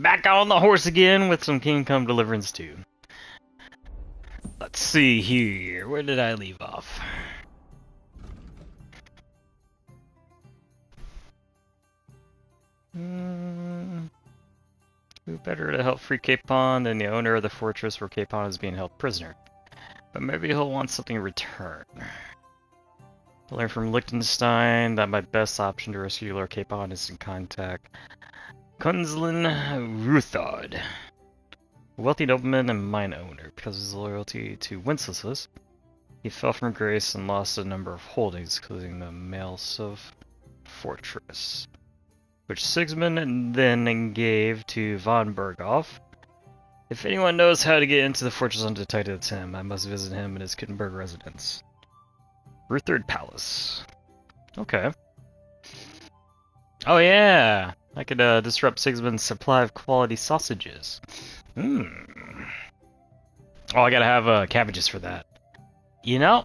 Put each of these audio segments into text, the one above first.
back on the horse again with some Kingdom Come Deliverance 2. Let's see here. Where did I leave off? Who better to help free Capon than the owner of the fortress where Capon is being held prisoner? But maybe he'll want something in return. I learned from Liechtenstein that my best option to rescue Lord Capon is to contact Kunzlin Ruthard, a wealthy nobleman and mine owner. Because of his loyalty to Wenceslas, he fell from grace and lost a number of holdings, including the Maelsov fortress, which Sigismund then gave to von Berghoff. If anyone knows how to get into the fortress undetected, it's him. I must visit him in his Kittenberg residence. Ruthard Palace. Okay. Oh yeah! I could disrupt Sigismund's supply of quality sausages. Oh, I gotta have cabbages for that. You know?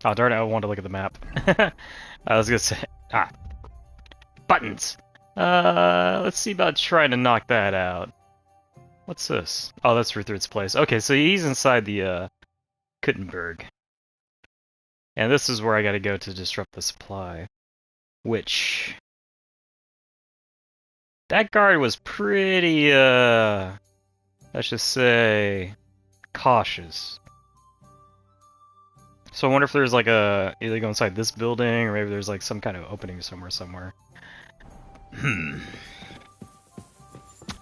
Oh darn it, I wanted to look at the map. I was gonna say... buttons! Let's see about trying to knock that out. What's this? Oh, that's Ruthard's place. Okay, so he's inside the, Kuttenberg. And this is where I gotta go to disrupt the supply. Which... that guard was pretty, let's just say... cautious. So I wonder if there's like a... either go inside this building, or maybe there's like some kind of opening somewhere.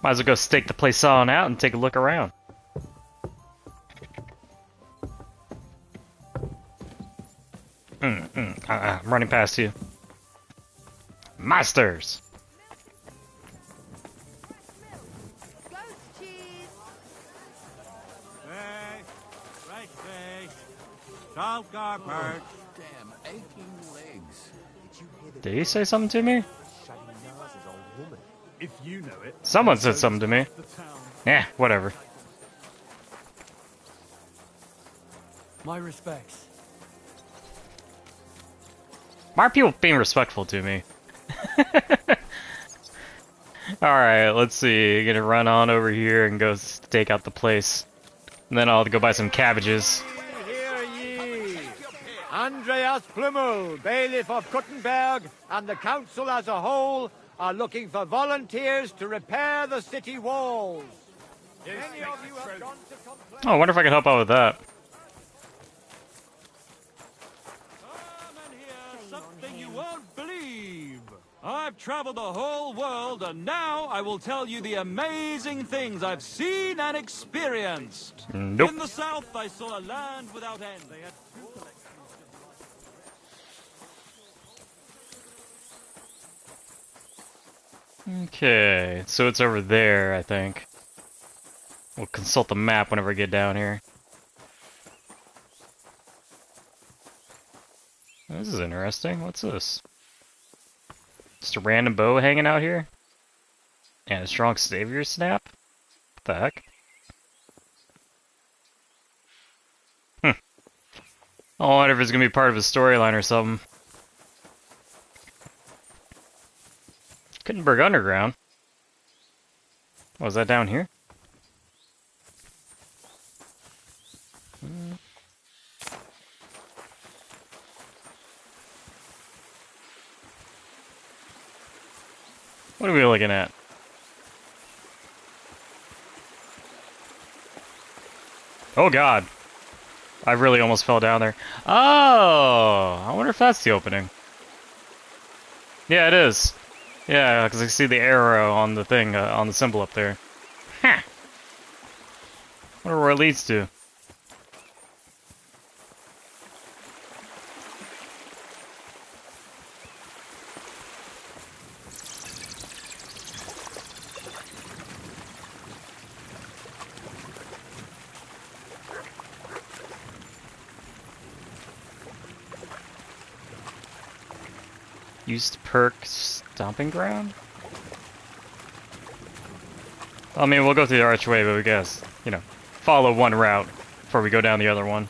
Might as well go stake the place on out and take a look around. I'm running past you. Masters! Damn aching legs. Did he say something to me? If you know it. Someone said something to me. Nah, whatever. My respects. Why are people being respectful to me? Alright, let's see. Gonna run on over here and go stake out the place. And then I'll go buy some cabbages. Hear ye! Andreas Plumel, bailiff of Kuttenberg, and the council as a whole are looking for volunteers to repair the city walls. Any of you have gone to complain? Oh, I wonder if I can help out with that. Come and hear something you won't believe. I've traveled the whole world, and now I will tell you the amazing things I've seen and experienced. Nope. In the south, I saw a land without end. They had two collections. Okay, so it's over there, I think. We'll consult the map whenever I get down here. This is interesting. What's this? Just a random bow hanging out here? And a strong savior snap? What the heck? I wonder if it's gonna be part of a storyline or something. Kuttenberg Underground? Was that down here? What are we looking at? Oh god. I really almost fell down there. Oh! I wonder if that's the opening. Yeah, it is. Yeah, because I see the arrow on the thing, on the symbol up there. Huh. Wonder where it leads to. Used perk stomping ground? I mean, we'll go through the archway, but we guess, you know, follow one route before we go down the other one.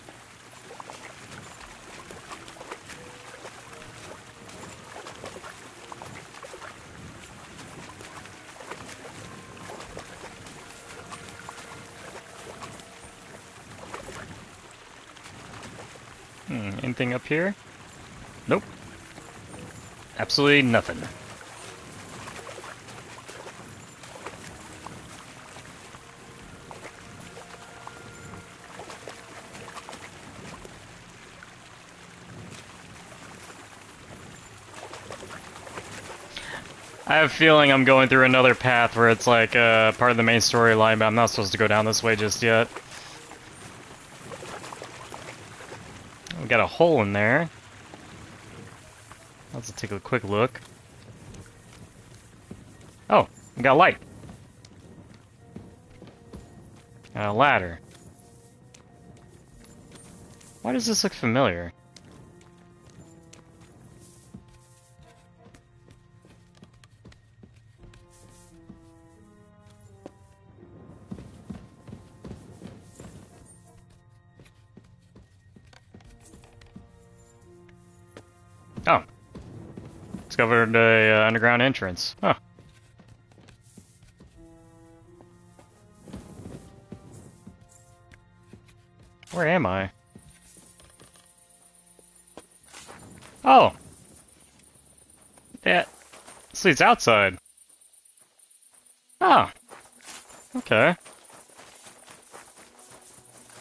Anything up here? Nope. Absolutely nothing. I have a feeling I'm going through another path where it's like part of the main storyline, but I'm not supposed to go down this way just yet. We got a hole in there. Let's take a quick look. Oh, we got light. Got a ladder. Why does this look familiar? Oh. Discovered a underground entrance. Huh. Where am I? Oh! Yeah. So it's outside. Oh. Okay.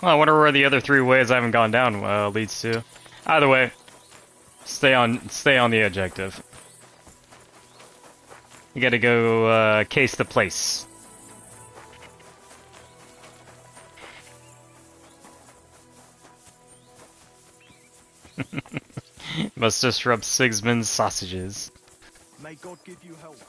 Well, I wonder where the other 3 ways I haven't gone down leads to. Either way, stay on the objective. You gotta go case the place. Must disrupt Sigismund's sausages. May God give you help, sir.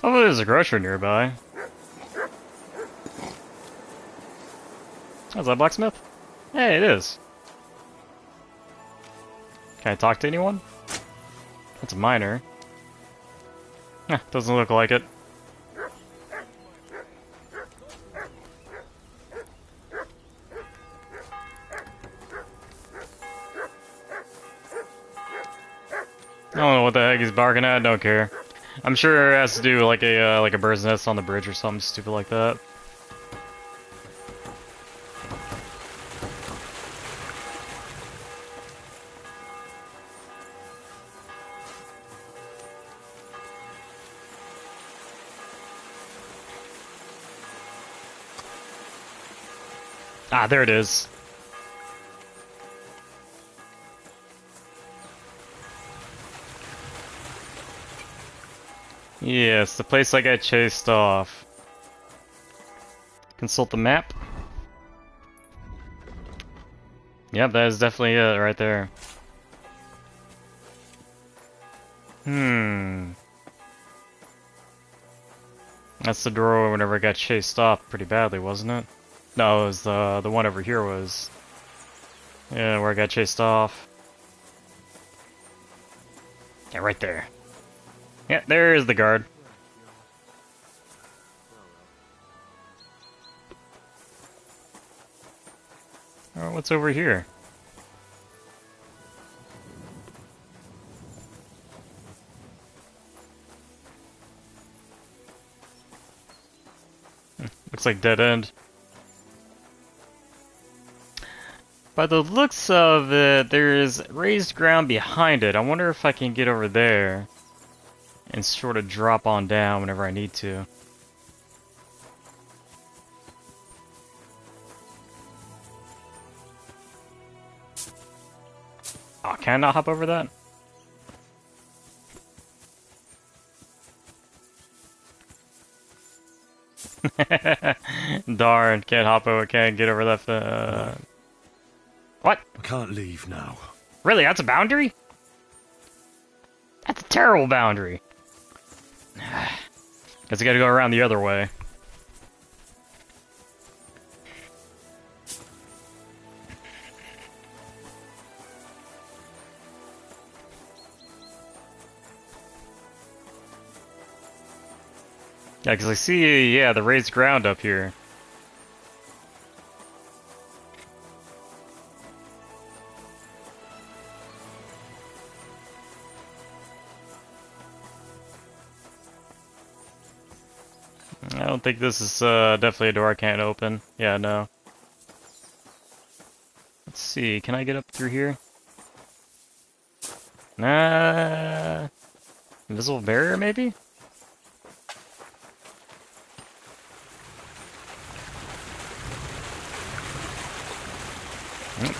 Oh, there's a grocery nearby. Oh, is that a blacksmith? Hey, it is. Can I talk to anyone? That's a miner. Doesn't look like it. I don't know what the heck he's barking at. Don't care. I'm sure it has to do like a bird's nest on the bridge or something stupid like that. Ah, there it is. Yes, the place I got chased off. Consult the map. Yep, that is definitely it right there. That's the door whenever I got chased off pretty badly, wasn't it? No, it was the one over here was. Yeah, where I got chased off. Yeah, right there. Yeah, there is the guard. Oh, what's over here? Looks like dead end. By the looks of it, there's raised ground behind it. I wonder if I can get over there and sort of drop on down whenever I need to. Oh, can I not hop over that? Darn, can't hop over, can't get over that. What? I can't leave now. Really, that's a boundary? That's a terrible boundary. Guess I gotta go around the other way. Yeah, because I see, yeah, the raised ground up here. I don't think this is definitely a door I can't open. Yeah, no. Let's see, can I get up through here? Nah. Invisible barrier, maybe?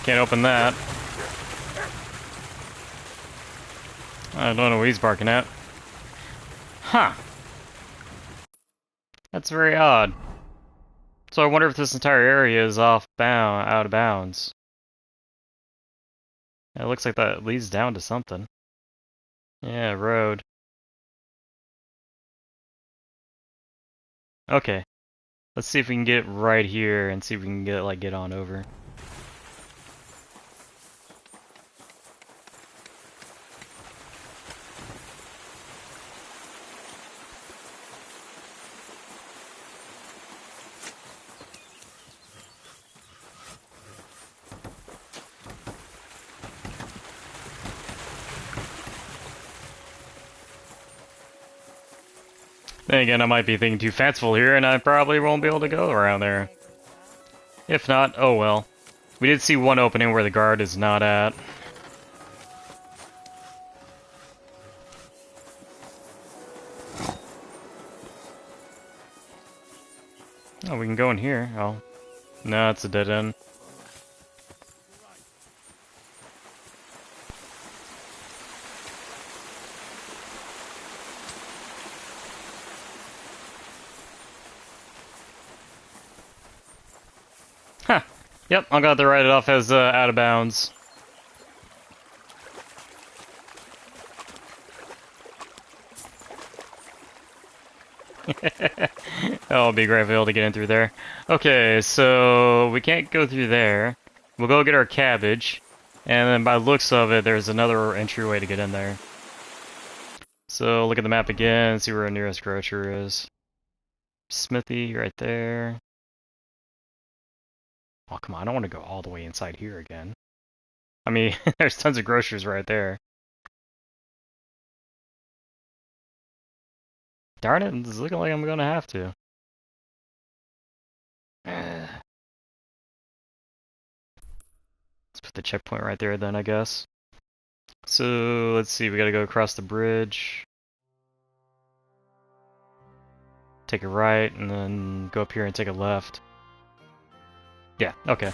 Can't open that. I don't know what he's barking at. Huh. That's very odd. So I wonder if this entire area is out of bounds. It looks like that leads down to something. Yeah, road. Okay. Let's see if we can get right here and see if we can get on over. Then again, I might be thinking too fanciful here, and I probably won't be able to go around there. If not, oh well. We did see one opening where the guard is not at. Oh, we can go in here. Oh. No, it's a dead end. Huh. Yep, I'm gonna have to write it off as out of bounds. Oh, it'll be great if we're able to get in through there. Okay, so we can't go through there. We'll go get our cabbage. And then by the looks of it, there's another entryway to get in there. So look at the map again, see where our nearest grocer is. Smithy, right there. Oh, come on, I don't want to go all the way inside here again. I mean, there's tons of grocers right there. Darn it, it's looking like I'm gonna have to. Let's put the checkpoint right there then, I guess. So, let's see, we gotta go across the bridge. Take a right, and then go up here and take a left. Yeah, okay.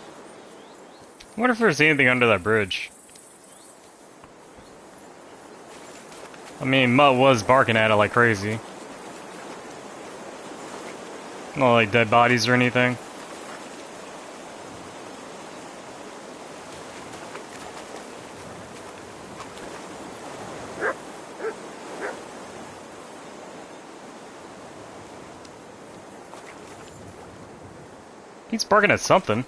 I wonder if there's anything under that bridge. I mean, Mutt was barking at it like crazy. Not like dead bodies or anything. He's barking at something.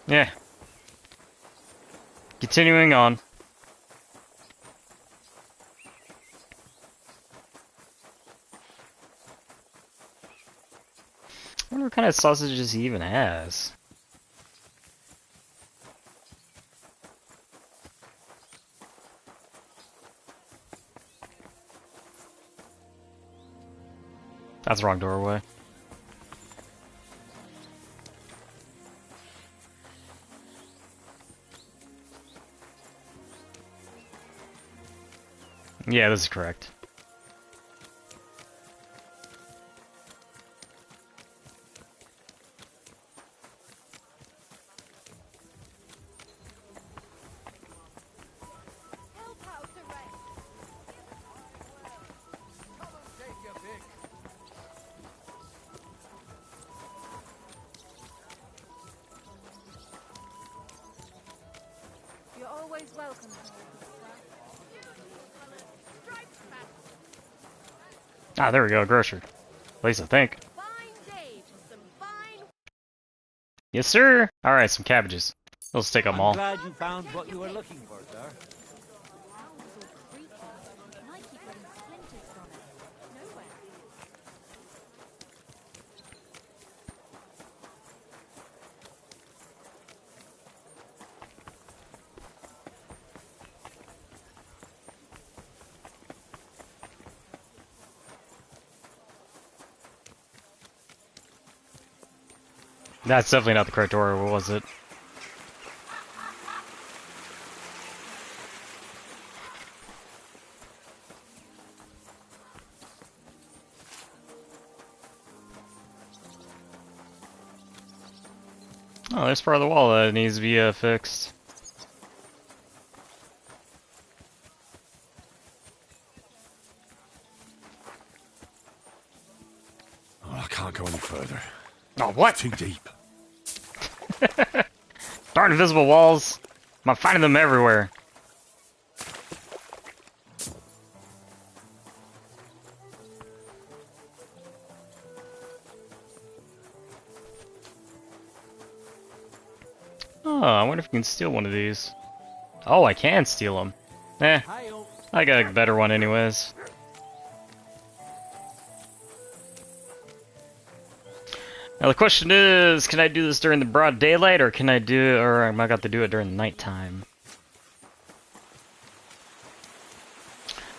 Yeah. Continuing on. I wonder what kind of sausages he even has. That's the wrong doorway. Yeah, this is correct. Ah, there we go, grocer. At least I think. Yes, sir. All right, some cabbages. Let's take them I'm all. glad you found what you were looking for, sir. That's definitely not the correct order, was it? Oh, there's part of the wall that needs to be fixed. Oh, I can't go any further. Oh, what? Too deep. Darn invisible walls. I'm finding them everywhere. Oh, I wonder if we can steal one of these. Oh, I can steal them. Eh, I got a better one anyways. Now the question is, can I do this during the broad daylight, or can I do, or am I got to do it during the nighttime?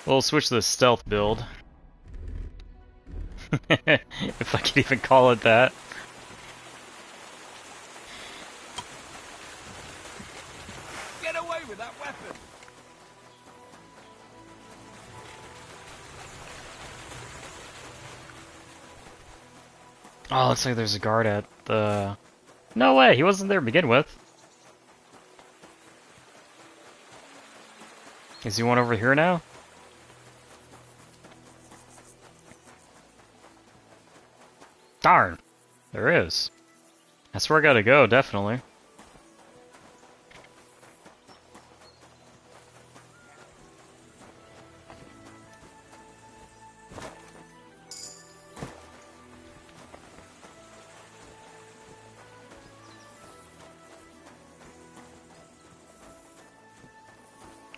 We'll switch to the stealth build. If I can even call it that. Get away with that weapon! Oh, looks like there's a guard at the... No way, he wasn't there to begin with. Is he one over here now? Darn! There is. That's where I gotta go, definitely.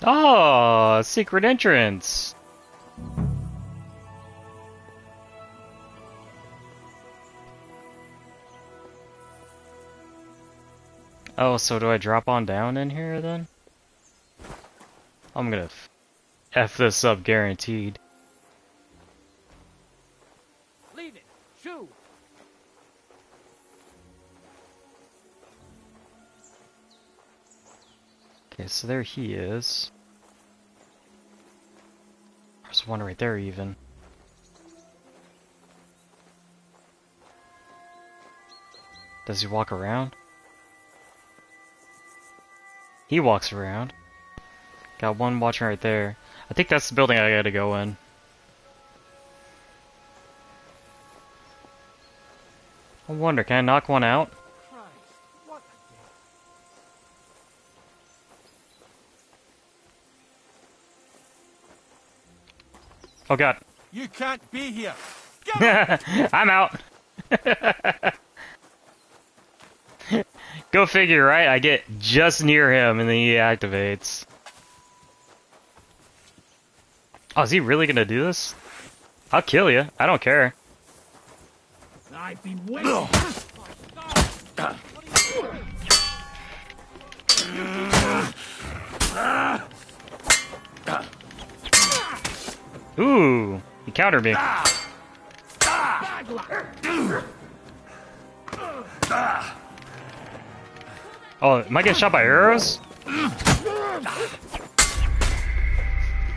Oh, secret entrance. Oh, so do I drop on down in here then? I'm gonna F this up guaranteed. Leave it. Shoo. Okay, so there he is. There's one right there even. Does he walk around? He walks around. Got one watching right there. I think that's the building I gotta go in. I wonder, can I knock one out? Christ, what Oh god. You can't be here! Get I'm out. Go figure, right? I get just near him and then he activates. Oh, is he really gonna do this? I'll kill you. I don't care. I've been waiting. Ooh, he countered me. Oh, am I getting shot by arrows?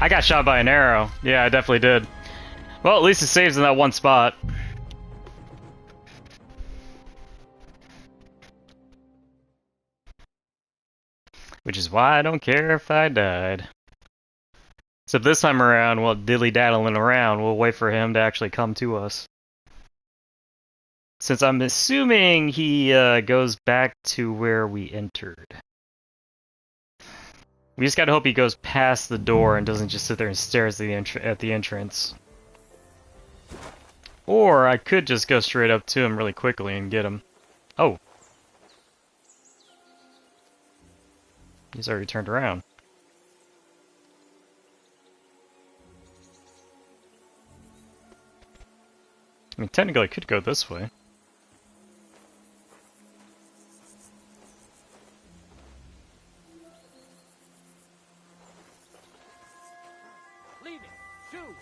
I got shot by an arrow. Yeah, I definitely did. Well, at least it saves in that one spot. Which is why I don't care if I died. Except this time around, while dilly-daddling around, we'll wait for him to actually come to us. Since I'm assuming he goes back to where we entered. We just gotta hope he goes past the door and doesn't just sit there and stares at the entrance. Or I could just go straight up to him really quickly and get him. Oh. He's already turned around. I mean, technically I could go this way. Leave it. Shoot.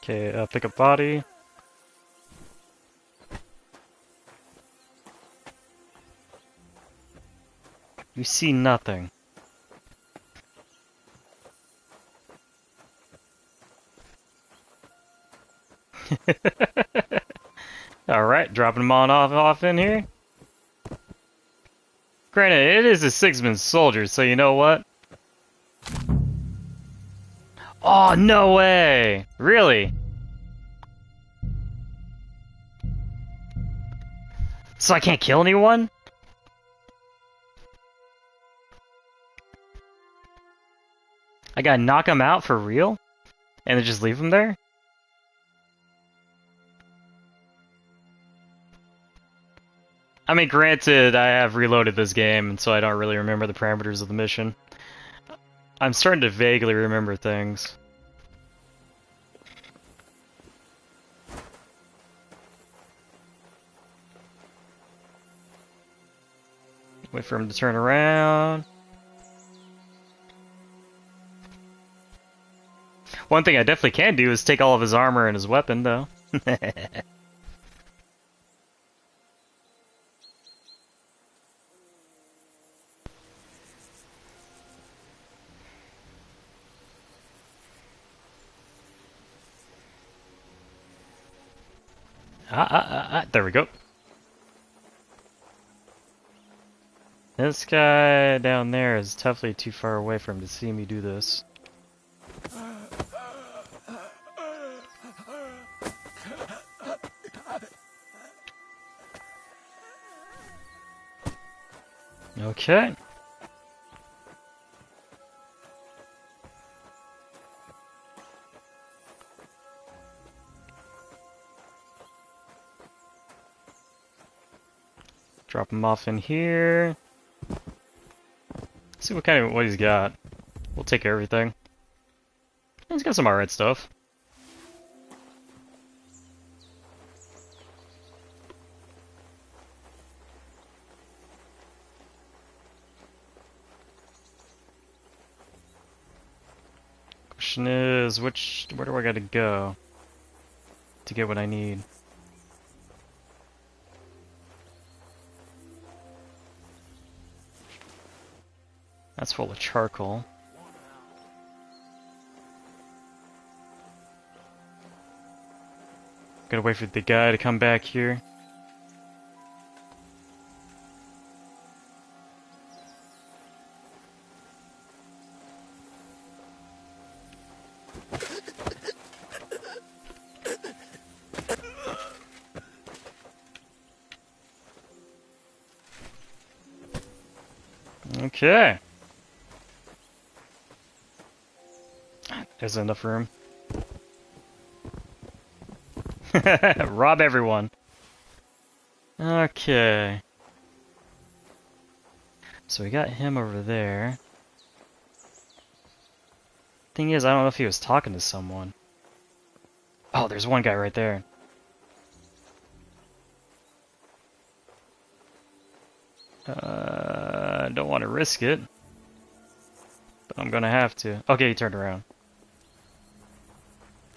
Okay, pick up body. You see nothing. Alright, dropping them on off in here. Granted, it is a 6-man soldier, so you know what? Oh, no way! Really? So I can't kill anyone? I gotta knock him out for real? And then just leave him there? I mean, granted, I have reloaded this game, and so I don't really remember the parameters of the mission. I'm starting to vaguely remember things. Wait for him to turn around. One thing I definitely can do is take all of his armor and his weapon, though. There we go. This guy down there is definitely too far away for him to see me do this. Okay. Drop him off in here. See what he's got. We'll take everything. He's got some alright stuff. Question is, where do I gotta go to get what I need? That's full of charcoal. Gotta wait for the guy to come back here. Okay. There's enough room. Rob everyone. Okay. So we got him over there. Thing is, I don't know if he was talking to someone. Oh, there's one guy right there. I don't want to risk it. But I'm gonna have to. Okay, he turned around.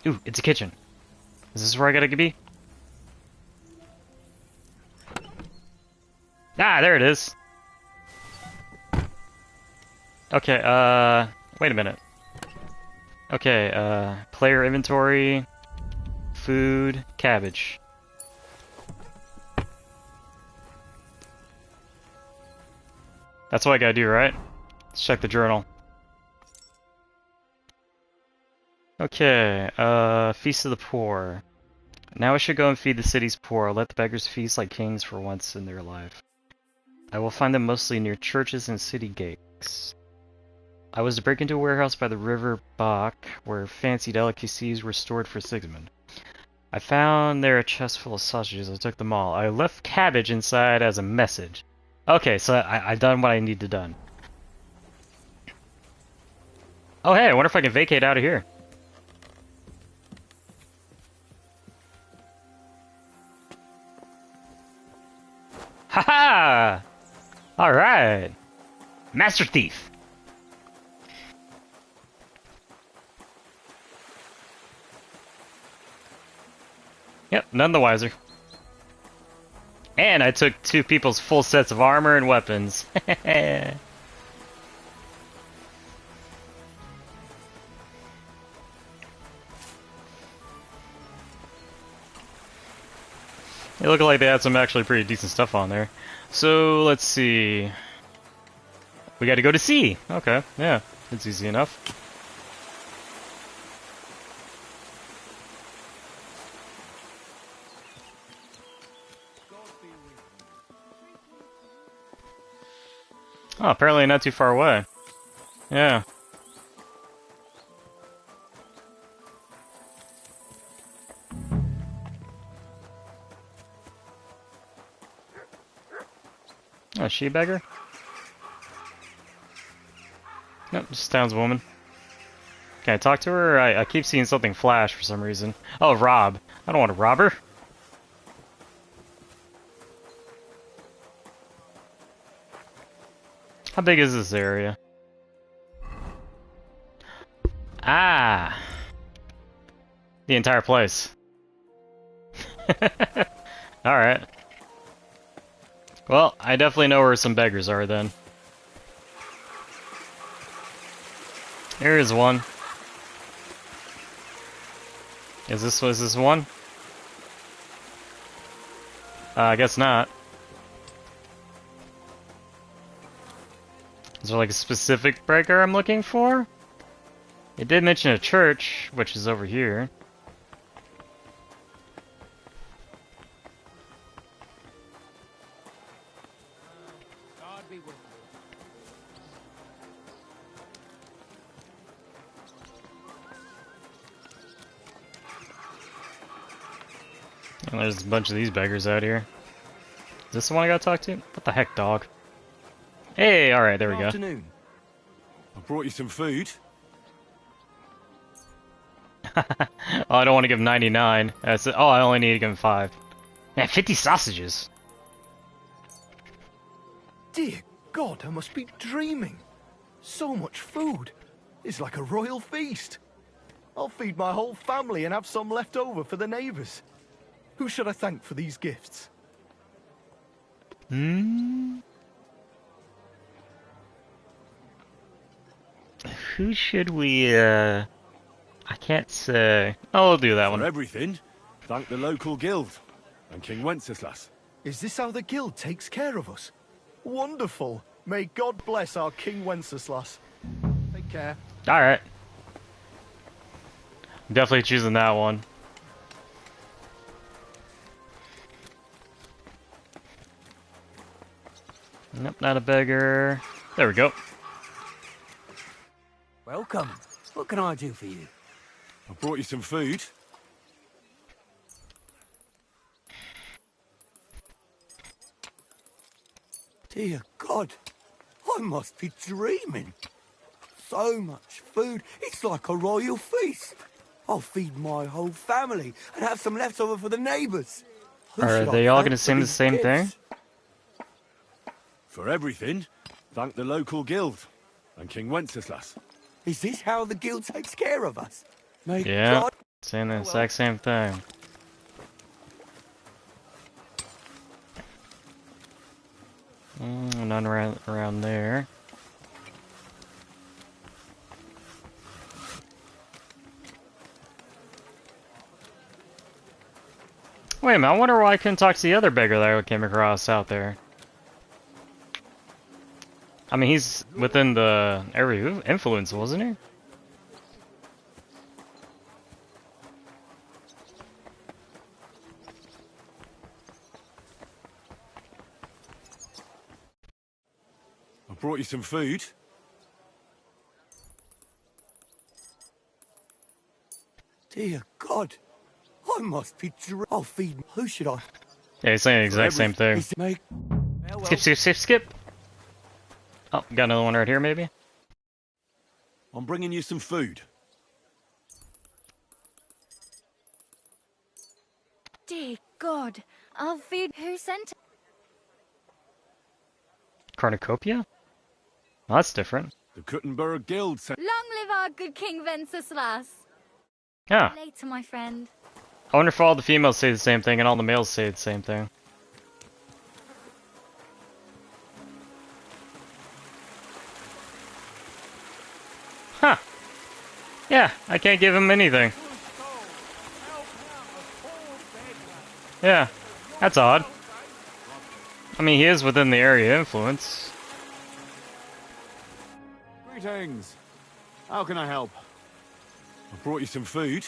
Ooh, it's a kitchen. Is this where I gotta be? Ah, there it is. Okay, wait a minute. Okay, player inventory, food, cabbage. That's what I gotta do, right? Let's check the journal. Okay, Feast of the Poor. Now I should go and feed the city's poor. Let the beggars feast like kings for once in their life. I will find them mostly near churches and city gates. I was to break into a warehouse by the river Bach, where fancy delicacies were stored for Sigismund. I found there a chest full of sausages. I took them all. I left cabbage inside as a message. Okay, so I done what I need to done. Oh hey, I wonder if I can vacate out of here. Haha! Alright. Master Thief. Yep, none the wiser. And I took 2 people's full sets of armor and weapons. They look like they had some actually pretty decent stuff on there. So, let's see. We gotta go to sea. Okay, yeah, it's easy enough. Oh, apparently not too far away. Yeah. Oh, she a beggar? Nope, just townswoman. Can I talk to her? I keep seeing something flash for some reason. Oh, rob. I don't want to rob her. How big is this area? Ah! The entire place. Alright. Well, I definitely know where some beggars are then. Here is one. Was this one? I guess not. Is there like a specific beggar I'm looking for? It did mention a church, which is over here. God be with And there's a bunch of these beggars out here. Is this the one I gotta talk to? What the heck, dog? Hey, alright, there we go. Afternoon. I brought you some food. Oh, I don't want to give 99. That's it. Oh, I only need to give him 5. Man, 50 sausages. Dear God, I must be dreaming. So much food. It's like a royal feast. I'll feed my whole family and have some left over for the neighbours. Who should I thank for these gifts? Hmm? Who should we, I can't say. Oh, we'll do that For one. everything, thank the local guild and King Wenceslas. Is this how the guild takes care of us? Wonderful. May God bless our King Wenceslas. Take care. Alright. Definitely choosing that one. Nope, not a beggar. There we go. Welcome. What can I do for you? I brought you some food. Dear God, I must be dreaming. So much food, it's like a royal feast. I'll feed my whole family and have some leftover for the neighbours. Who Are should I they all thank gonna for sing the these same thing? gifts? For everything, thank the local guild and King Wenceslas. Is this how the guild takes care of us? May Yeah, God... saying the exact same thing. None around there. Wait a minute, I wonder why I couldn't talk to the other beggar that I came across out there. I mean, he's within the area of influence, wasn't he? brought you some food. Dear God, I must be I'll feed. Who should I? Yeah, he's saying the exact same thing. Make... Skip, skip, skip, skip. Oh, got another one right here, maybe? I'm bringing you some food. Dear God, I'll feed. Who sent it? Cornucopia? Well, that's different. The Kuttenberg Guild sent... Long live our good King Venceslas. Yeah. Later, my friend. I wonder if all the females say the same thing and all the males say the same thing. Huh. Yeah, I can't give him anything. Yeah, that's odd. I mean, he is within the area of influence. Greetings. How can I help? I brought you some food.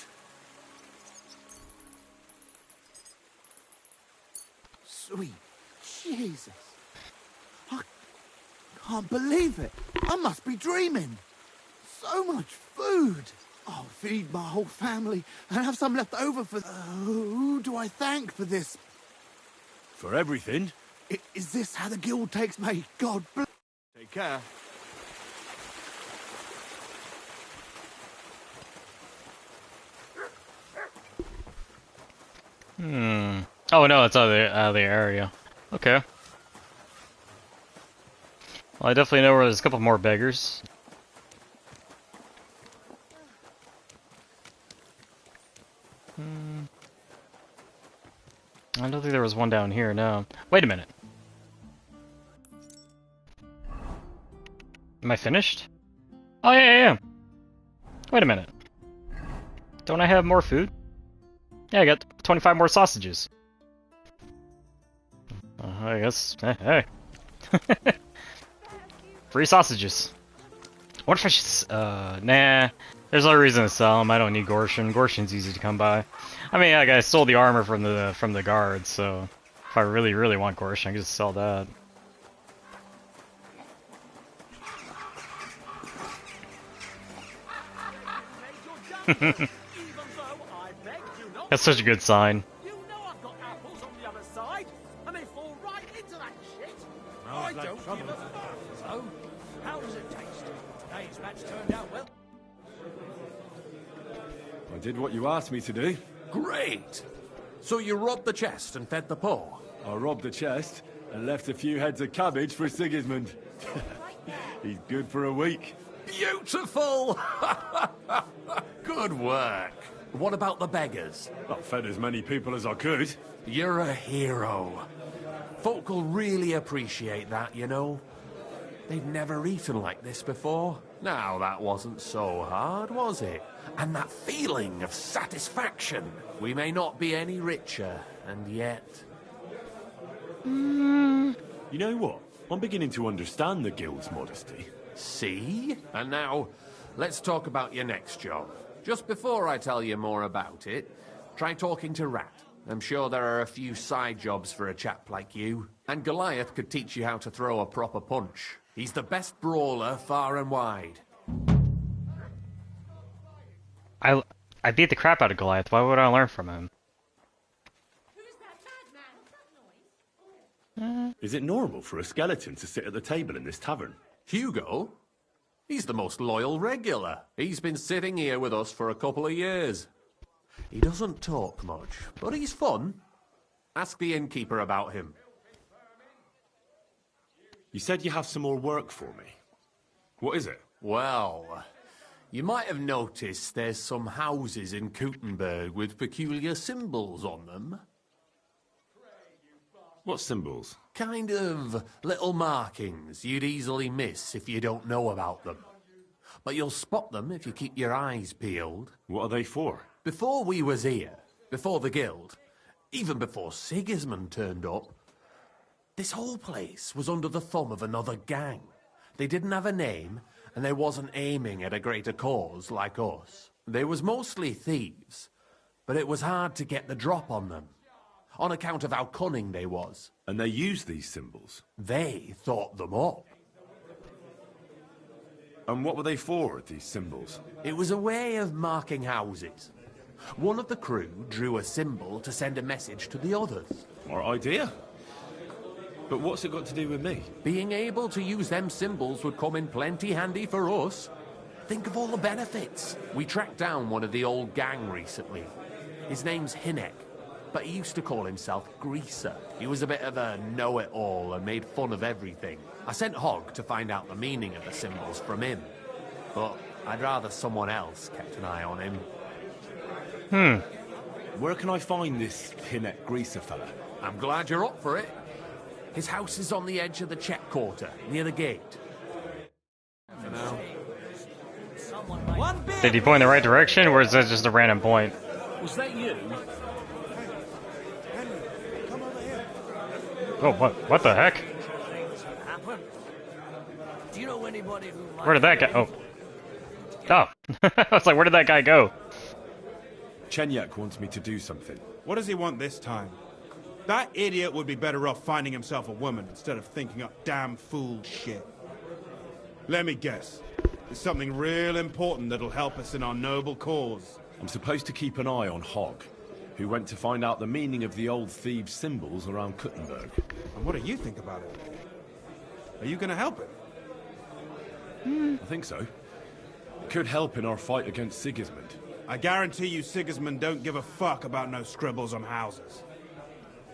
Sweet Jesus. I can't believe it. I must be dreaming. So much food. I'll feed my whole family and have some left over for... who do I thank for this? For everything. Is this how the guild takes me? God bless. Take care. Oh no, it's out of the area. Okay. Well, I definitely know where there's a couple more beggars. I don't think there was one down here, no. Wait a minute. Am I finished? Oh yeah. Wait a minute. Don't I have more food? Yeah, I got 25 more sausages. I guess, hey. Free sausages. What if I should, nah. There's no reason to sell them. I don't need Gorshin. Gorshin's easy to come by. I mean, like, I stole the armor from the guards, so if I really, really want Gorshin, I can just sell that. That's such a good sign. You know I've got apples on the other side, and they fall right into that shit. I don't give a fuck. So, how does it taste? Today's match turned out well. I did what you asked me to do. Great. So you robbed the chest and fed the poor? I robbed the chest and left a few heads of cabbage for Sigismund. He's good for a week. Beautiful! Good work. What about the beggars? I fed as many people as I could. You're a hero. Folk will really appreciate that, you know. They've never eaten like this before. Now, that wasn't so hard, was it? And that feeling of satisfaction. We may not be any richer, and yet... You know what? I'm beginning to understand the guild's modesty. See? And now, let's talk about your next job. Just before I tell you more about it, try talking to Rat. I'm sure there are a few side jobs for a chap like you. And Goliath could teach you how to throw a proper punch. He's the best brawler far and wide. I beat the crap out of Goliath. Why would I learn from him? Is it normal for a skeleton to sit at the table in this tavern? Hugo? He's the most loyal regular. He's been sitting here with us for a couple of years. He doesn't talk much, but he's fun. Ask the innkeeper about him. You said you have some more work for me. What is it? Well, you might have noticed there's some houses in Kuttenberg with peculiar symbols on them. What symbols? Kind of little markings you'd easily miss if you don't know about them. But you'll spot them if you keep your eyes peeled. What are they for? Before we was here, before the guild, even before Sigismund turned up, this whole place was under the thumb of another gang. They didn't have a name, and they wasn't aiming at a greater cause like us. They was mostly thieves, but it was hard to get the drop on them, on account of how cunning they was. And they use these symbols? They thought them up. And what were they for, these symbols? It was a way of marking houses. One of the crew drew a symbol to send a message to the others. Our idea. But what's it got to do with me? Being able to use them symbols would come in plenty handy for us. Think of all the benefits. We tracked down one of the old gang recently. His name's Hinek, but he used to call himself Greaser. He was a bit of a know-it-all and made fun of everything. I sent Hogg to find out the meaning of the symbols from him, but I'd rather someone else kept an eye on him. Where can I find this Hinek Greaser fella? I'm glad you're up for it. His house is on the edge of the check quarter, near the gate. For now. Did he point in the right direction, or is that just a random point? Was that you? Oh, what the heck? Do you know anybody who Where did that guy? Oh. I was like, where did that guy go? Chenyak wants me to do something. What does he want this time? That idiot would be better off finding himself a woman instead of thinking up damn fool shit. Let me guess. There's something real important that'll help us in our noble cause. I'm supposed to keep an eye on Hogg, who went to find out the meaning of the old thieves' symbols around Kuttenberg. And what do you think about it? Are you gonna help him? I think so. It could help in our fight against Sigismund. I guarantee you Sigismund don't give a fuck about no scribbles on houses.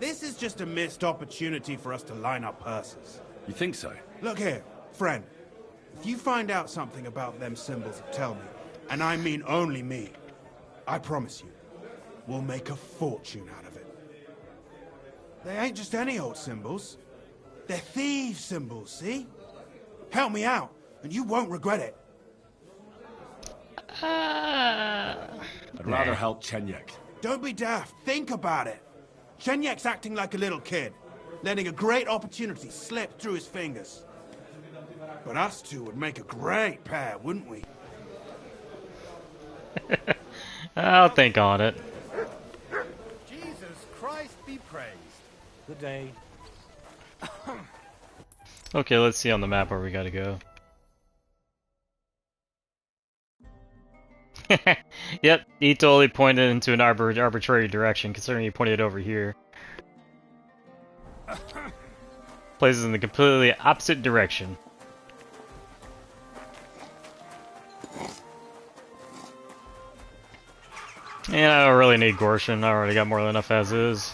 This is just a missed opportunity for us to line our purses. You think so? Look here, friend. If you find out something about them symbols, tell me. And I mean only me. I promise you, we'll make a fortune out of it. They ain't just any old symbols. They're thieves' symbols, see? Help me out, and you won't regret it. I'd rather help Chenyak. Don't be daft. Think about it. Chenyak's acting like a little kid, letting a great opportunity slip through his fingers. But us two would make a great pair, wouldn't we? I'll think on it. Jesus Christ be praised. Good day. Okay, let's see on the map where we gotta go. Yep, he totally pointed into an arbitrary direction, considering he pointed over here. Places in the completely opposite direction. And I don't really need Gorshin, I already got more than enough as is.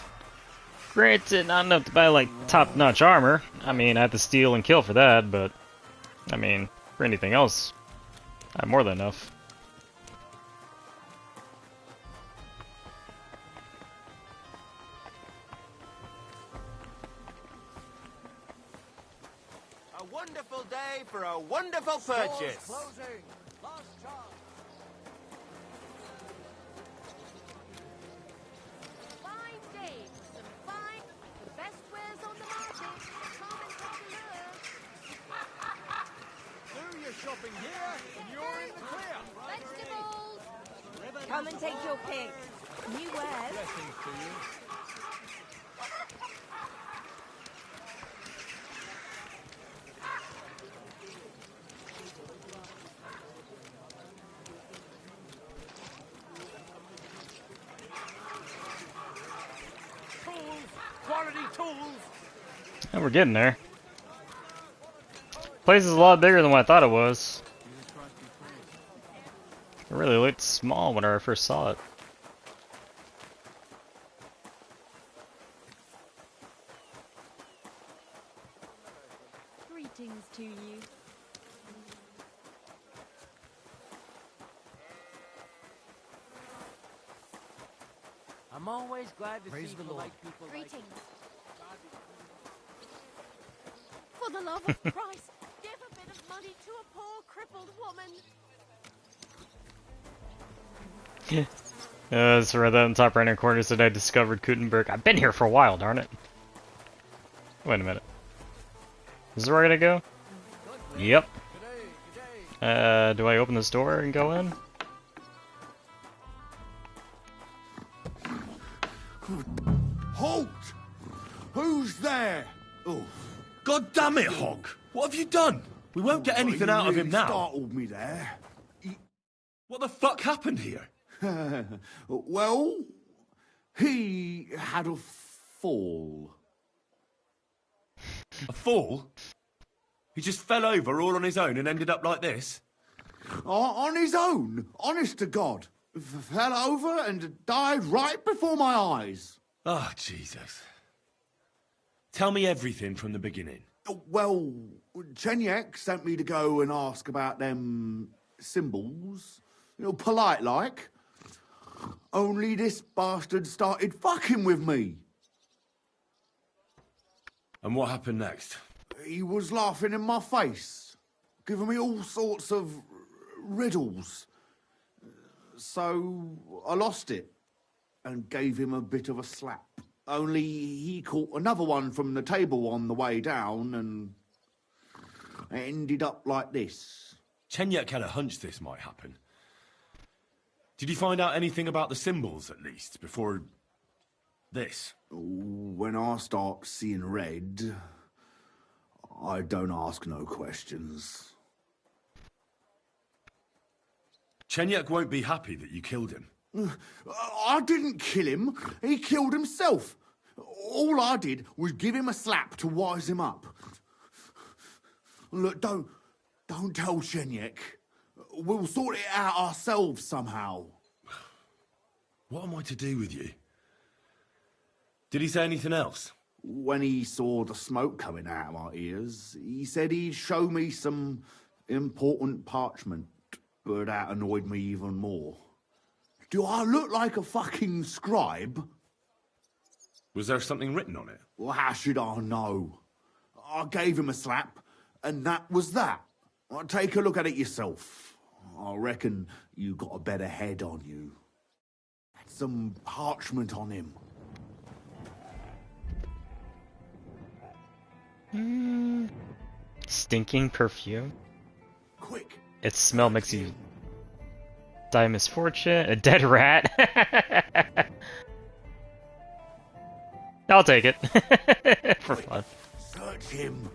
Granted, not enough to buy like top-notch armor. I mean, I have to steal and kill for that, but I mean, for anything else, I have more than enough. A wonderful day for a wonderful purchase. Closing. Last chance. Fine day for some fine, the best wares on the market. Come and have a look. Do your shopping here, and you're in the clear. Vegetables. Come and take your pick. New wares. Blessings to you. Quality tools. And we're getting there. Place is a lot bigger than what I thought it was. It really looked small when I first saw it. Greetings to you. I'm always glad to Praise see the Lord. polite people like Greetings. For the love of Christ, give a bit of money to a poor crippled woman. It's right there in the top right hand corner said I discovered Kuttenberg. I've been here for a while, darn it. Wait a minute. Is this where I gotta go? Yep. Do I open this door and go in? Halt! Who's there? Oh, God damn it, Hogg! What have you done? We won't get anything out of him now. Startled me there. What the fuck happened here? Well, he had a fall. A fall? He just fell over all on his own and ended up like this? On his own, honest to God. Fell over and died right before my eyes. Oh, Jesus. Tell me everything from the beginning. Well, Chenyek sent me to go and ask about them symbols. You know, polite like. Only this bastard started fucking with me. And what happened next? He was laughing in my face, giving me all sorts of riddles. So I lost it and gave him a bit of a slap. Only he caught another one from the table on the way down and it ended up like this. Chenyek had a hunch this might happen. Did you find out anything about the symbols, at least, before this? When I start seeing red, I don't ask no questions. Chenyek won't be happy that you killed him. I didn't kill him. He killed himself. All I did was give him a slap to wise him up. Look, don't tell Chenyek. We'll sort it out ourselves somehow. What am I to do with you? Did he say anything else? When he saw the smoke coming out of my ears, he said he'd show me some important parchment, but that annoyed me even more. Do I look like a fucking scribe? Was there something written on it? Well, how should I know? I gave him a slap, and that was that. Take a look at it yourself. I reckon you got a better head on you. Had some parchment on him. Stinking perfume. Quick. Its smell makes you die of misfortune. A dead rat. I'll take it. For fun. Search him.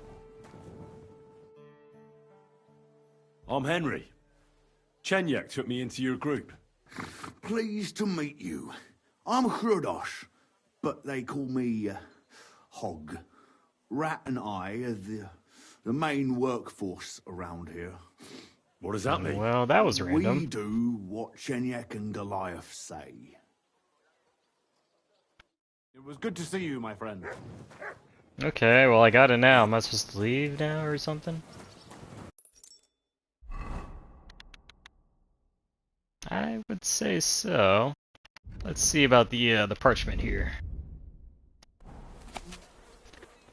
I'm Henry. Chenyek took me into your group. Pleased to meet you. I'm Hrudosh, but they call me Hog. Rat and I are the main workforce around here. What does that mean? Well, that was random. We do what Chenyek and Goliath say. It was good to see you, my friend. Okay, well I got it now. Am I supposed to leave now or something? I would say so. Let's see about the parchment here.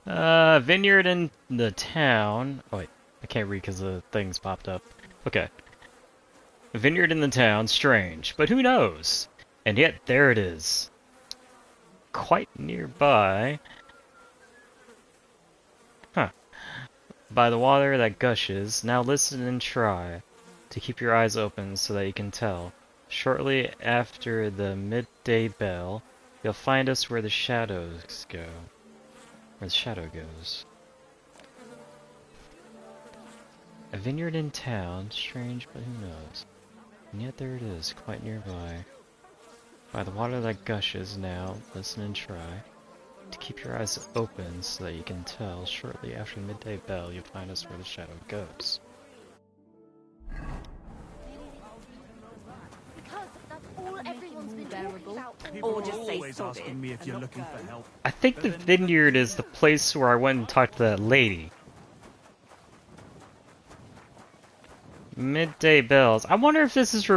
Vineyard in the town. Oh wait, I can't read because the things popped up. Okay. A vineyard in the town, strange, but who knows? And yet there it is. Quite nearby. Huh. By the water that gushes, now listen and try to keep your eyes open so that you can tell. Shortly after the midday bell, you'll find us where the shadows go. Where the shadow goes. A vineyard in town, strange but who knows. And yet there it is, quite nearby. By the water that gushes now, listen and try to keep your eyes open so that you can tell. Shortly after the midday bell, you'll find us where the shadow goes. Because that's all everyone's been talking about. Or just say Always sod asking it me if and you're not looking go. for help. I think the vineyard is the place where I went and talked to that lady. Midday bells. I wonder if this is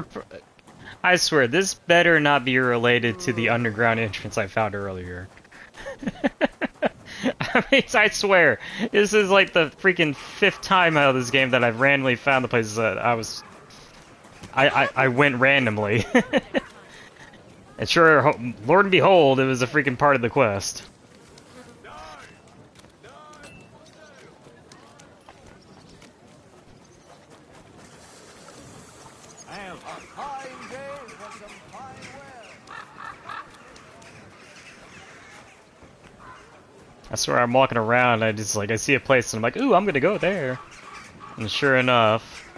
I swear, this better not be related to the underground entrance I found earlier. I mean, I swear, this is like the freaking 5th time out of this game that I've randomly found the places that I went randomly. And sure, Lord and behold, it was a freaking part of the quest. I swear I'm walking around and I see a place and I'm like, ooh, I'm gonna go there. And sure enough,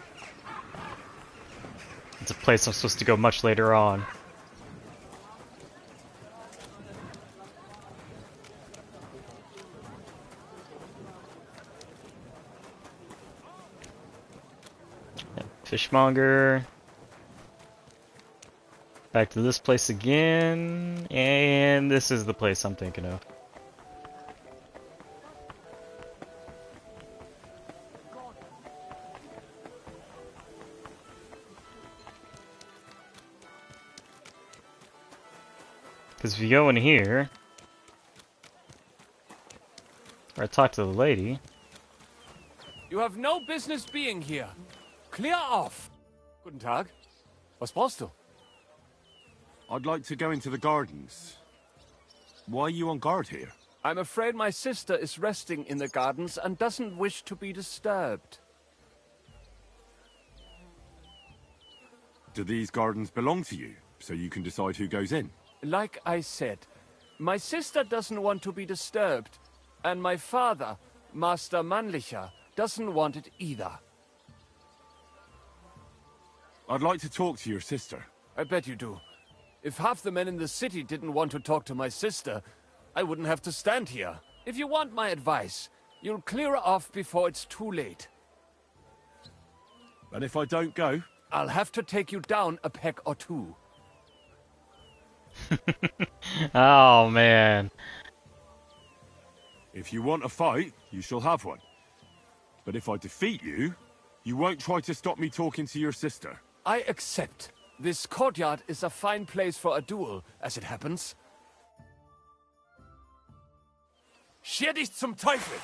it's a place I'm supposed to go much later on. Fishmonger. Back to this place again, and this is the place I'm thinking of. Because if you go in here, or I talk to the lady. You have no business being here. Clear off. Guten Tag. Was brauchst du? I'd like to go into the gardens. Why are you on guard here? I'm afraid my sister is resting in the gardens and doesn't wish to be disturbed. Do these gardens belong to you, so you can decide who goes in? Like I said, my sister doesn't want to be disturbed, and my father, Master Mannlicher, doesn't want it either. I'd like to talk to your sister. I bet you do. If half the men in the city didn't want to talk to my sister, I wouldn't have to stand here. If you want my advice, you'll clear off before it's too late. And if I don't go? I'll have to take you down a peg or two. Oh, man. If you want a fight, you shall have one. But if I defeat you, you won't try to stop me talking to your sister. I accept. This courtyard is a fine place for a duel, as it happens. Scher dich zum Teufel!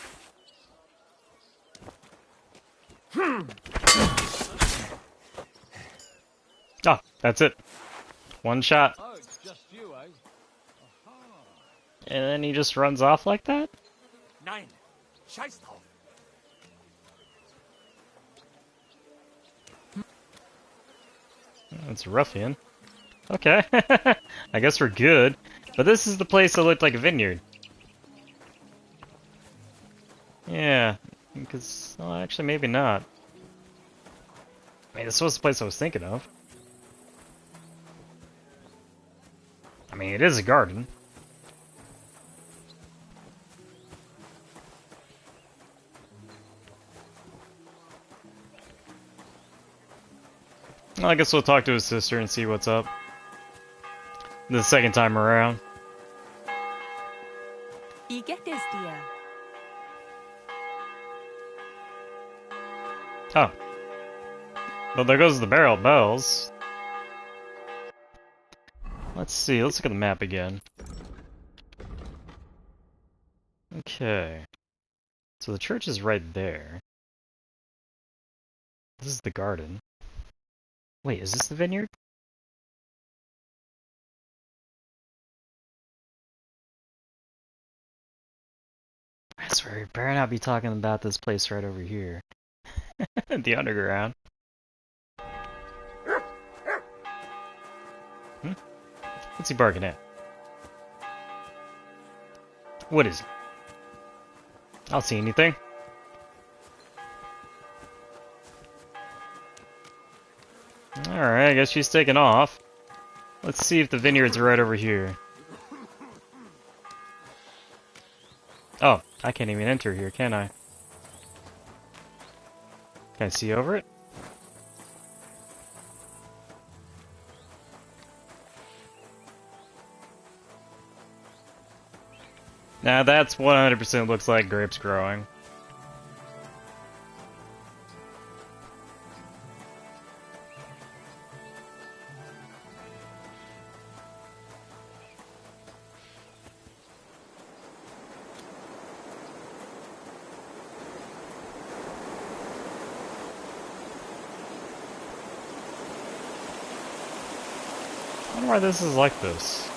Oh, that's it. One shot. Oh, it's just you, eh? And then he just runs off like that? Nein, scheiß drauf. That's a ruffian. Okay. I guess we're good. But this is the place that looked like a vineyard. Yeah. Because, well, actually, maybe not. I mean, this was the place I was thinking of. I mean, it is a garden. Well, I guess we'll talk to his sister and see what's up. The second time around. Wie geht es dir? Oh. Well, there goes the barrel bells. Let's see, let's look at the map again. Okay. So the church is right there. This is the garden. Wait, is this the vineyard? I swear, you better not be talking about this place right over here. The underground. What's he barking at? What is it? I don't see anything. Alright, I guess she's taking off. Let's see if the vineyard's right over here. Oh, I can't even enter here, can I? Can I see over it? Now that's 100% looks like grapes growing. I wonder why this is like this.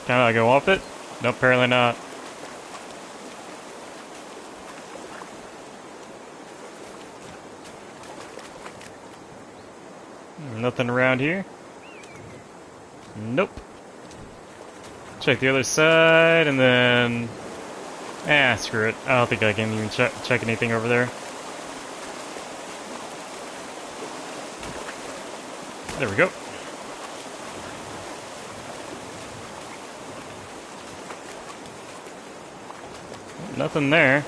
Can I go up it? No, apparently not. Nothing around here? Nope. Check the other side, and then... screw it. I don't think I can even check anything over there. There we go. Nothing there.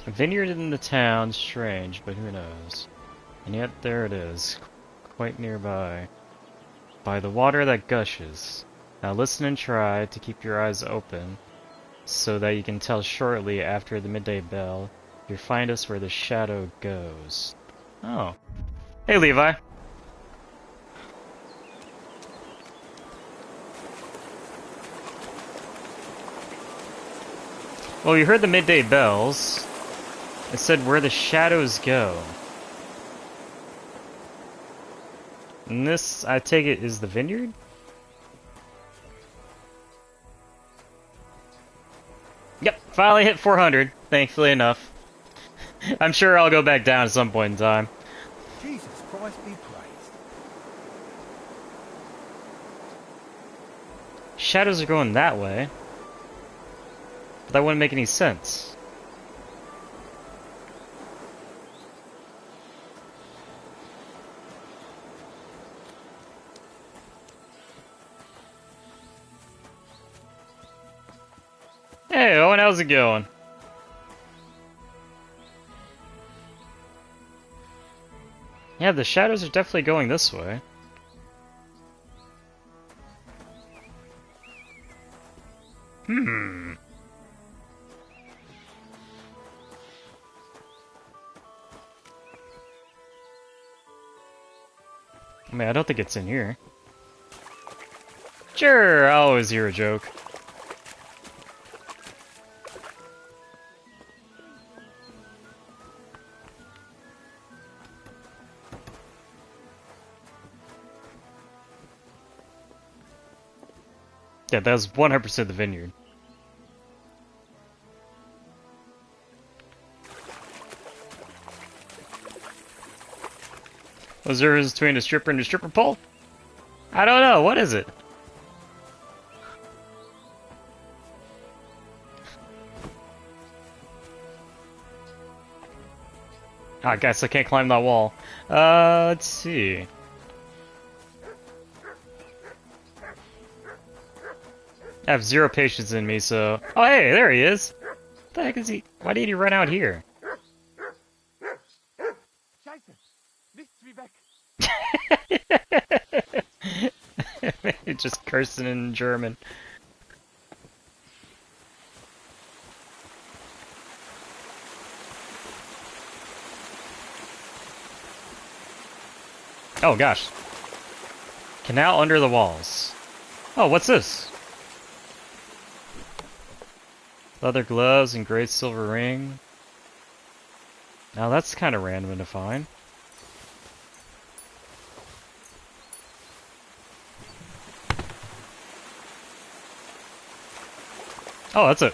A vineyard in the town, strange, but who knows. And yet there it is, quite nearby. By the water that gushes. Now listen and try to keep your eyes open, so that you can tell shortly after the midday bell, you'll find us where the shadow goes. Oh. Hey, Levi. Well, you heard the midday bells. It said where the shadows go. And this, I take it, is the vineyard? Yep, finally hit 400, thankfully enough. I'm sure I'll go back down at some point in time. Jesus Christ be praised. Shadows are going that way. But that wouldn't make any sense. Hey Owen, how's it going? Yeah, the shadows are definitely going this way. Hmm. I mean, I don't think it's in here. Sure, I always hear a joke. Yeah, that was 100% the vineyard. What's the difference between a stripper and a stripper pole? I don't know, what is it? I guess I can't climb that wall. Let's see. I have 0 patience in me, so... Oh, hey, there he is! What the heck is he... Why did he run out here? Just cursing in German. Oh, gosh. Canal under the walls. Oh, what's this? Leather gloves and great silver ring. Now that's kind of random to find. Oh, that's a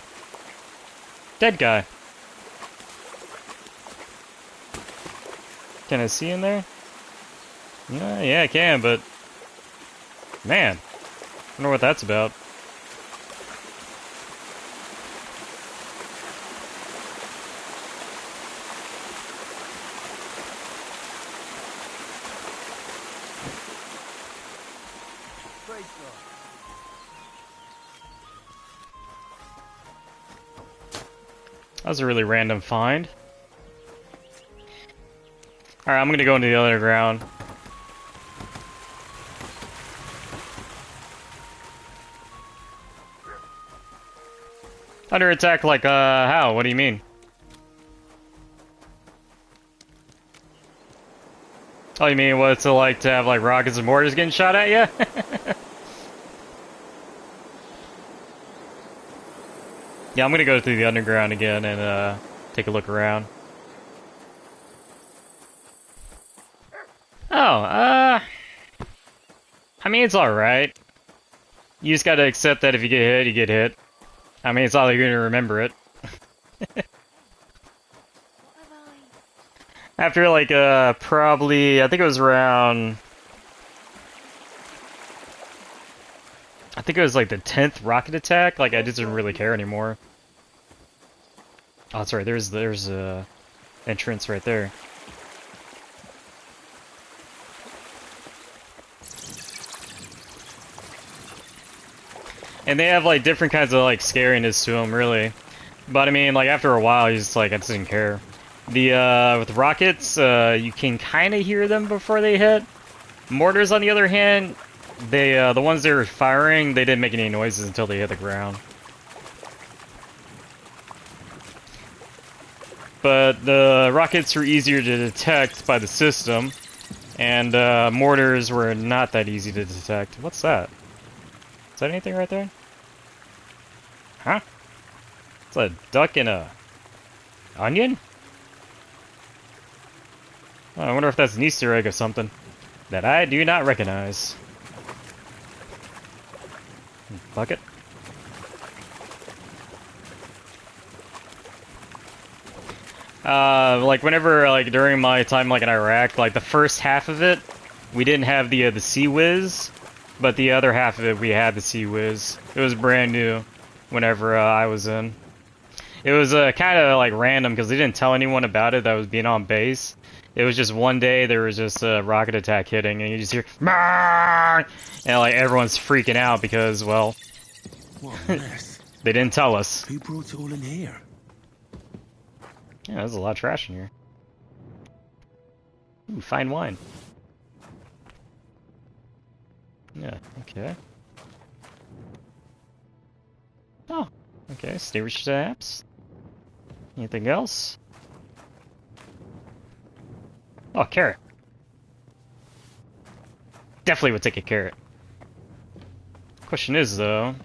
dead guy. Can I see in there? Yeah, I can, but man, I wonder what that's about. That was a really random find. Alright, I'm gonna go into the underground. Under attack like, how? What do you mean? Oh, you mean what's it like to have, like, rockets and mortars getting shot at you? Yeah, I'm gonna go through the underground again and, take a look around. I mean, it's alright. You just gotta accept that if you get hit, you get hit. I mean, it's not like you're gonna remember it. After, like, probably, I think it was around... I think it was, like, the 10th rocket attack, like, I just didn't really care anymore. Oh, sorry, there's a entrance right there. And they have, like, different kinds of, like, scariness to them, really. But, I mean, like, after a while, you just, like, I just didn't care. With rockets, you can kind of hear them before they hit. Mortars, on the other hand, the ones they were firing, they didn't make any noises until they hit the ground. But the rockets were easier to detect by the system, and mortars were not that easy to detect. What's that? Is that anything right there? Huh? It's a duck and a onion? Oh, I wonder if that's an Easter egg or something that I do not recognize. Bucket. Like whenever, like during my time like in Iraq, like the first half of it, we didn't have the Sea Whiz, but the other half of it we had the Sea Whiz. It was brand new whenever I was in. It was kind of like random because they didn't tell anyone about it that was being on base. It was just one day there was just a rocket attack hitting, and you just hear "Marr!" and like everyone's freaking out because, well, What a mess. they didn't tell us. Who brought it all in here? Yeah, there's a lot of trash in here. Ooh, fine wine. Yeah, okay. Oh, okay, extinguisher taps. Anything else? Oh, carrot. Definitely would take a carrot. Question is, though...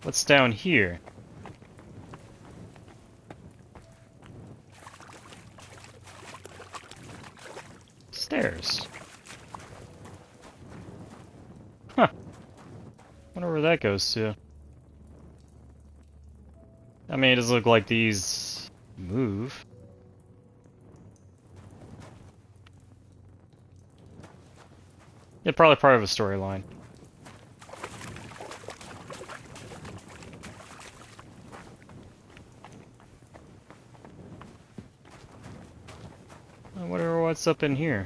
what's down here? Stairs. Huh. Wonder where that goes to. I mean, it does look like these move. Yeah, probably part of a storyline. I wonder what's up in here.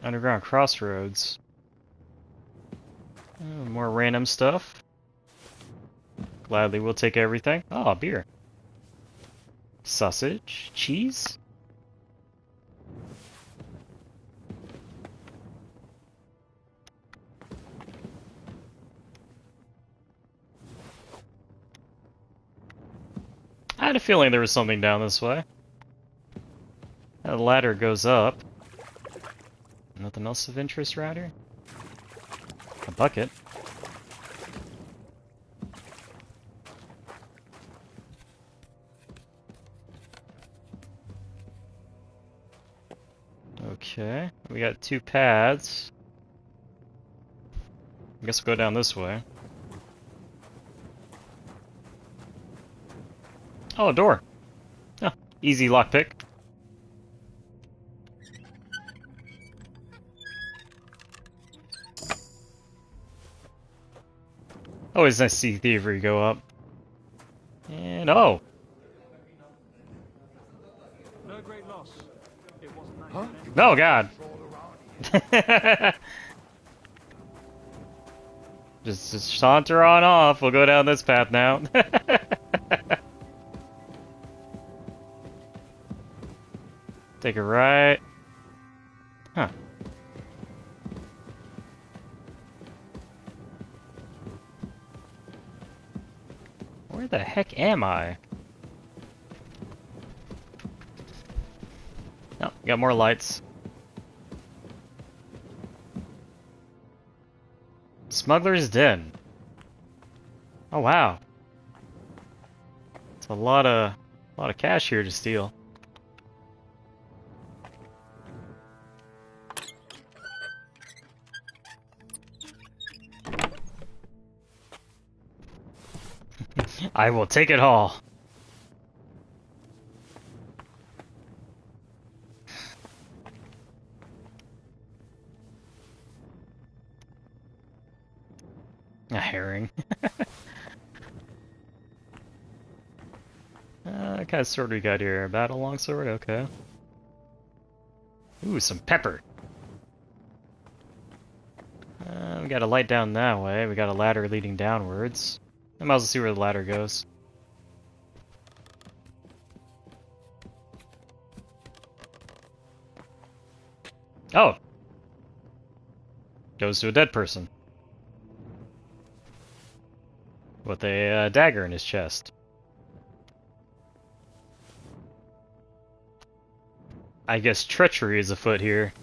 Underground crossroads. Oh, more random stuff. Gladly we'll take everything. Oh, beer. Sausage. Cheese. I had a feeling there was something down this way. That ladder goes up. Nothing else of interest around here? A bucket. Okay, we got 2 paths. I guess we'll go down this way. Oh, a door. Oh, easy lockpick. Always nice to see thievery go up. And oh! No great loss. It wasn't that Huh? Oh god! just saunter on off. We'll go down this path now. Take a right. Huh. heck am I? Oh, got more lights. Smuggler's Den. Oh wow. It's a lot of cash here to steal. I will take it all. A herring. What kind of sword we got here? A battle longsword? Okay. Ooh, some pepper. We got a light down that way. We got a ladder leading downwards. I might as well see where the ladder goes. Oh! Goes to a dead person. With a dagger in his chest. I guess treachery is afoot here.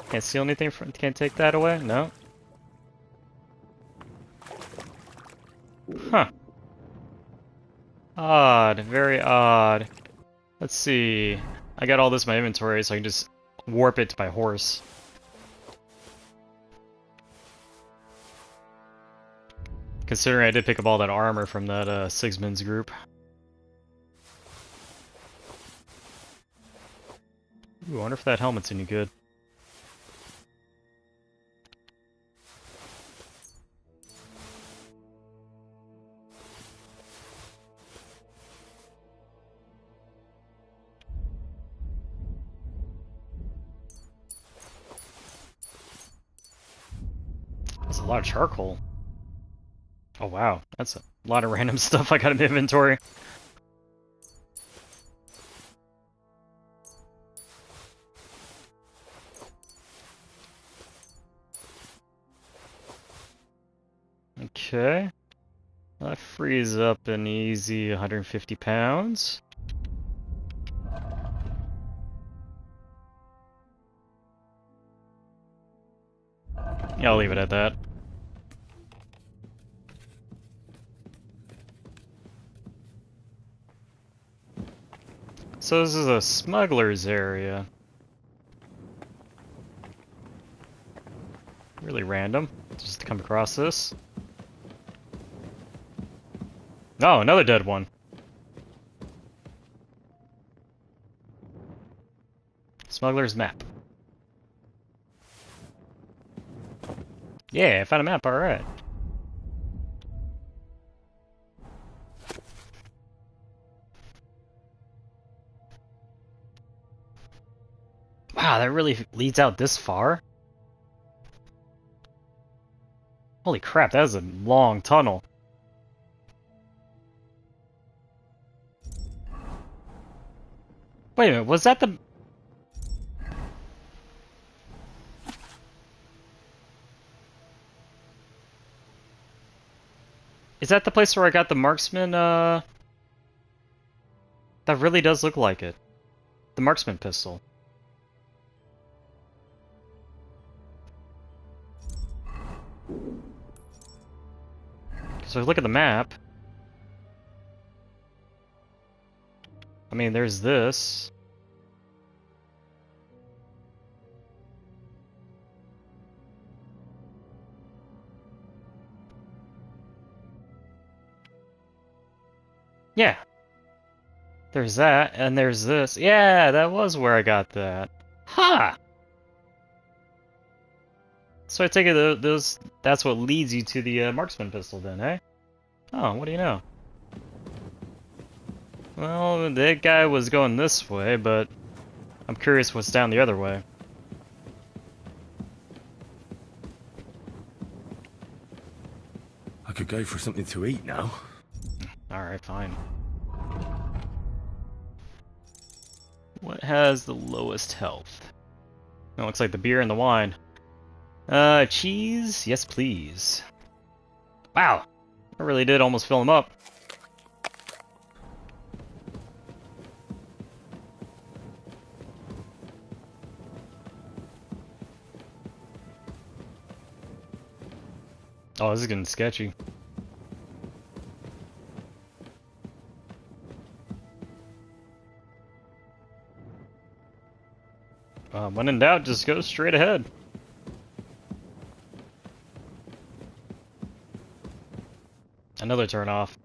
Can't steal anything from. Can't take that away? No. Huh. Odd. Very odd. Let's see. I got all this in my inventory, so I can just warp it to my horse. Considering I did pick up all that armor from that Sigismund's group. Ooh, I wonder if that helmet's any good. That's a lot of charcoal. Oh wow, that's a lot of random stuff I got in inventory. Okay. That frees up an easy 150 pounds. Yeah, I'll leave it at that. So this is a smuggler's area. Really random, just to come across this. Oh, another dead one. Smuggler's map. Yeah, I found a map, alright. Wow, that really leads out this far? Holy crap, that is a long tunnel. Wait a minute, was that the... Is that the place where I got the marksman, That really does look like it. The marksman pistol. So look at the map. I mean, there's this. Yeah. There's that, and there's this. Yeah, that was where I got that. Ha! So I take it that's what leads you to the marksman pistol then, eh? Oh, what do you know? Well, that guy was going this way, but I'm curious what's down the other way. I could go for something to eat now. Alright, fine. What has the lowest health? It looks like the beer and the wine. Cheese? Yes, please. Wow! I really did almost fill him up. Oh, this is getting sketchy. When in doubt, just go straight ahead. Another turn off.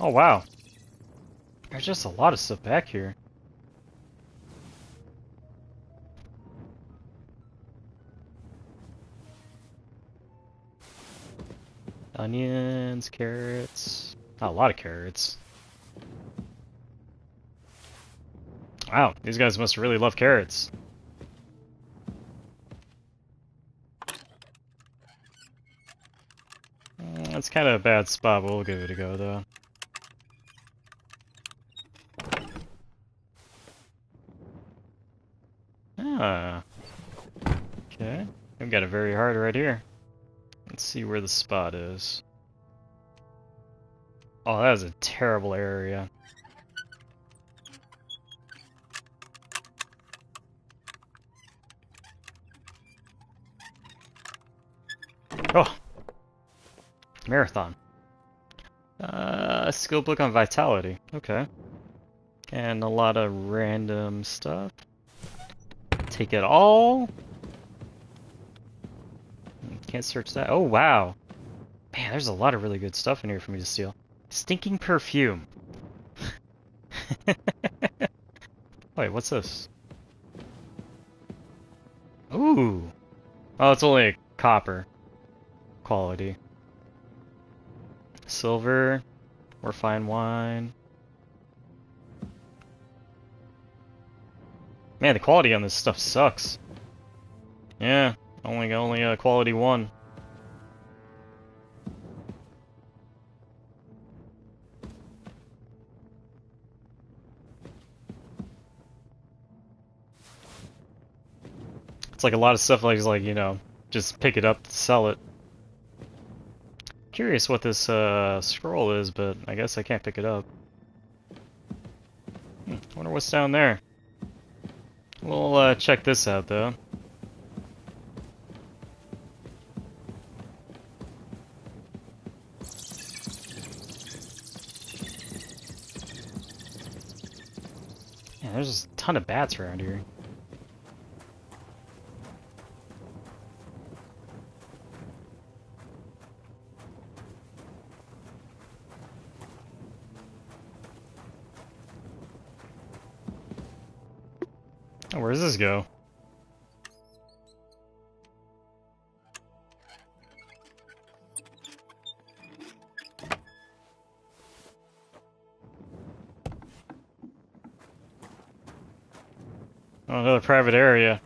Oh wow. There's just a lot of stuff back here. Onions, carrots. Oh, a lot of carrots. Wow, these guys must really love carrots. That's kind of a bad spot, but we'll give it a go though. Ah. Okay. We've got it very hard right here. Let's see where the spot is. Oh, that is a terrible area. Oh! Marathon. Skill book on vitality. Okay. And a lot of random stuff. Take it all. Can't search that. Oh, wow. Man, there's a lot of really good stuff in here for me to steal. Stinking perfume. Wait, what's this? Ooh. Oh, it's only a copper quality. Silver. Or fine wine. Man, the quality on this stuff sucks. Yeah, only quality 1. It's like a lot of stuff like you know, just pick it up to sell it. Curious what this scroll is, but I guess I can't pick it up. Wonder what's down there. We'll check this out though. Yeah, there's just a ton of bats around here. Oh, where does this go? Oh, another private area.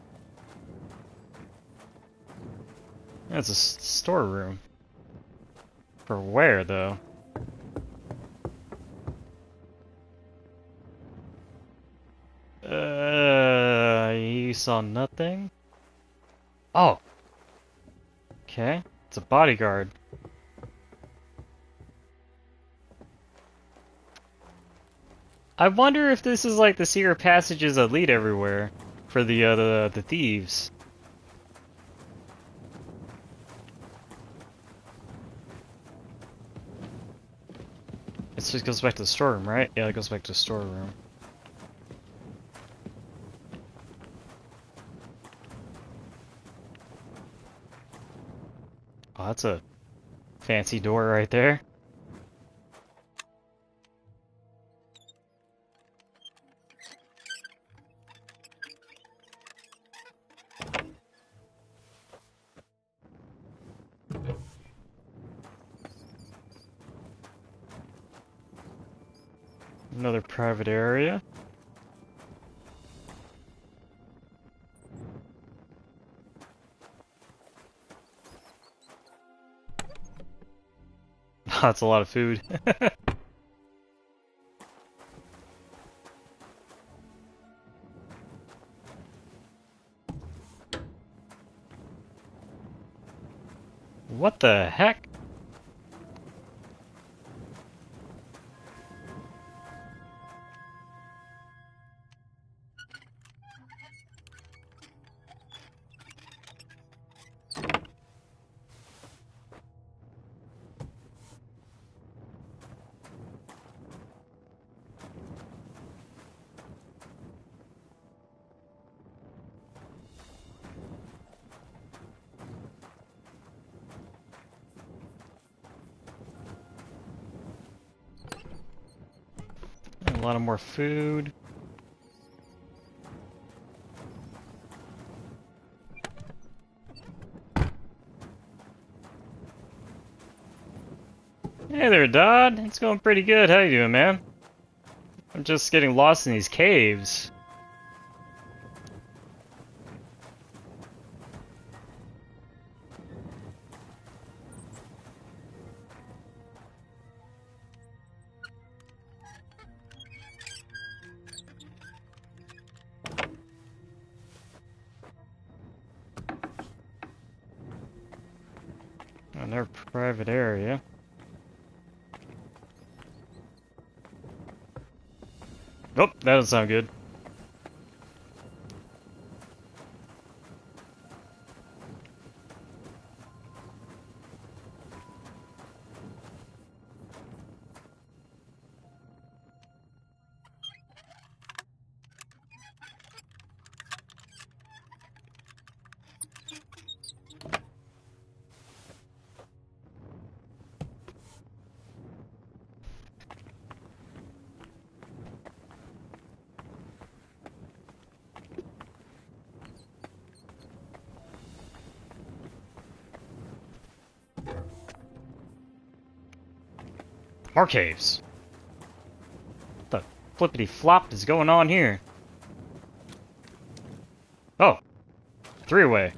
That's a storeroom. For where, though? You saw nothing? Oh! Okay, it's a bodyguard. I wonder if this is like the secret passages that lead everywhere for the thieves. It just goes back to the storeroom, right? Yeah, it goes back to the storeroom. Oh, that's a fancy door right there. Another private area. That's a lot of food. What the heck? A lot of more food. Hey there, Dodd. It's going pretty good. How you doing, man? I'm just getting lost in these caves. Another private area. Nope, that doesn't sound good. More caves. What the flippity flop is going on here? Oh, three-way.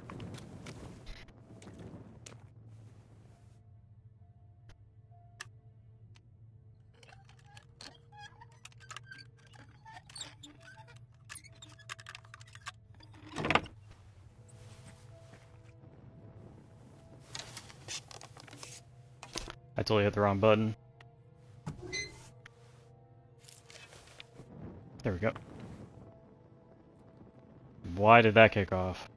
I totally hit the wrong button. There we go. Why did that kick off?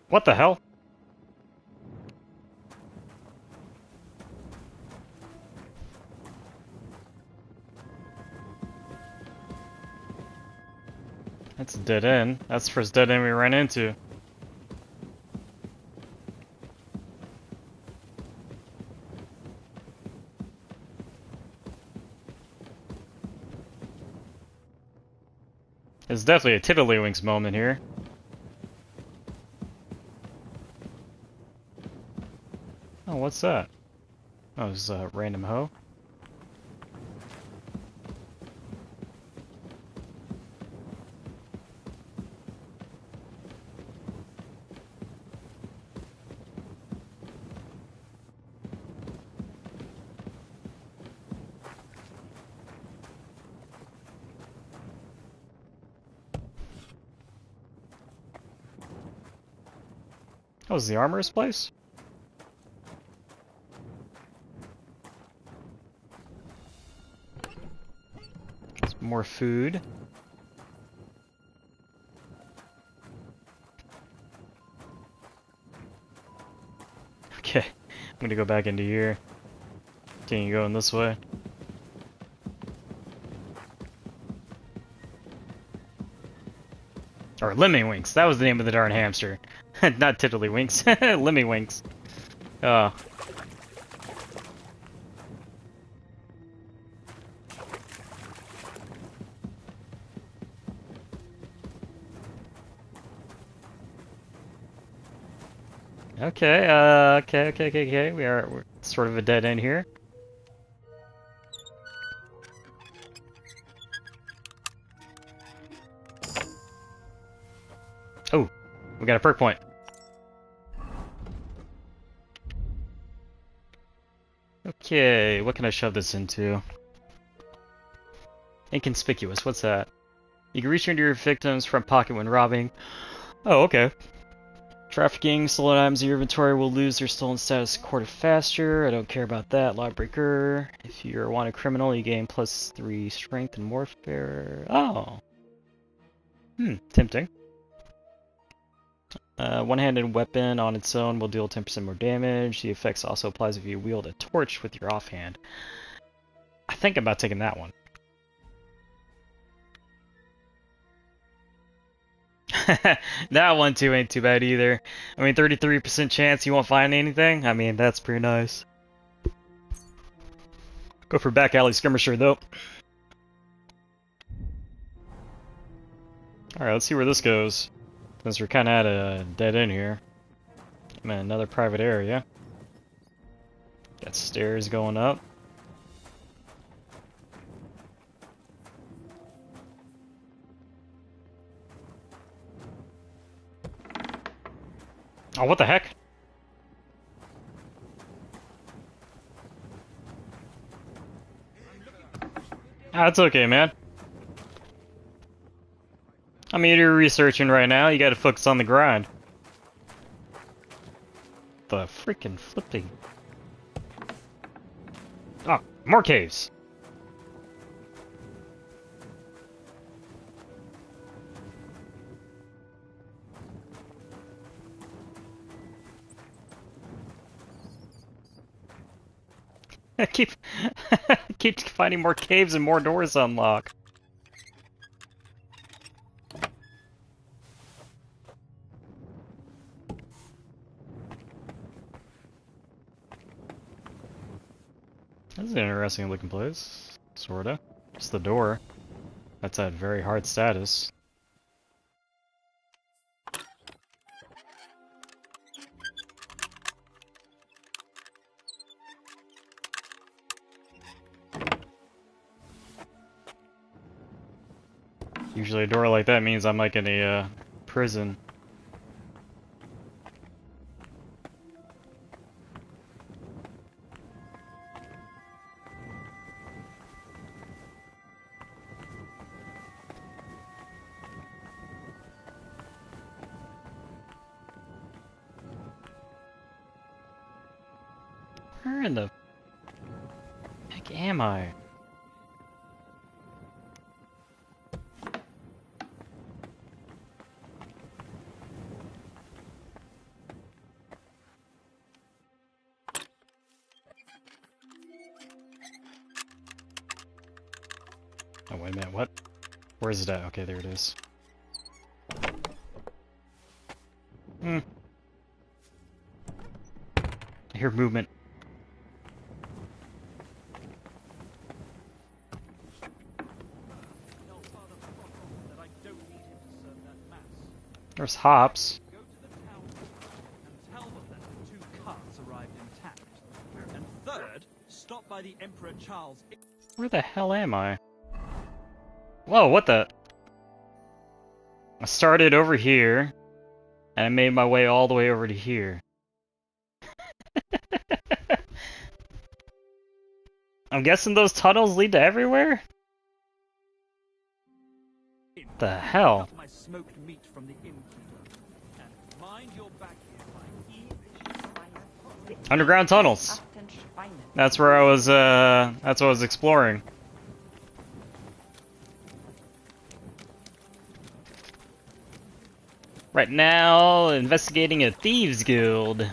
What the hell? That's a dead end. That's the first dead end we ran into. It's definitely a tiddlywinks moment here. Oh, what's that? Oh, it's a random hoe. Oh, is the armorer's place? Some more food. Okay, I'm gonna go back into here. Continue going this way. Or Lemmy-winks, that was the name of the darn hamster. Not Tiddlywinks, Lemmy-winks. Oh. Okay, okay. We're sort of a dead end here. Oh, we got a perk point. Okay, what can I shove this into? Inconspicuous, what's that? You can reach into your victim's front pocket when robbing. Oh, okay. Trafficking, stolen items in your inventory will lose their stolen status a quarter faster. I don't care about that. Lawbreaker. If you're a wanted criminal, you gain +3 strength and warfare. Oh. Tempting. One-handed weapon on its own will deal 10% more damage. The effects also applies if you wield a torch with your offhand. I think I'm about taking that one. That one too ain't too bad either. I mean, 33% chance you won't find anything. I mean, that's pretty nice. Go for back alley skirmisher though. Alright, let's see where this goes. Since we're kinda at a dead end here. I'm in another private area. Got stairs going up. Oh, what the heck? Ah, it's okay, man. I mean, you're researching right now. You gotta focus on the grind. The freaking flipping. Oh, more caves. I keep keep finding more caves and more doors to unlock. That's an interesting looking place. Sorta. Just the door. That's at very hard status. Usually a door like that means I'm like in a prison. Where in the heck am I? Oh, wait a minute, what? Where is it at? Okay, there it is. I hear movement. There's hops. Go to the town and tell them that the 2 carts arrived intact. And third, stop by the Emperor Charles. Where the hell am I? Whoa, what the? I started over here, and I made my way all the way over to here. I'm guessing those tunnels lead to everywhere? The hell? My smoked meat from the innkeeper. And mind your back here, Underground tunnels. That's where I was. That's what I was exploring. Right now, investigating a thieves' guild.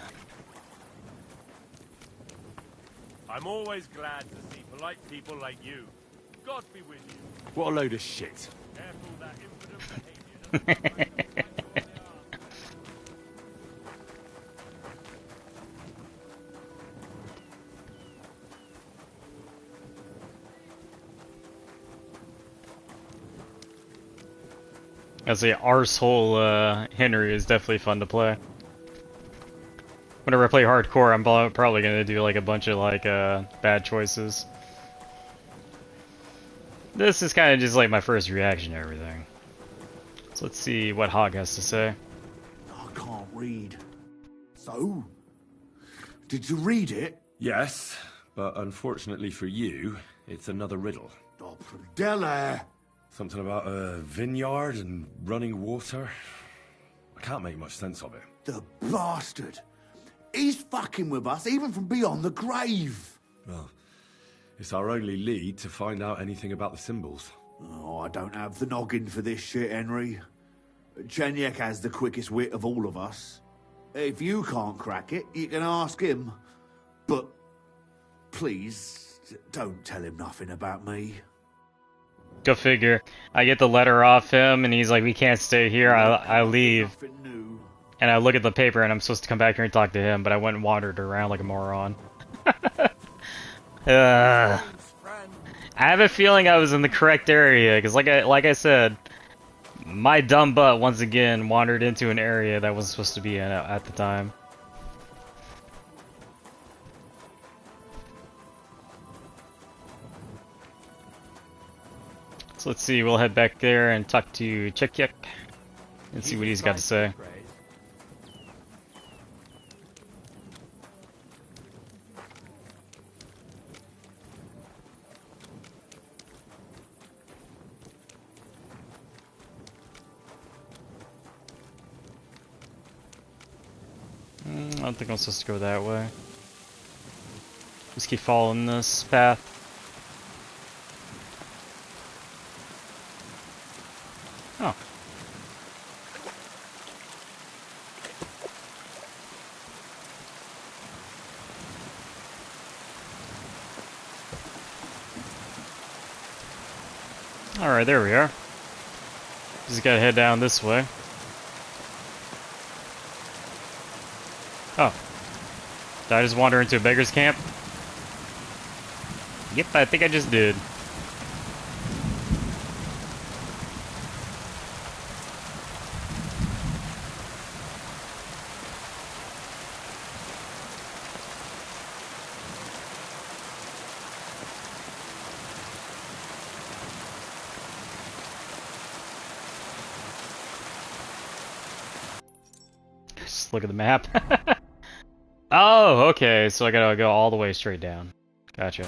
I'm always glad to see polite people like you. God be with you. What a load of shit. Careful that impudent behavior. As a arsehole, Henry is definitely fun to play. Whenever I play hardcore, I'm probably gonna do like a bunch of like bad choices. This is kind of just like my first reaction to everything. So let's see what Hog has to say. I can't read. So? Did you read it? Yes, but unfortunately for you, it's another riddle. Oh, Pradella! Something about a vineyard and running water. I can't make much sense of it. The bastard! He's fucking with us, even from beyond the grave! Well, it's our only lead to find out anything about the symbols. Oh, I don't have the noggin for this shit, Henry. Chenyek has the quickest wit of all of us. If you can't crack it, you can ask him. But please, don't tell him nothing about me. Go figure. I get the letter off him, and he's like, we can't stay here. I leave. And I look at the paper, and I'm supposed to come back here and talk to him, but I went and wandered around like a moron. I have a feeling I was in the correct area, because like I said, my dumb butt once again wandered into an area that I wasn't supposed to be in at the time. So let's see, we'll head back there and talk to Chekyek and see what he's got to say. I don't think I'm supposed to go that way. Just keep following this path. Oh. Alright, there we are. Just gotta head down this way. Oh. Did I just wander into a beggar's camp? Yep, I think I just did. Just look at the map. Oh, okay, so I gotta go all the way straight down. Gotcha.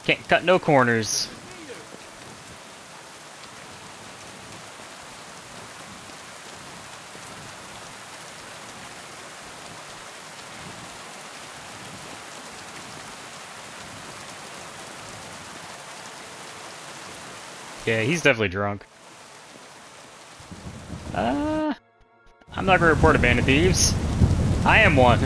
Can't cut no corners. Yeah, he's definitely drunk. I'm not gonna report a band of thieves. I am one.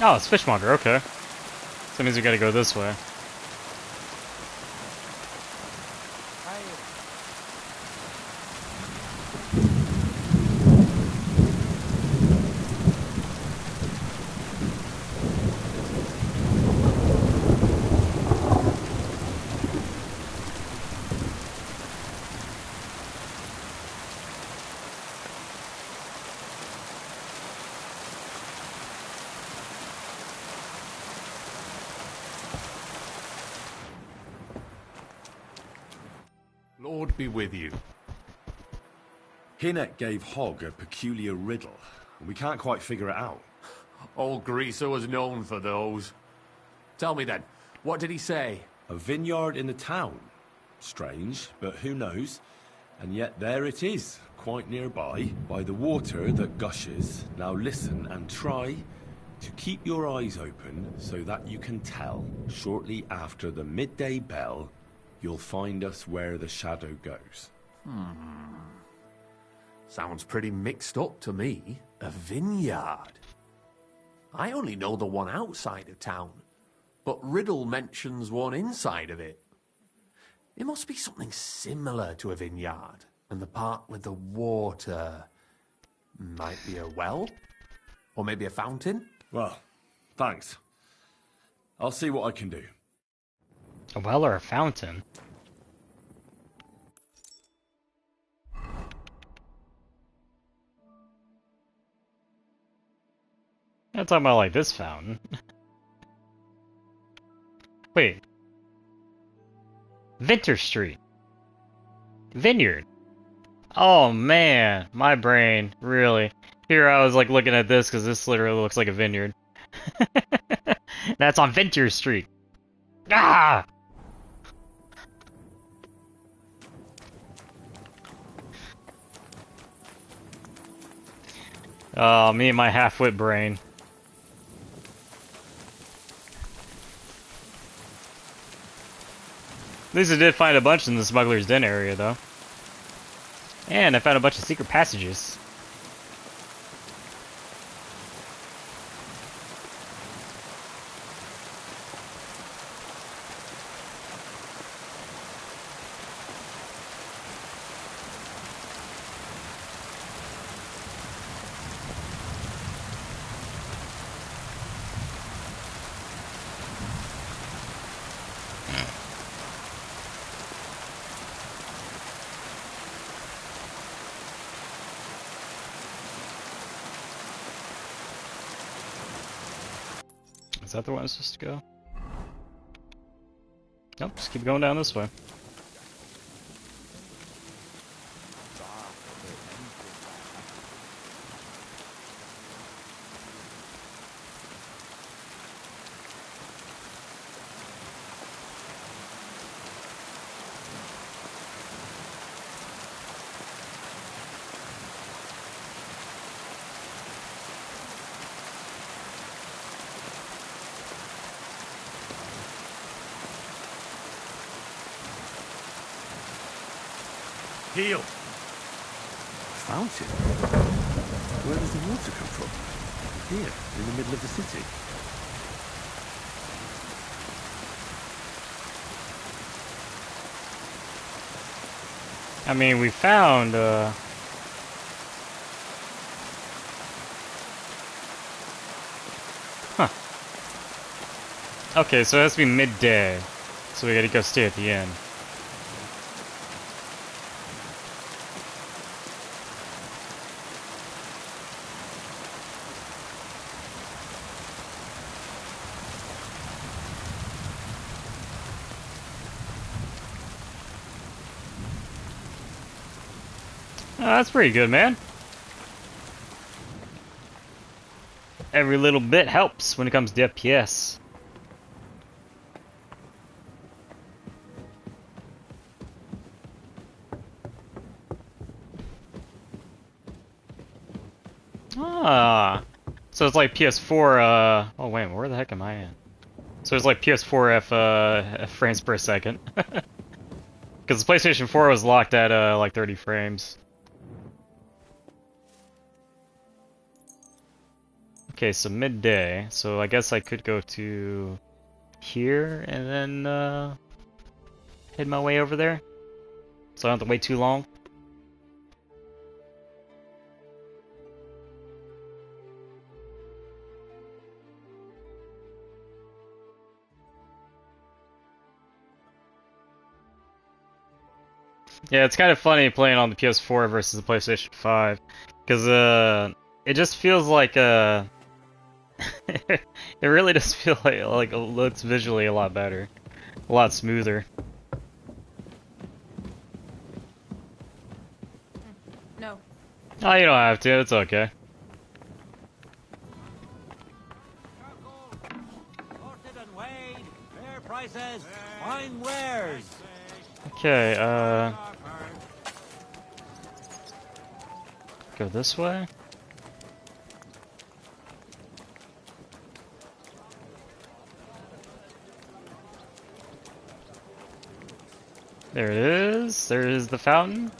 Oh, it's Fishmonger, okay. So that means we gotta go this way. Lord be with you. Hinnek gave Hogg a peculiar riddle, and we can't quite figure it out. Old Greaser was known for those. Tell me then, what did he say? A vineyard in the town. Strange, but who knows? And yet there it is, quite nearby, by the water that gushes. Now listen and try to keep your eyes open so that you can tell. Shortly after the midday bell, you'll find us where the shadow goes. Sounds pretty mixed up to me. A vineyard. I only know the one outside of town. but Riddle mentions one inside of it. It must be something similar to a vineyard, and the part with the water might be a well? Or maybe a fountain? Well, thanks. I'll see what I can do. A well or a fountain? I'm talking about like this fountain. Wait. Vintner Street. Vineyard. Oh man, my brain, really. Here I was like looking at this because this literally looks like a vineyard. That's on Vintner Street. Ah! Oh, me and my half-wit brain. At least I did find a bunch in the Smuggler's Den area, though. And I found a bunch of secret passages. Is that the one I'm supposed to go? Nope, just keep going down this way. Heal! Fountain? Where does the water come from? Here, in the middle of the city. I mean, we found, Huh. Okay, so it has to be midday. So we gotta go stay at the inn. Oh, that's pretty good, man. Every little bit helps when it comes to FPS. Ah, so it's like PS4, oh wait, where the heck am I in? So it's like PS4 F frames per second. Because the PlayStation 4 was locked at like 30 frames. Okay, so midday. So I guess I could go to here and then head my way over there. So I don't have to wait too long. Yeah, it's kind of funny playing on the PS4 versus the PlayStation 5. Because it just feels like it really does feel like it looks visually a lot better, a lot smoother. No. Oh, you don't have to. It's okay. Sorted and weighed, fair prices, fine wares. Okay, go this way. There it is. There is the fountain.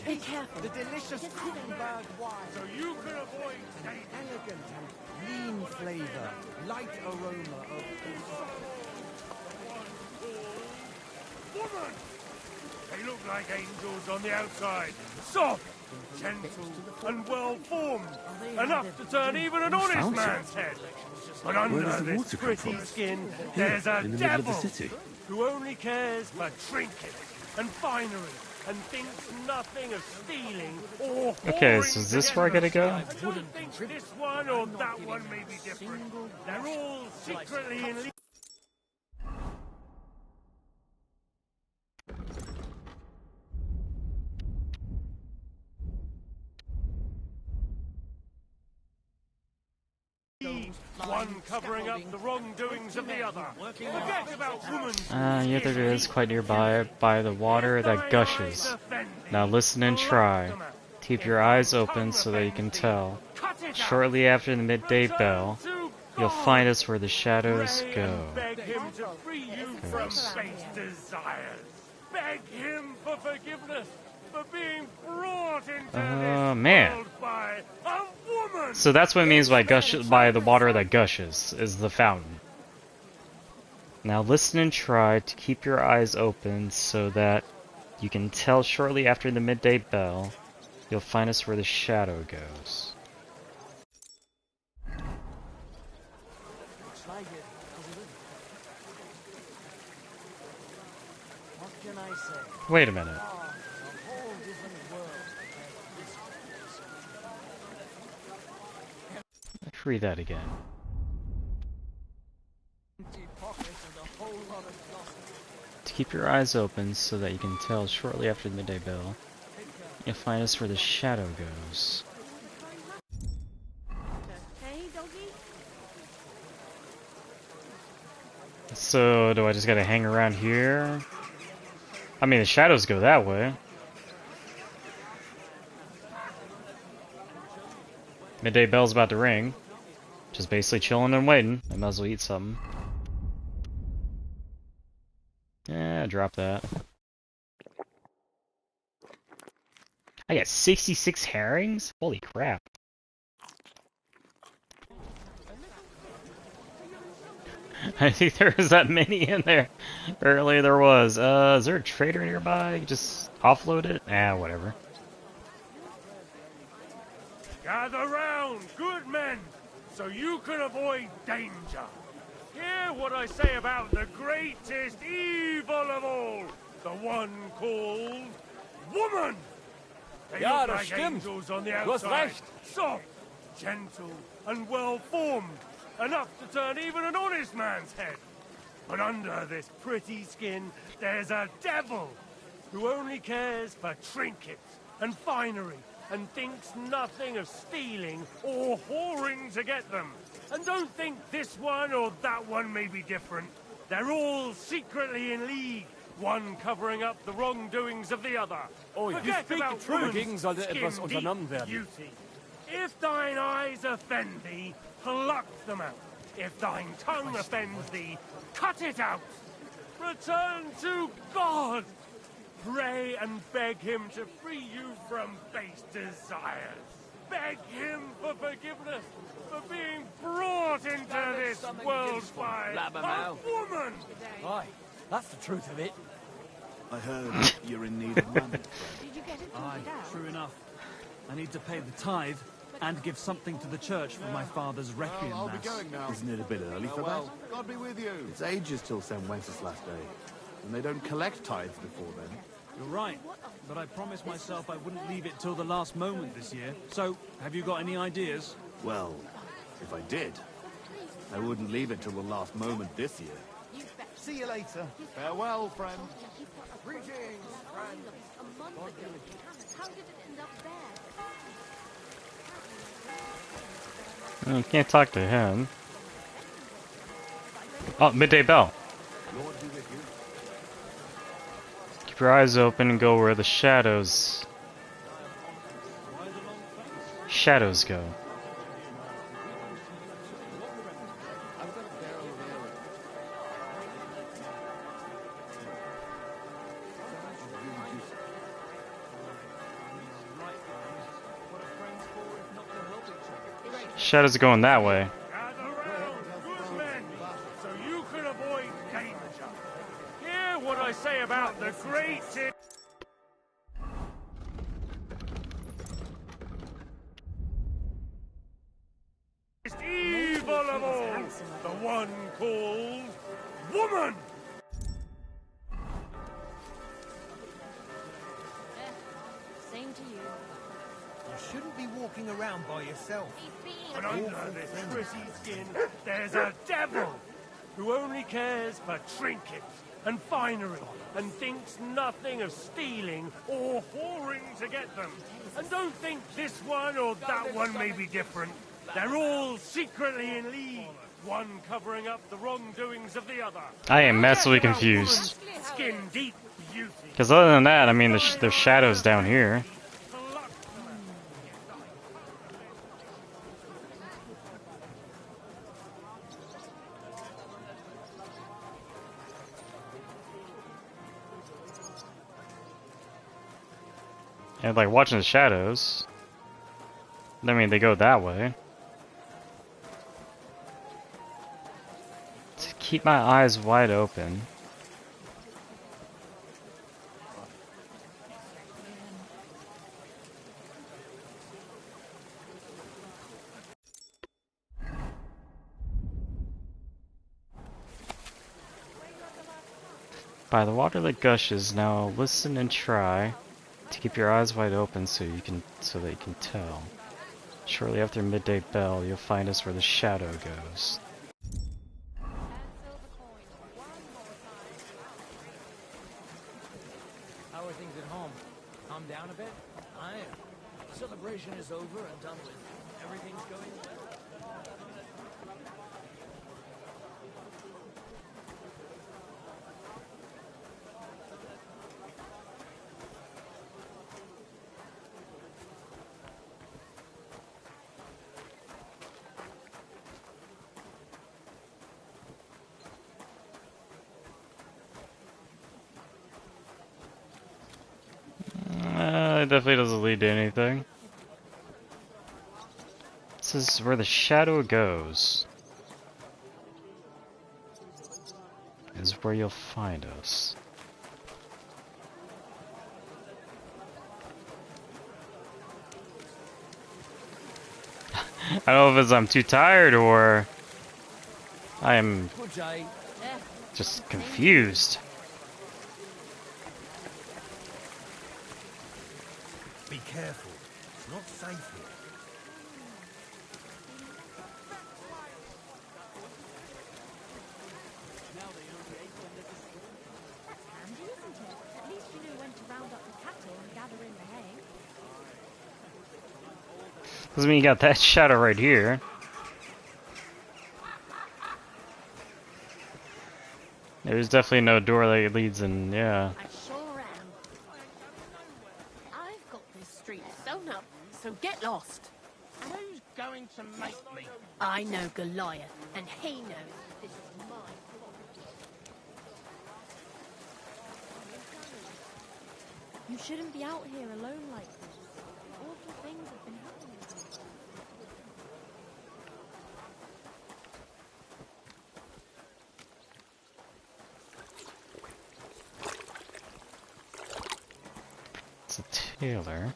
Take careful. The delicious Kuttenberg wine. So you can avoid an elegant and lean flavour, light aroma of Woman! They look like angels on the outside. Soft, gentle, and well-formed. Enough to turn even an honest man's head. But under this pretty skin, there's a in the middle of devil the city. who only cares for trinkets and finery and thinks nothing of stealing or Okay, so is this where I gotta go? I don't think this one or that one may be different. They're all secretly in league. One covering up the wrongdoings of the other. Forget about woman's Yeah, there it is, quite nearby, by the water that gushes. Now listen and try. Keep your eyes open so that you can tell. Shortly after the midday bell, you'll find us where the shadows go. Beg him to free you from base desires. Beg him for forgiveness for being brought into this man. world by a woman. So that's what it means by by the water that gushes, is the fountain. Now listen and try to keep your eyes open so that you can tell shortly after the midday bell, you'll find us where the shadow goes. Wait a minute. Let's read that again. To keep your eyes open so that you can tell shortly after the midday bell, you'll find us where the shadow goes. Hey, doggy. So, do I just gotta hang around here? I mean, the shadows go that way. Midday bell's about to ring. Just basically chilling and waiting. I might as well eat something. Yeah, drop that. I got 66 herrings? Holy crap. I think there was that many in there. Apparently there was. Is there a trader nearby? Just offload it? Ah, whatever. Gather round, good men, so you can avoid danger. Hear what I say about the greatest evil of all, the one called woman. They Ja, look das like stimmt. angels on the Du hast outside, recht. soft, gentle, and well-formed, enough to turn even an honest man's head. But under this pretty skin, there's a devil who only cares for trinkets and finery and thinks nothing of stealing or whoring to get them. And don't think this one or that one may be different. They're all secretly in league, one covering up the wrongdoings of the other. Oh, you Forget speak about the truth. woman's Dagegen sollte etwas skin-deep unternommen werden. beauty. If thine eyes offend thee, pluck them out. If thine tongue offends thee, cut it out. Return to God. Pray and beg him to free you from base desires. Beg him for forgiveness for being brought into this world by a woman. Aye, that's the truth of it. I heard you're in need of money. Did you get it Aye, sorted out? true enough. I need to pay the tithe and give something to the church for my father's requiem I'll be mass. going now. Isn't it a bit early for that? God be with you. It's ages till St. Wenceslas Day, and they don't collect tithes before then. You're right, but I promised myself I wouldn't leave it till the last moment this year. So, have you got any ideas? Well, if I did, I wouldn't leave it till the last moment this year. See you later. Farewell, friend. Greetings, friend. A month ago. How did it end up there? You can't talk to him. Oh, midday bell. Lord be with you. Keep your eyes open and go where the shadows go. Shadows are going that way. Gather round, good men, so you can avoid danger. Hear what I say about the great... evil of all, the one called woman. Same to you. You shouldn't be walking around by yourself. But under this pretty skin, there's a devil who only cares for trinkets and finery and thinks nothing of stealing or whoring to get them. And don't think this one or that one may be different. They're all secretly in league, one covering up the wrongdoings of the other. I am massively confused. Skin deep beauty. Because other than that, I mean, there's shadows down here. And like watching the shadows. I mean, they go that way. To keep my eyes wide open. By the water that gushes, now listen and try to keep your eyes wide open so that you can tell. Shortly after midday bell, you'll find us where the shadow goes. How are things at home? Calm down a bit? I am. Celebration is over and done with. Everything's going well. It definitely doesn't lead to anything. This is where the shadow goes. Is where you'll find us. I don't know if it's I'm too tired or I am just confused. Be careful. It's not safe here. That's handy, isn't it? At least you know when to round up the cattle and gather in the hay. Doesn't mean you got that shadow right here. There's definitely no door that leads in, yeah. I sure am. I've got this street sewn up, so get lost. And who's going to make me? I know Goliath, and he knows this is my property. You shouldn't be out here alone like this. Awful things have been happening. It's a tailor.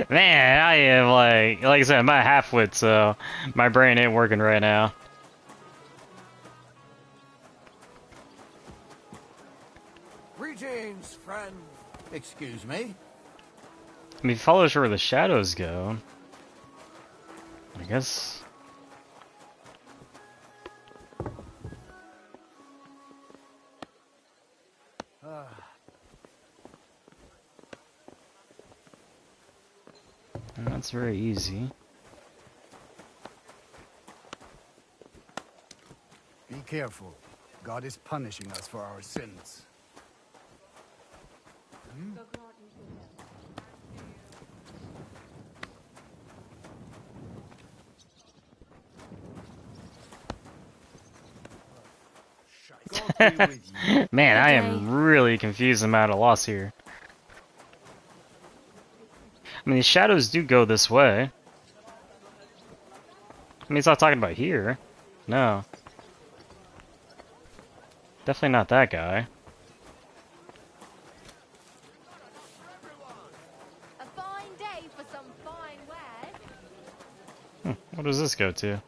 Man, I am like I said, I'm at half-wit, so my brain ain't working right now. Greetings, friend. Excuse me? I mean, follow where the shadows go. I guess. And that's very easy. Be careful. God is punishing us for our sins. Man, I am really confused and at a loss here. I mean, the shadows do go this way. I mean, he's not talking about here. No. Definitely not that guy. A fine day for some fine wares. What does this go to?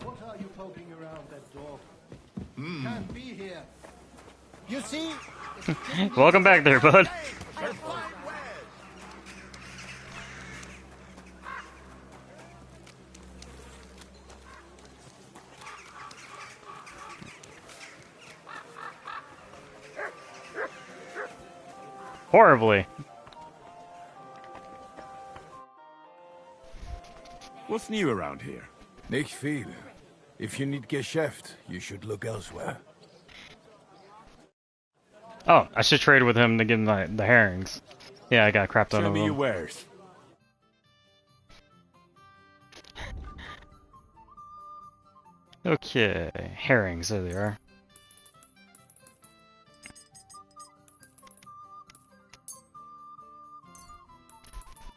What are you poking around that door? Can't be here. You see? Welcome back there, bud. Horribly. What's new around here? Nicht viel. If you need Geschäft, you should look elsewhere. Oh, I should trade with him to give him the herrings. Yeah, I got crap ton Show of me your them. wares. Okay, herrings, there they are.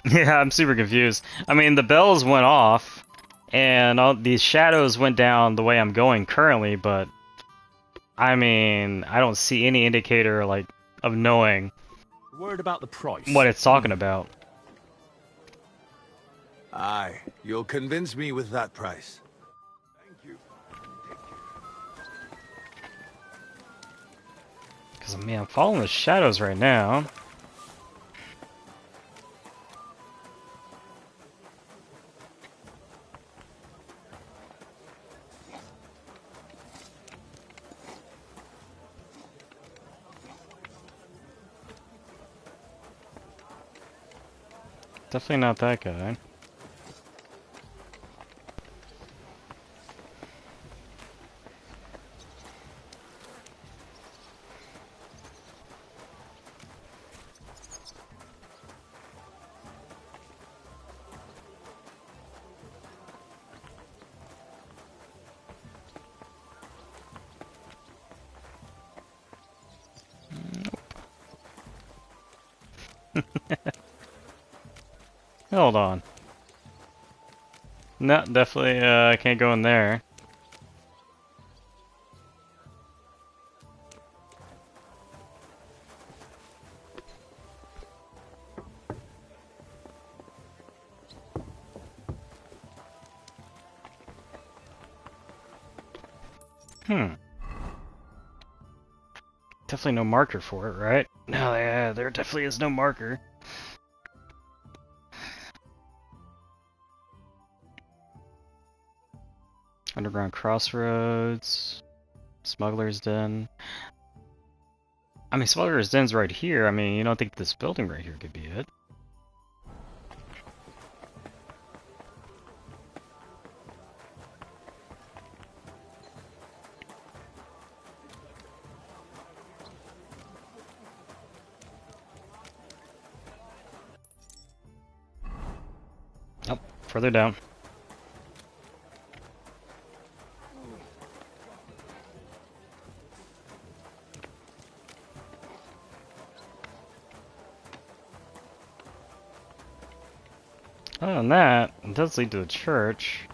Yeah, I'm super confused. I mean, the bells went off, and all these shadows went down the way I'm going currently, but I mean, I don't see any indicator, like, of knowing Worried about the price. what it's talking about. Aye, you'll convince me with that price. Because, I mean, I'm following the shadows right now. Definitely not that guy. Hold on. No, definitely I can't go in there. Definitely no marker for it, right? No, yeah, there definitely is no marker. Underground Crossroads, Smuggler's Den. I mean, Smuggler's Den's right here. I mean, you don't think this building right here could be it? Nope, further down. Other than that, it does lead to the church.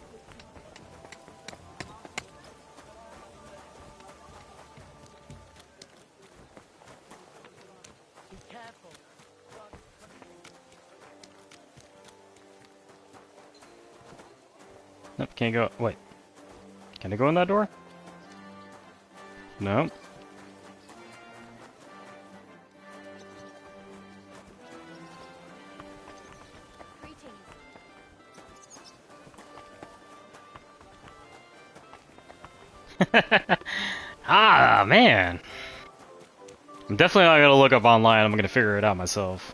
Nope, can't go. Wait. Can I go in that door? No. Ah, man. I'm definitely not gonna look up online. I'm gonna figure it out myself.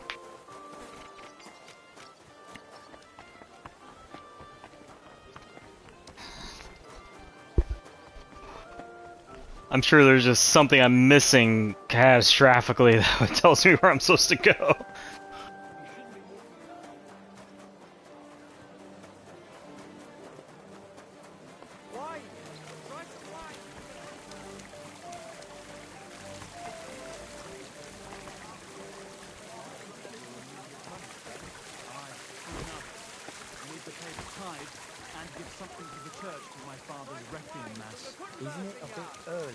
I'm sure there's just something I'm missing catastrophically that tells me where I'm supposed to go. early.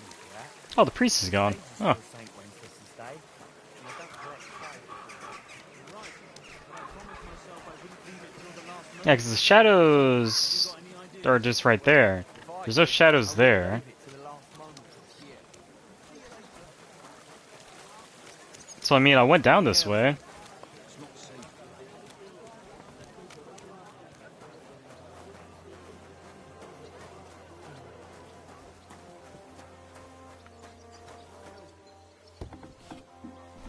Oh, the priest is gone. Oh. Yeah, because the shadows are just right there. There's no shadows there. So I mean, I went down this way.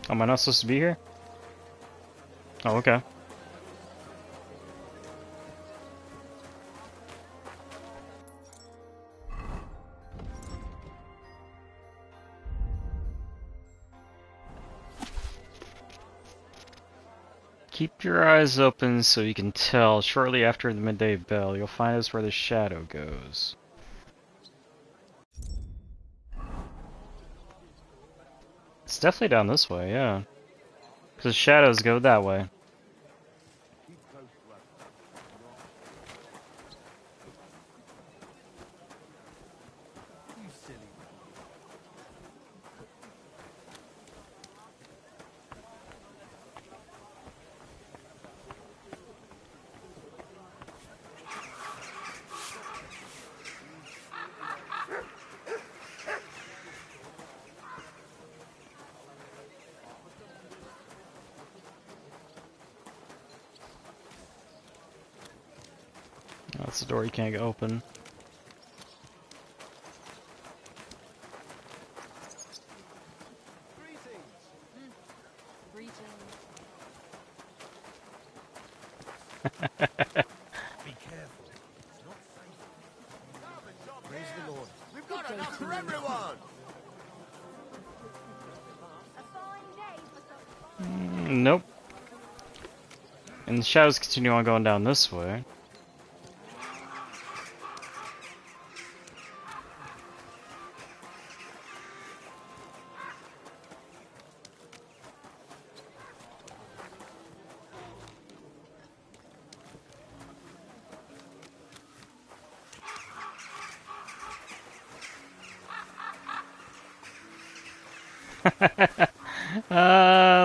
Am I not supposed to be here? Oh, okay. Keep your eyes open so you can tell. Shortly after the midday bell, you'll find us where the shadow goes. It's definitely down this way, yeah. Because shadows go that way. That's the door you can't get open. Be careful. It's not safe. Praise the Lord. We've got enough for everyone! Nope. And the shadows continue on going down this way.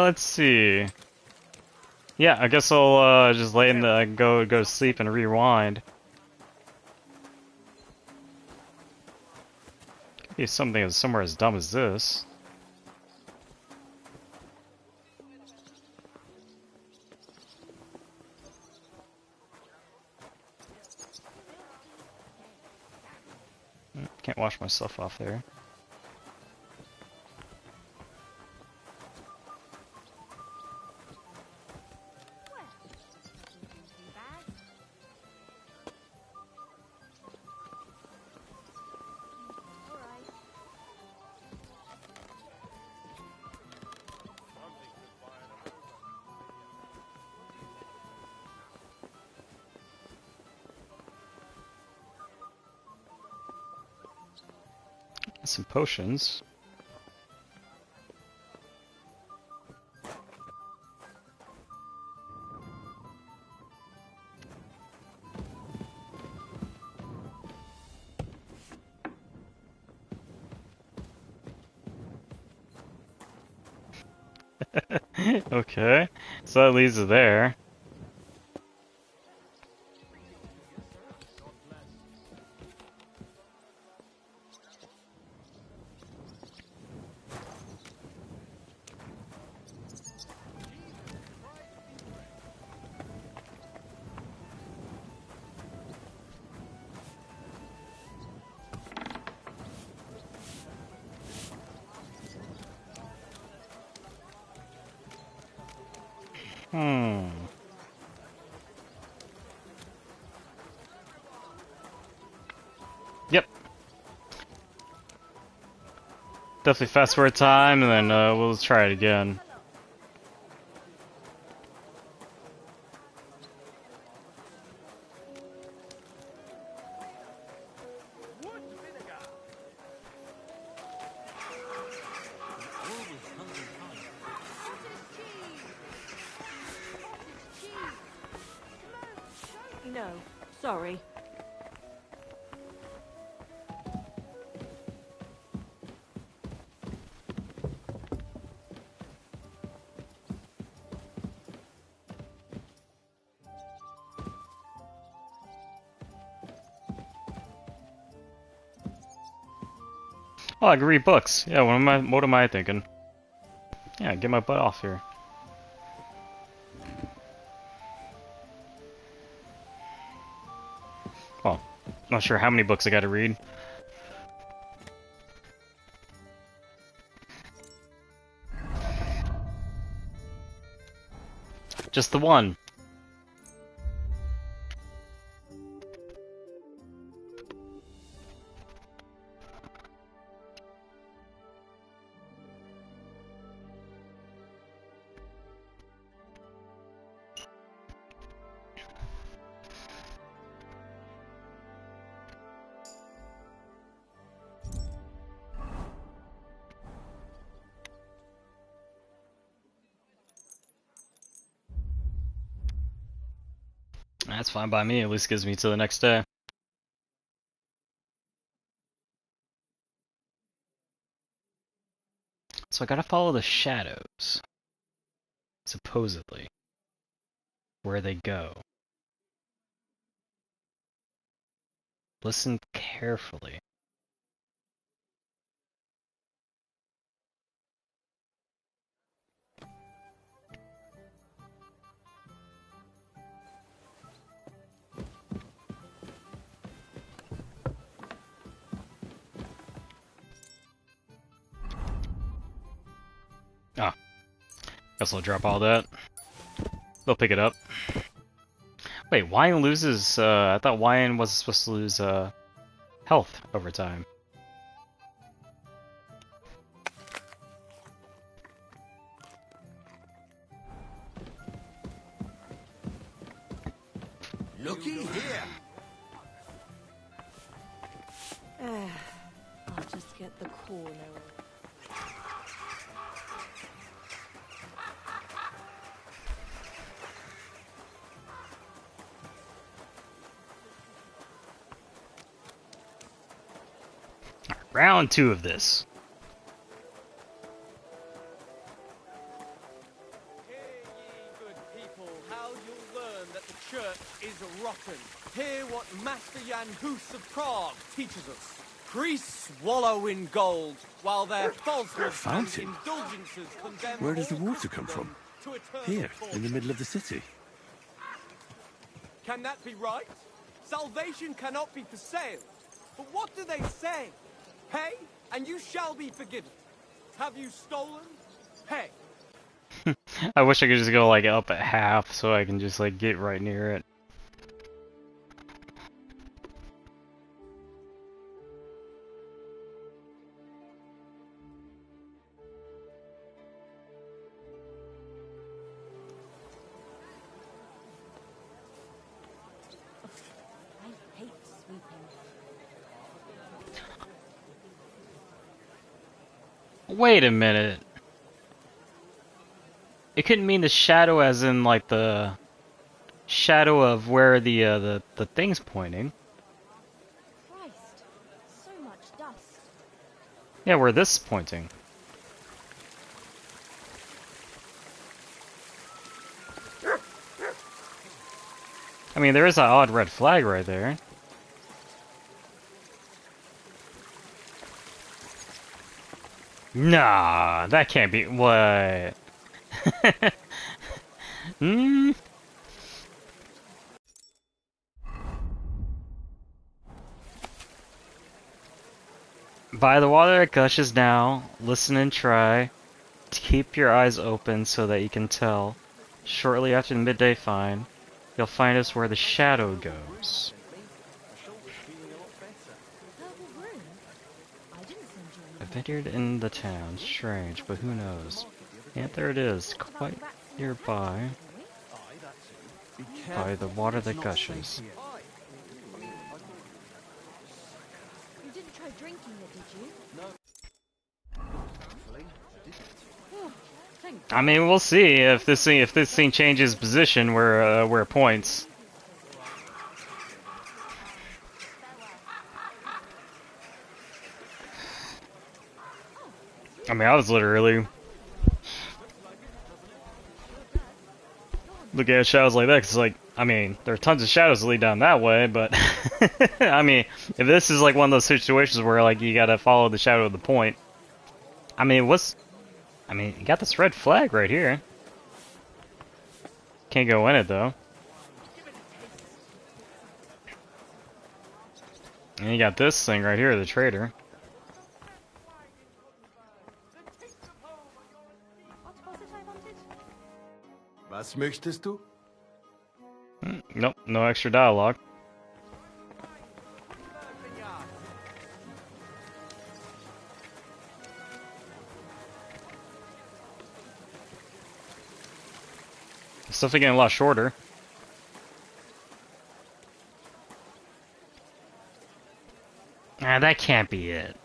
Let's see. Yeah, I guess I'll just lay in the go to sleep and rewind. Could be something somewhere as dumb as this. Can't wash myself off there. Some potions. Okay, so that leads to there. Yep. Definitely fast forward time, and then we'll try it again. No, sorry. Oh, I can read books. Yeah, what am I thinking? Yeah, get my butt off here. Well, not sure how many books I gotta read. Just the one. That's fine by me, at least gives me till the next day. So I gotta follow the shadows. Supposedly. Where they go. Listen carefully. Ah. Guess I'll drop all that. They'll pick it up. Wait, Wyan loses, I thought Wyan was supposed to lose, health over time. Looky here. I'll just get the corner. Round 2 of this. How you'll learn that the church is rotten. Hear what Master Jan Hus of Prague teaches us. Priests wallow in gold, while their falsehoods and Fountain? indulgences condemn Where does the all water come from? to eternal Here, in the torture. middle of the city. Can that be right? Salvation cannot be for sale. But what do they say? Pay, and you shall be forgiven. Have you stolen? Pay. I wish I could just go like up at half so I can just like get right near it. I hate sweeping. Wait a minute. It couldn't mean the shadow as in like the shadow of where the thing's pointing. Christ, so much dust. Yeah, where this is pointing. I mean, there is an odd red flag right there. Nah, that can't be. What? Hmm? By the water that gushes now, listen and try to keep your eyes open so that you can tell. Shortly after the midday find, you'll find us where the shadow goes. Purple room? I didn't send you A vineyard in the town. Strange, but who knows? And there it is, quite nearby. By the water that gushes. You didn't try drinking it, did you? No. Oh, thank I mean, we'll see if this thing changes position where it points. I mean, I was literally looking at shadows like that 'cause like I mean, there are tons of shadows that lead down that way, but I mean, if this is like one of those situations where like you gotta follow the shadow of the point, I mean, you got this red flag right here. Can't go in it though. And you got this thing right here, the trader. Was möchtest du? Nope, no extra dialogue. Stuff getting a lot shorter. Ah, that can't be it.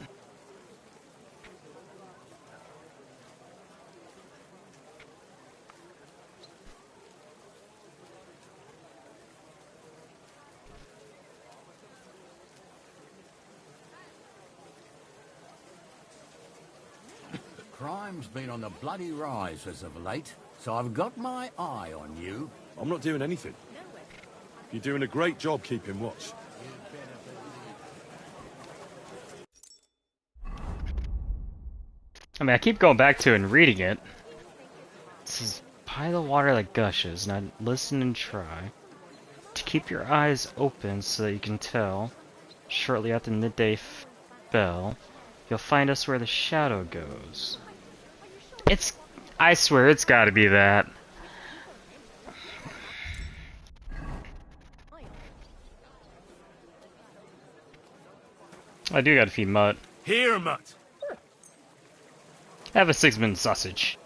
Crime's been on the bloody rise as of late, so I've got my eye on you. I'm not doing anything. You're doing a great job keeping watch. I mean, I keep going back to it and reading it. This is by the water that gushes. Now listen and try to keep your eyes open so that you can tell. Shortly after midday fell, you'll find us where the shadow goes. I swear it's gotta be that. I do gotta feed Mutt. Here, Mutt. Have a 6-minute sausage.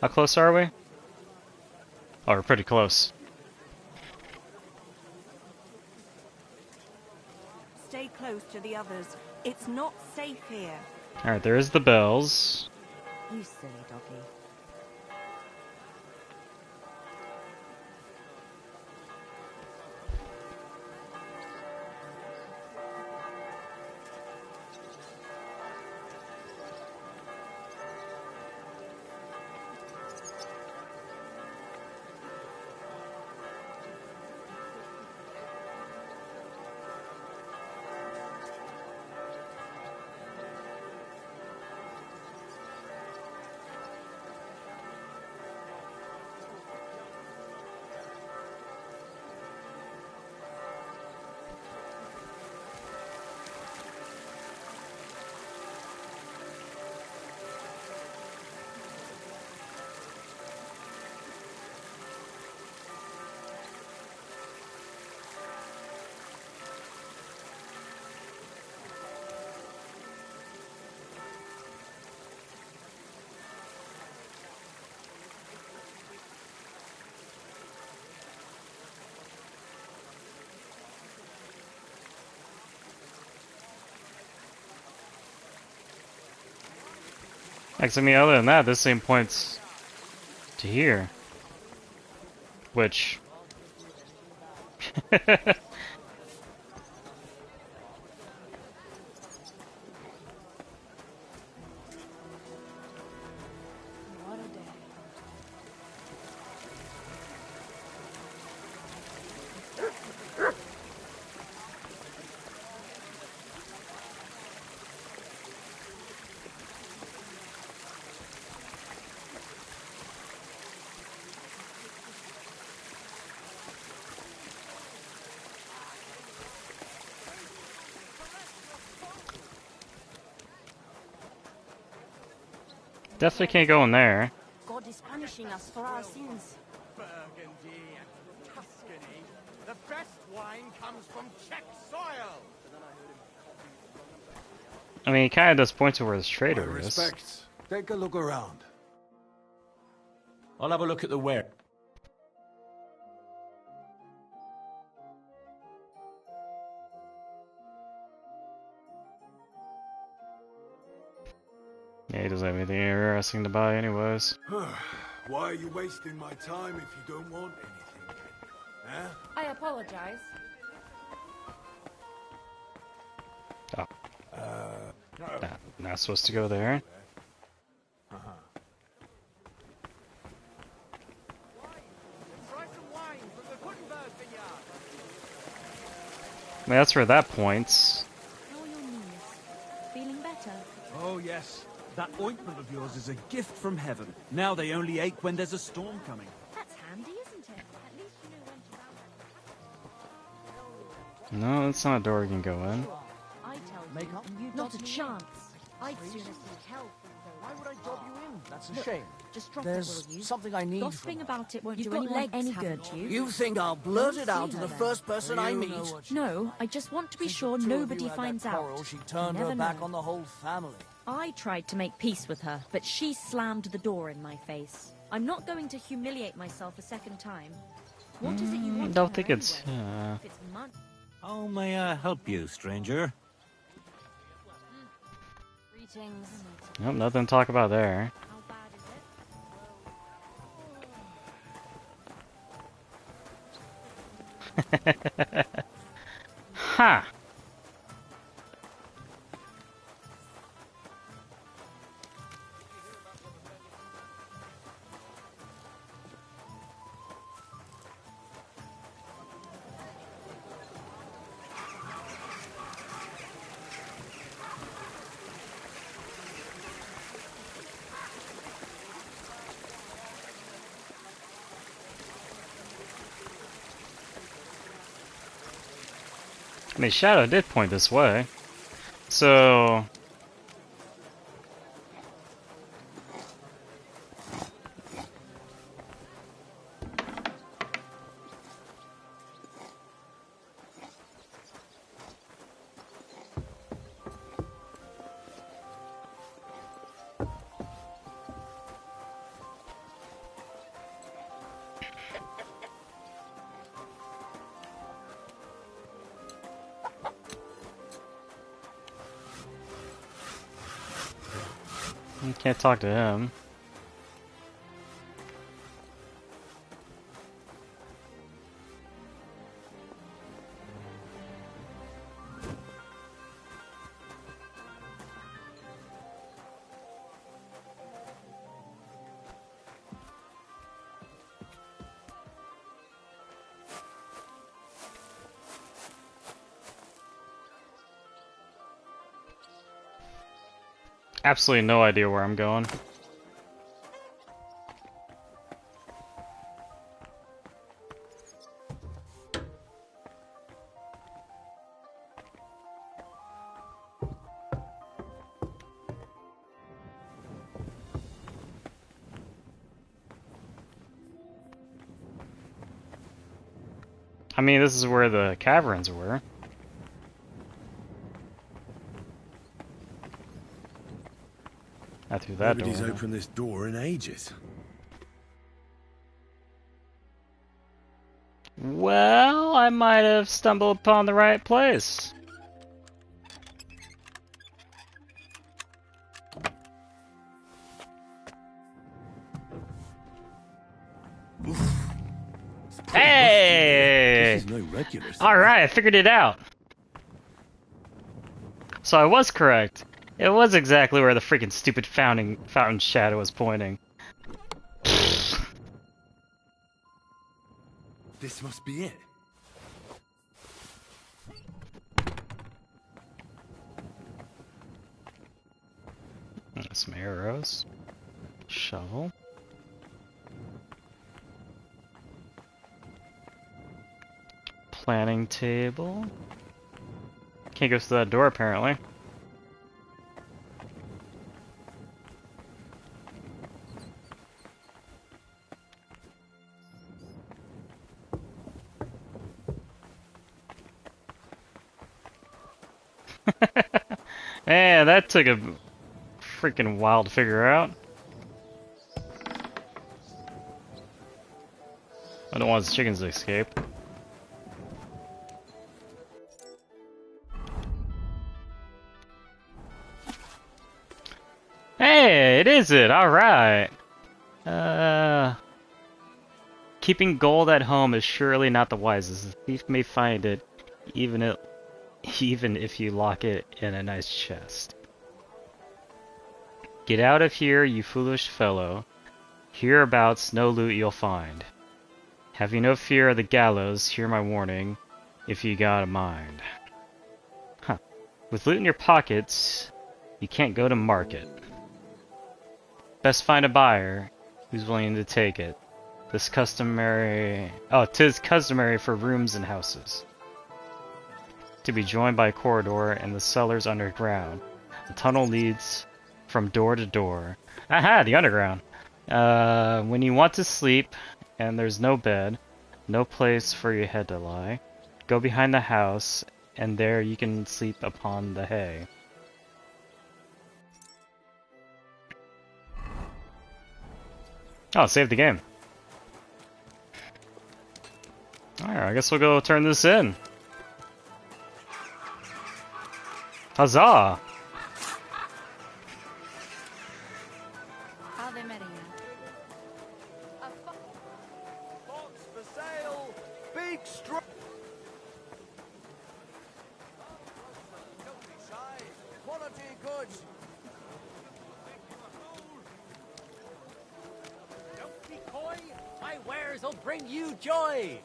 How close are we? Oh, we're pretty close. Stay close to the others. It's not safe here. Alright, there's the bells. You silly doggy. I mean, other than that, this thing points to here. Which... Definitely can't go in there. God is punishing us for our sins. Burgundy and Tuscany. The best wine comes from Czech soil. I mean, he kind of does point to where this trader is. Respect. Take a look around. I'll have a look at the ware. Yeah, he doesn't have anything interesting to buy anyways. Why are you wasting my time if you don't want anything? Huh? I apologize. Oh. Not supposed to go there. Uh-huh. I mean, that's where that points. How are your knees? Feeling better? Oh, yes. That ointment of yours is a gift from heaven. Now they only ache when there's a storm coming. That's handy, isn't it? At least you know when to No, that's not a door we can go in. I tell you, and you not a chance. I'd sooner see hell through those. Why would I dob you in? That's a Look, shame. just drop There's it, will you? something I need Gossiping from about it won't You've do got anyone legs, any good. haven't you? You think I'll blurt Don't it out see to her the then. first person I You meet? know what No, I just want to be Since sure the two of nobody you had finds that quarrel, out. She You turned her never back know. on the whole family. I tried to make peace with her, but she slammed the door in my face. I'm not going to humiliate myself a second time. What is it you want? Don't from think her it's. anyway? If it's money. How may I help you, stranger? Greetings. Nope, nothing to talk about there. How bad is it? Ha! I mean, Shadow did point this way. So... You can't talk to him. Absolutely no idea where I'm going. I mean, this is where the caverns were. Not through that Nobody's door. opened this door in ages. Well, I might have stumbled upon the right place. Hey! This is no regular. Alright, I figured it out. So I was correct. It was exactly where the freaking stupid fountain shadow was pointing. This must be it. Some arrows. Shovel. Planning table. Can't go through that door apparently. Man, that took a freaking while to figure out. I don't want the chickens to escape. Hey, it is it. All right. Keeping gold at home is surely not the wisest. The thief may find it, even if you lock it in a nice chest. Get out of here, you foolish fellow. Hereabouts no loot you'll find. Have you no fear of the gallows, hear my warning. if you got a mind. Huh. With loot in your pockets, you can't go to market. Best find a buyer who's willing to take it. Tis customary for rooms and houses. To be joined by a corridor and the cellars underground. The tunnel leads from door to door. Aha, the underground. When you want to sleep and there's no bed, no place for your head to lie, go behind the house and there you can sleep upon the hay. Oh, save the game. Alright, I guess we'll go turn this in. Huzzah! Box for sale! Big straw! Don't be shy. Quality goods. Don't be coy. My wares will bring you joy.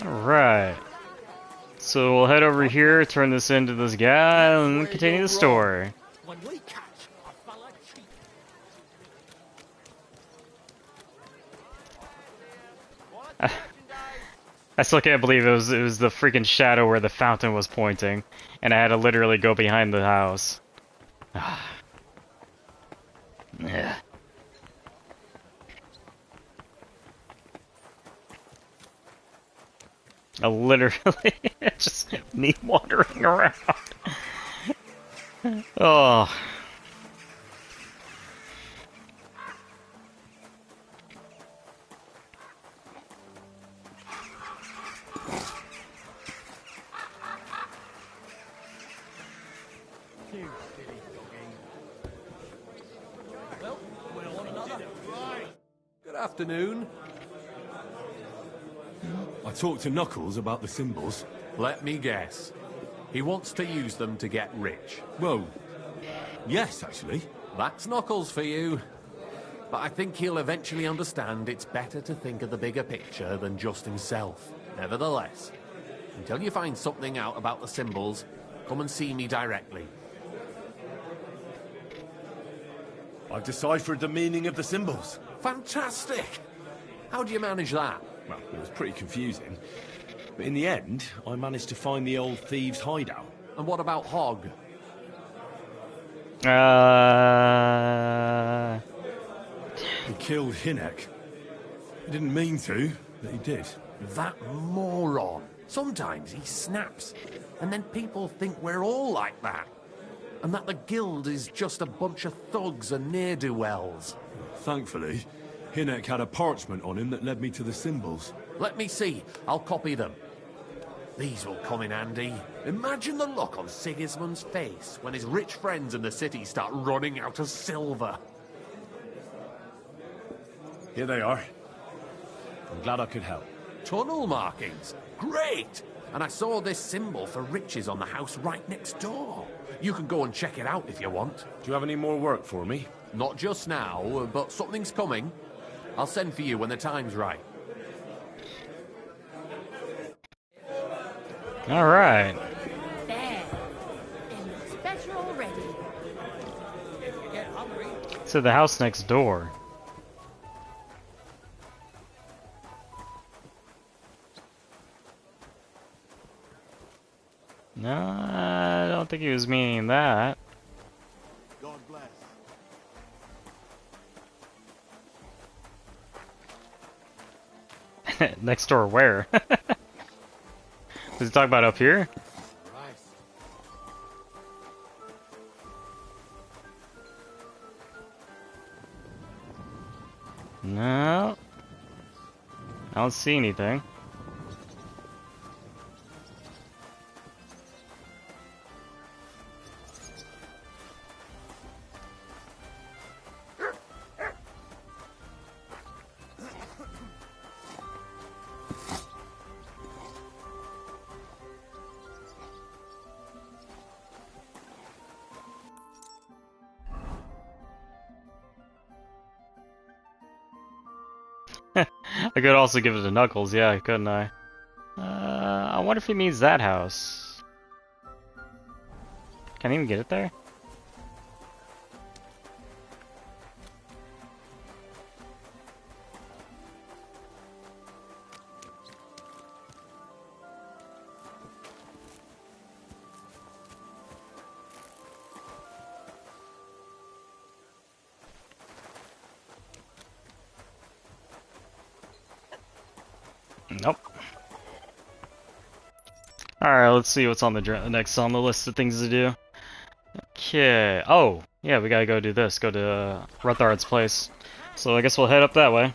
Alright. So we'll head over here, turn this into this guy, and continue the story. When we catch a fella cheat. I still can't believe it was the freaking shadow where the fountain was pointing, and I had to literally go behind the house. Yeah. Literally, just me wandering around. Oh. Well, we're on another. Good afternoon. I talked to Knuckles about the symbols. Let me guess. He wants to use them to get rich. Well, yes, actually. That's Knuckles for you. But I think he'll eventually understand it's better to think of the bigger picture than just himself. Nevertheless, until you find something out about the symbols, come and see me directly. I've deciphered the meaning of the symbols. Fantastic! How do you manage that? Well, it was pretty confusing. But in the end, I managed to find the old thieves' hideout. And what about Hogg? He killed Hinek. He didn't mean to, but he did. That moron. Sometimes he snaps, and then people think we're all like that. And that the guild is just a bunch of thugs and ne'er-do-wells. Thankfully, Hinek had a parchment on him that led me to the symbols. Let me see. I'll copy them. These will come in handy. Imagine the look on Sigismund's face when his rich friends in the city start running out of silver. Here they are. I'm glad I could help. Tunnel markings. Great! And I saw this symbol for riches on the house right next door. You can go and check it out if you want. Do you have any more work for me? Not just now, but something's coming. I'll send for you when the time's right. All right. There. It looks better already. If you get hungry. To the house next door. No, I don't think he was meaning that. God bless. Next door where? Does he talk about up here? No. I don't see anything. I could also give it to Knuckles, yeah, couldn't I? I wonder if he means that house. Can't even get it there? Nope. Alright, let's see what's on the next on the list of things to do. Okay. Oh, yeah, we gotta go do this. Go to Ruthard's place. So I guess we'll head up that way.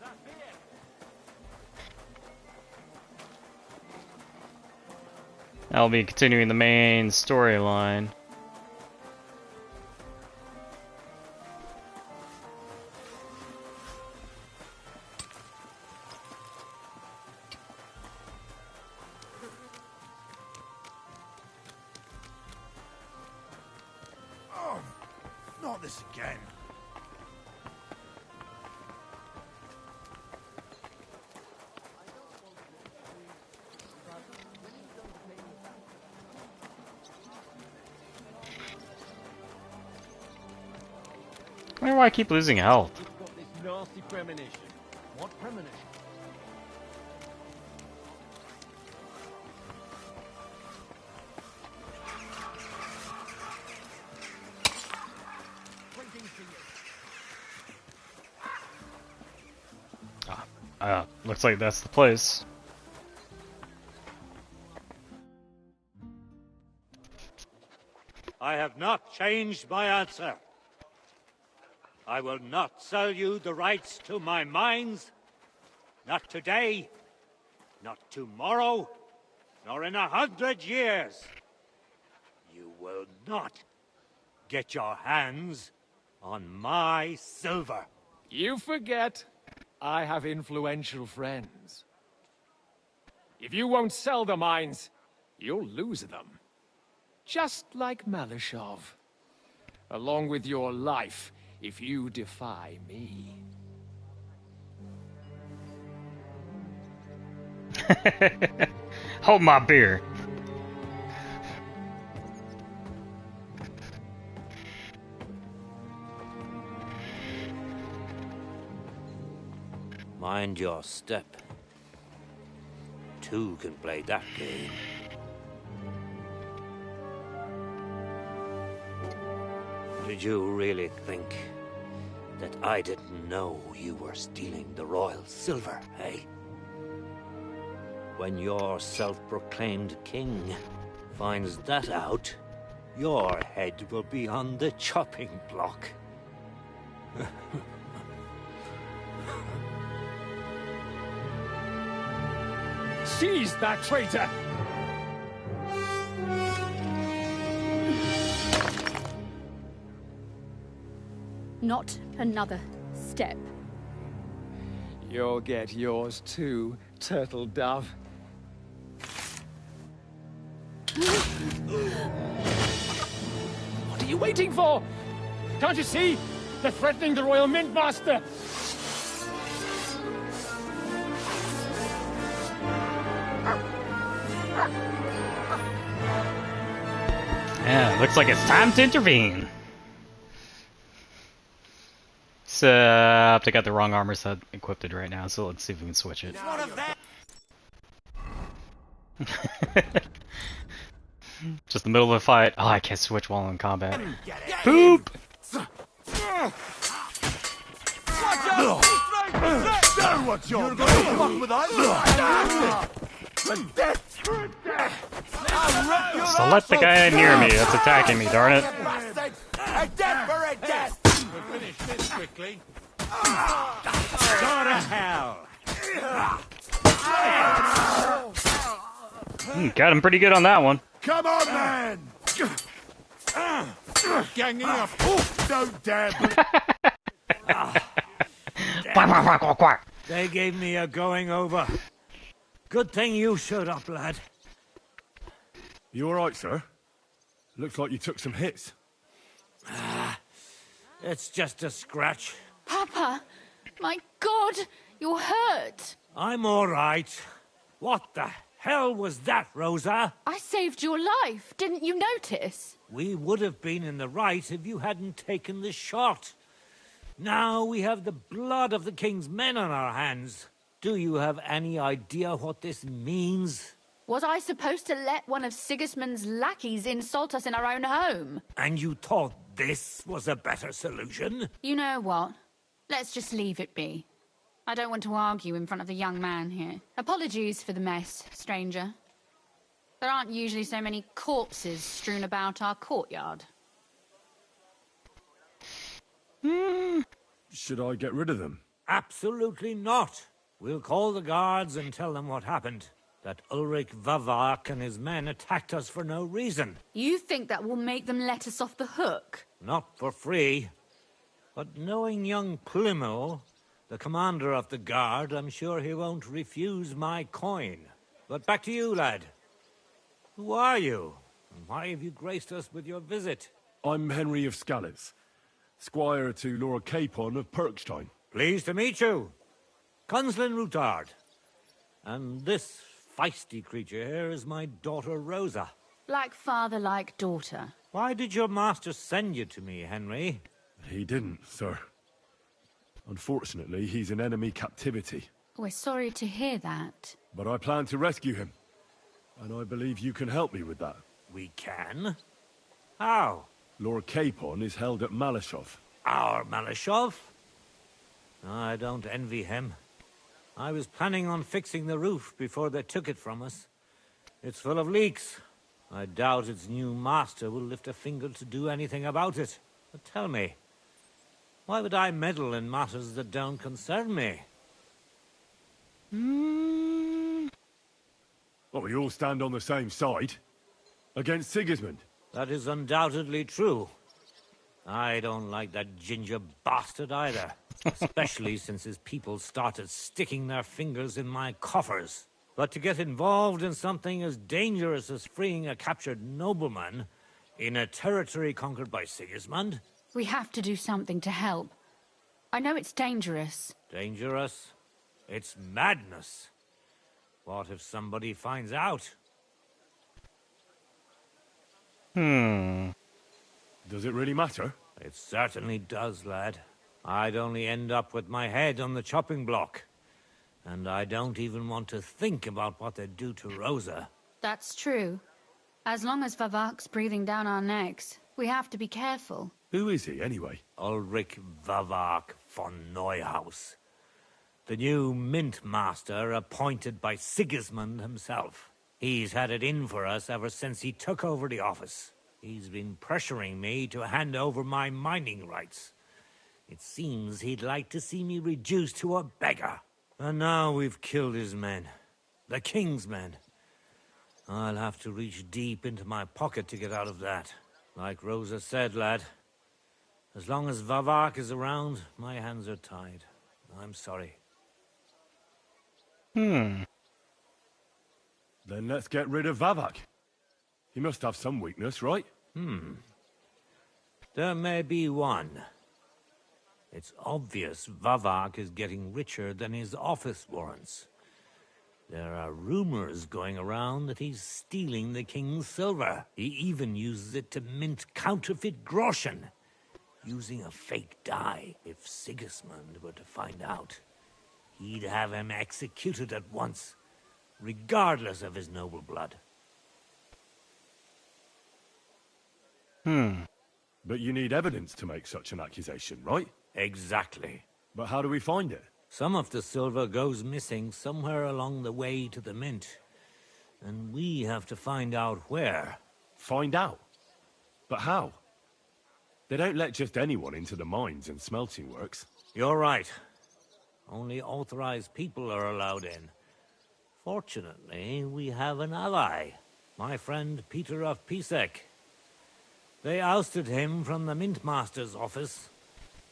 I'll be continuing the main storyline. Not this again. I wonder why I keep losing health. You've got this nasty premonition. What premonition? Looks like that's the place. I have not changed my answer. I will not sell you the rights to my mines. Not today, not tomorrow, nor in 100 years. You will not get your hands on my silver. You forget I have influential friends. If you won't sell the mines, you'll lose them. Just like Malashov. Along with your life, if you defy me. Hold my beer. Mind your step. Two can play that game. Did you really think that I didn't know you were stealing the royal silver, eh? When your self-proclaimed king finds that out, your head will be on the chopping block. Seize that traitor! Not another step. You'll get yours too, turtle dove. What are you waiting for? Can't you see? They're threatening the Royal Mint Master! Yeah, looks like it's time to intervene. Except I got the wrong armor set equipped right now, so let's see if we can switch it. Just the middle of a fight. Oh, I can't switch while in combat. Poop! What's your fuck with us? So let the guy near me that's attacking me, darn it. A death for a death! We'll finish this quickly. Go to hell! Got him pretty good on that one. Come on, man! Ganging up. Oh, don't dare! They gave me a going over. Good thing you showed up, lad. You alright, sir? Looks like you took some hits. It's just a scratch. Papa! My God! You're hurt! I'm all right. What the hell was that, Rosa? I saved your life. Didn't you notice? We would have been in the right if you hadn't taken the shot. Now we have the blood of the king's men on our hands. Do you have any idea what this means? Was I supposed to let one of Sigismund's lackeys insult us in our own home? And you thought this was a better solution? You know what? Let's just leave it be. I don't want to argue in front of the young man here. Apologies for the mess, stranger. There aren't usually so many corpses strewn about our courtyard. Should I get rid of them? Absolutely not. We'll call the guards and tell them what happened. That Ulrich Vavak and his men attacked us for no reason. You think that will make them let us off the hook? Not for free. But knowing young Plymel, the commander of the guard, I'm sure he won't refuse my coin. But back to you, lad. Who are you? And why have you graced us with your visit? I'm Henry of Scales, squire to Lord Capon of Perkstein. Pleased to meet you. Conslin Routard. And this feisty creature here is my daughter Rosa. Like father, like daughter. Why did your master send you to me, Henry? He didn't, sir. Unfortunately, he's in enemy captivity. We're sorry to hear that. But I plan to rescue him. And I believe you can help me with that. We can? How? Lord Capon is held at Malashov. Our Malashov? I don't envy him. I was planning on fixing the roof before they took it from us. It's full of leaks. I doubt its new master will lift a finger to do anything about it. But tell me, why would I meddle in matters that don't concern me? Well, we all stand on the same side. Against Sigismund. That is undoubtedly true. I don't like that ginger bastard either. Especially since his people started sticking their fingers in my coffers. But to get involved in something as dangerous as freeing a captured nobleman in a territory conquered by Sigismund? We have to do something to help. I know it's dangerous. Dangerous? It's madness. What if somebody finds out? Does it really matter? It certainly does, lad. I'd only end up with my head on the chopping block. And I don't even want to think about what they'd do to Rosa. That's true. As long as Vavak's breathing down our necks, we have to be careful. Who is he, anyway? Ulrich Vavak von Neuhaus. The new mint master appointed by Sigismund himself. He's had it in for us ever since he took over the office. He's been pressuring me to hand over my mining rights. It seems he'd like to see me reduced to a beggar. And now we've killed his men. The king's men. I'll have to reach deep into my pocket to get out of that. Like Rosa said, lad. As long as Vavak is around, my hands are tied. I'm sorry. Then let's get rid of Vavak. He must have some weakness, right? There may be one. It's obvious Vavak is getting richer than his office warrants. There are rumors going around that he's stealing the king's silver. He even uses it to mint counterfeit groschen, using a fake dye. If Sigismund were to find out, he'd have him executed at once, regardless of his noble blood. But you need evidence to make such an accusation, right? Exactly. But how do we find it? Some of the silver goes missing somewhere along the way to the mint. And we have to find out where. Find out? But how? They don't let just anyone into the mines and smelting works. You're right. Only authorized people are allowed in. Fortunately, we have an ally. My friend Peter of Pisek. They ousted him from the Mint Master's office,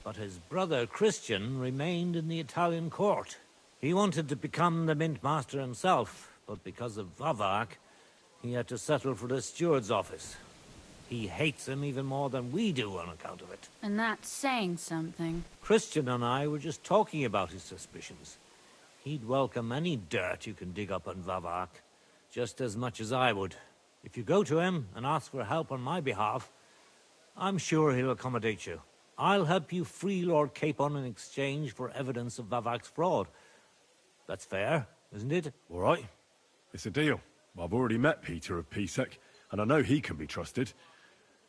but his brother Christian remained in the Italian court. He wanted to become the Mint Master himself, but because of Vavak, he had to settle for the steward's office. He hates him even more than we do on account of it. And that's saying something. Christian and I were just talking about his suspicions. He'd welcome any dirt you can dig up on Vavak, just as much as I would. If you go to him and ask for help on my behalf, I'm sure he'll accommodate you. I'll help you free Lord Capon in exchange for evidence of Vavak's fraud. That's fair, isn't it? All right. It's a deal. I've already met Peter of Pisek, and I know he can be trusted.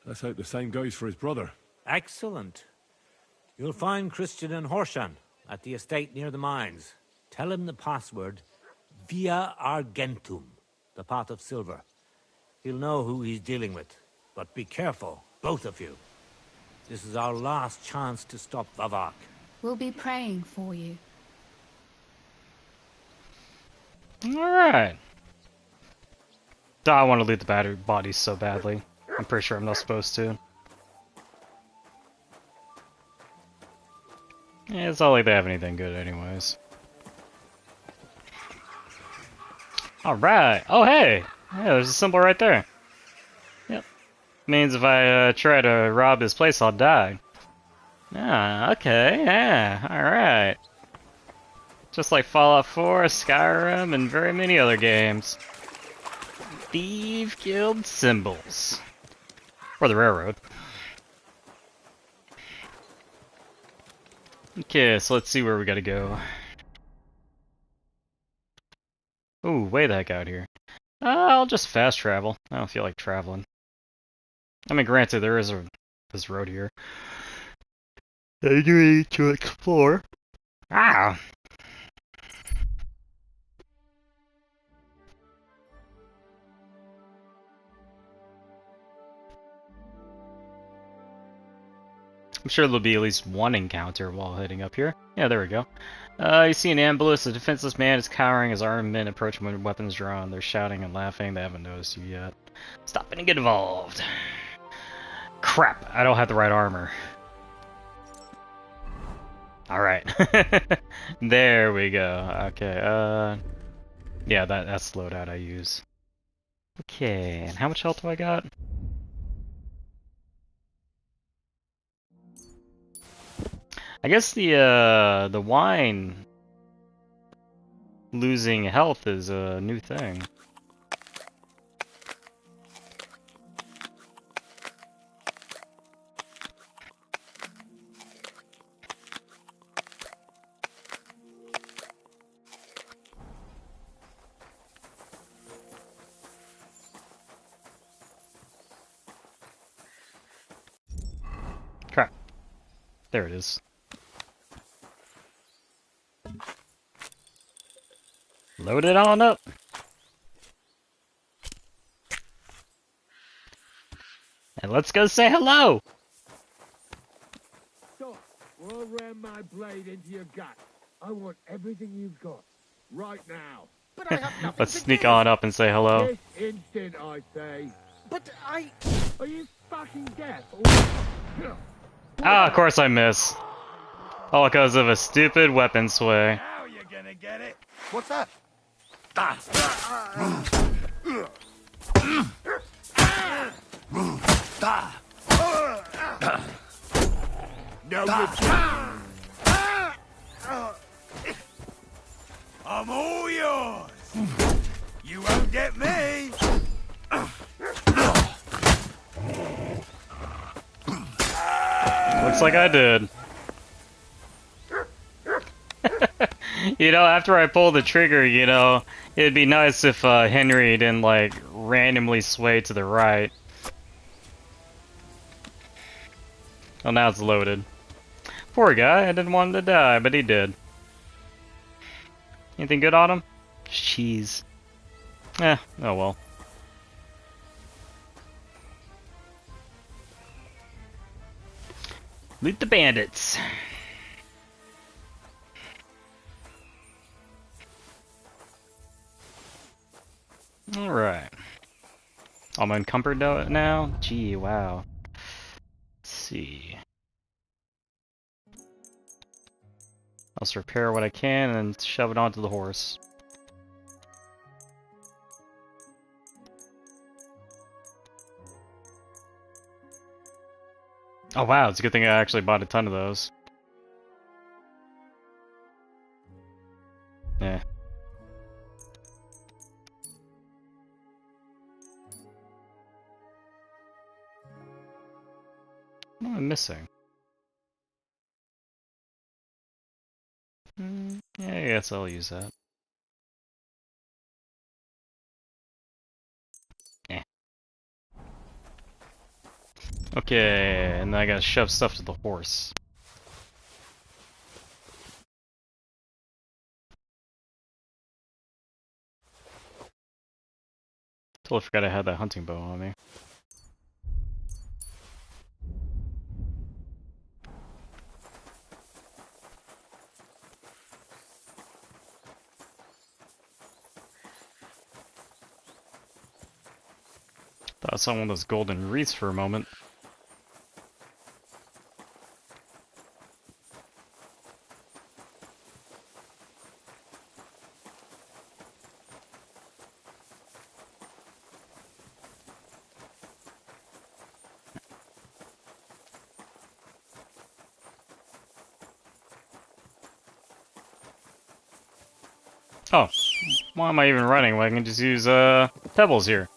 Let's hope the same goes for his brother. Excellent. You'll find Christian and Horshan at the estate near the mines. Tell him the password, Via Argentum, the pot of silver. He'll know who he's dealing with. But be careful, both of you. This is our last chance to stop Vavak. We'll be praying for you. Alright. I want to loot the battered bodies so badly. I'm pretty sure I'm not supposed to. Yeah, it's not like they have anything good anyways. Alright. Oh, hey! Yeah, there's a symbol right there. Yep. Means if I try to rob his place, I'll die. Ah, okay, yeah, alright. Just like Fallout 4, Skyrim, and very many other games. Thief Guild symbols. Or the railroad. Okay, so let's see where we gotta go. Ooh, way the heck out here. I'll just fast travel. I don't feel like traveling. I mean, granted, there is this road here that I do need to explore. Ah! I'm sure there'll be at least one encounter while heading up here. Yeah, there we go. You see an ambush. A defenseless man is cowering as armed men approach him with weapons drawn. They're shouting and laughing. They haven't noticed you yet. Stop it and get involved. Crap, I don't have the right armor. Alright. There we go. Okay, yeah, that's the loadout I use. Okay, and how much health do I got? I guess the wine losing health is a new thing. Crap. There it is. Load it on up. And let's go say hello. Stop, or I'll ram my blade into your gut. I want everything you've got, right now. But I have nothing Let's to sneak give. on up and say hello. This instant, I say. But I... Are you fucking deaf? Ah, of course I miss. All because of a stupid weapon sway. Now you're gonna get it. What's that? No good. I'm all yours. You won't get me. Looks like I did. You know, after I pull the trigger, you know, it'd be nice if Henry didn't, like, randomly sway to the right. Well, now it's loaded. Poor guy, I didn't want him to die, but he did. Anything good on him? Cheese. Eh, oh well. Loot the bandits. Alright. I'm encumbered now? Gee, wow. Let's see. I'll just repair what I can and shove it onto the horse. Oh wow, it's a good thing I actually bought a ton of those. Yeah, What am I missing? Yeah, I guess I'll use that. Eh. Okay, and then I gotta shove stuff to the horse. Totally forgot I had that hunting bow on me. Thought I saw one of those golden wreaths for a moment. Oh, why am I even running? Well, I can just use pebbles here.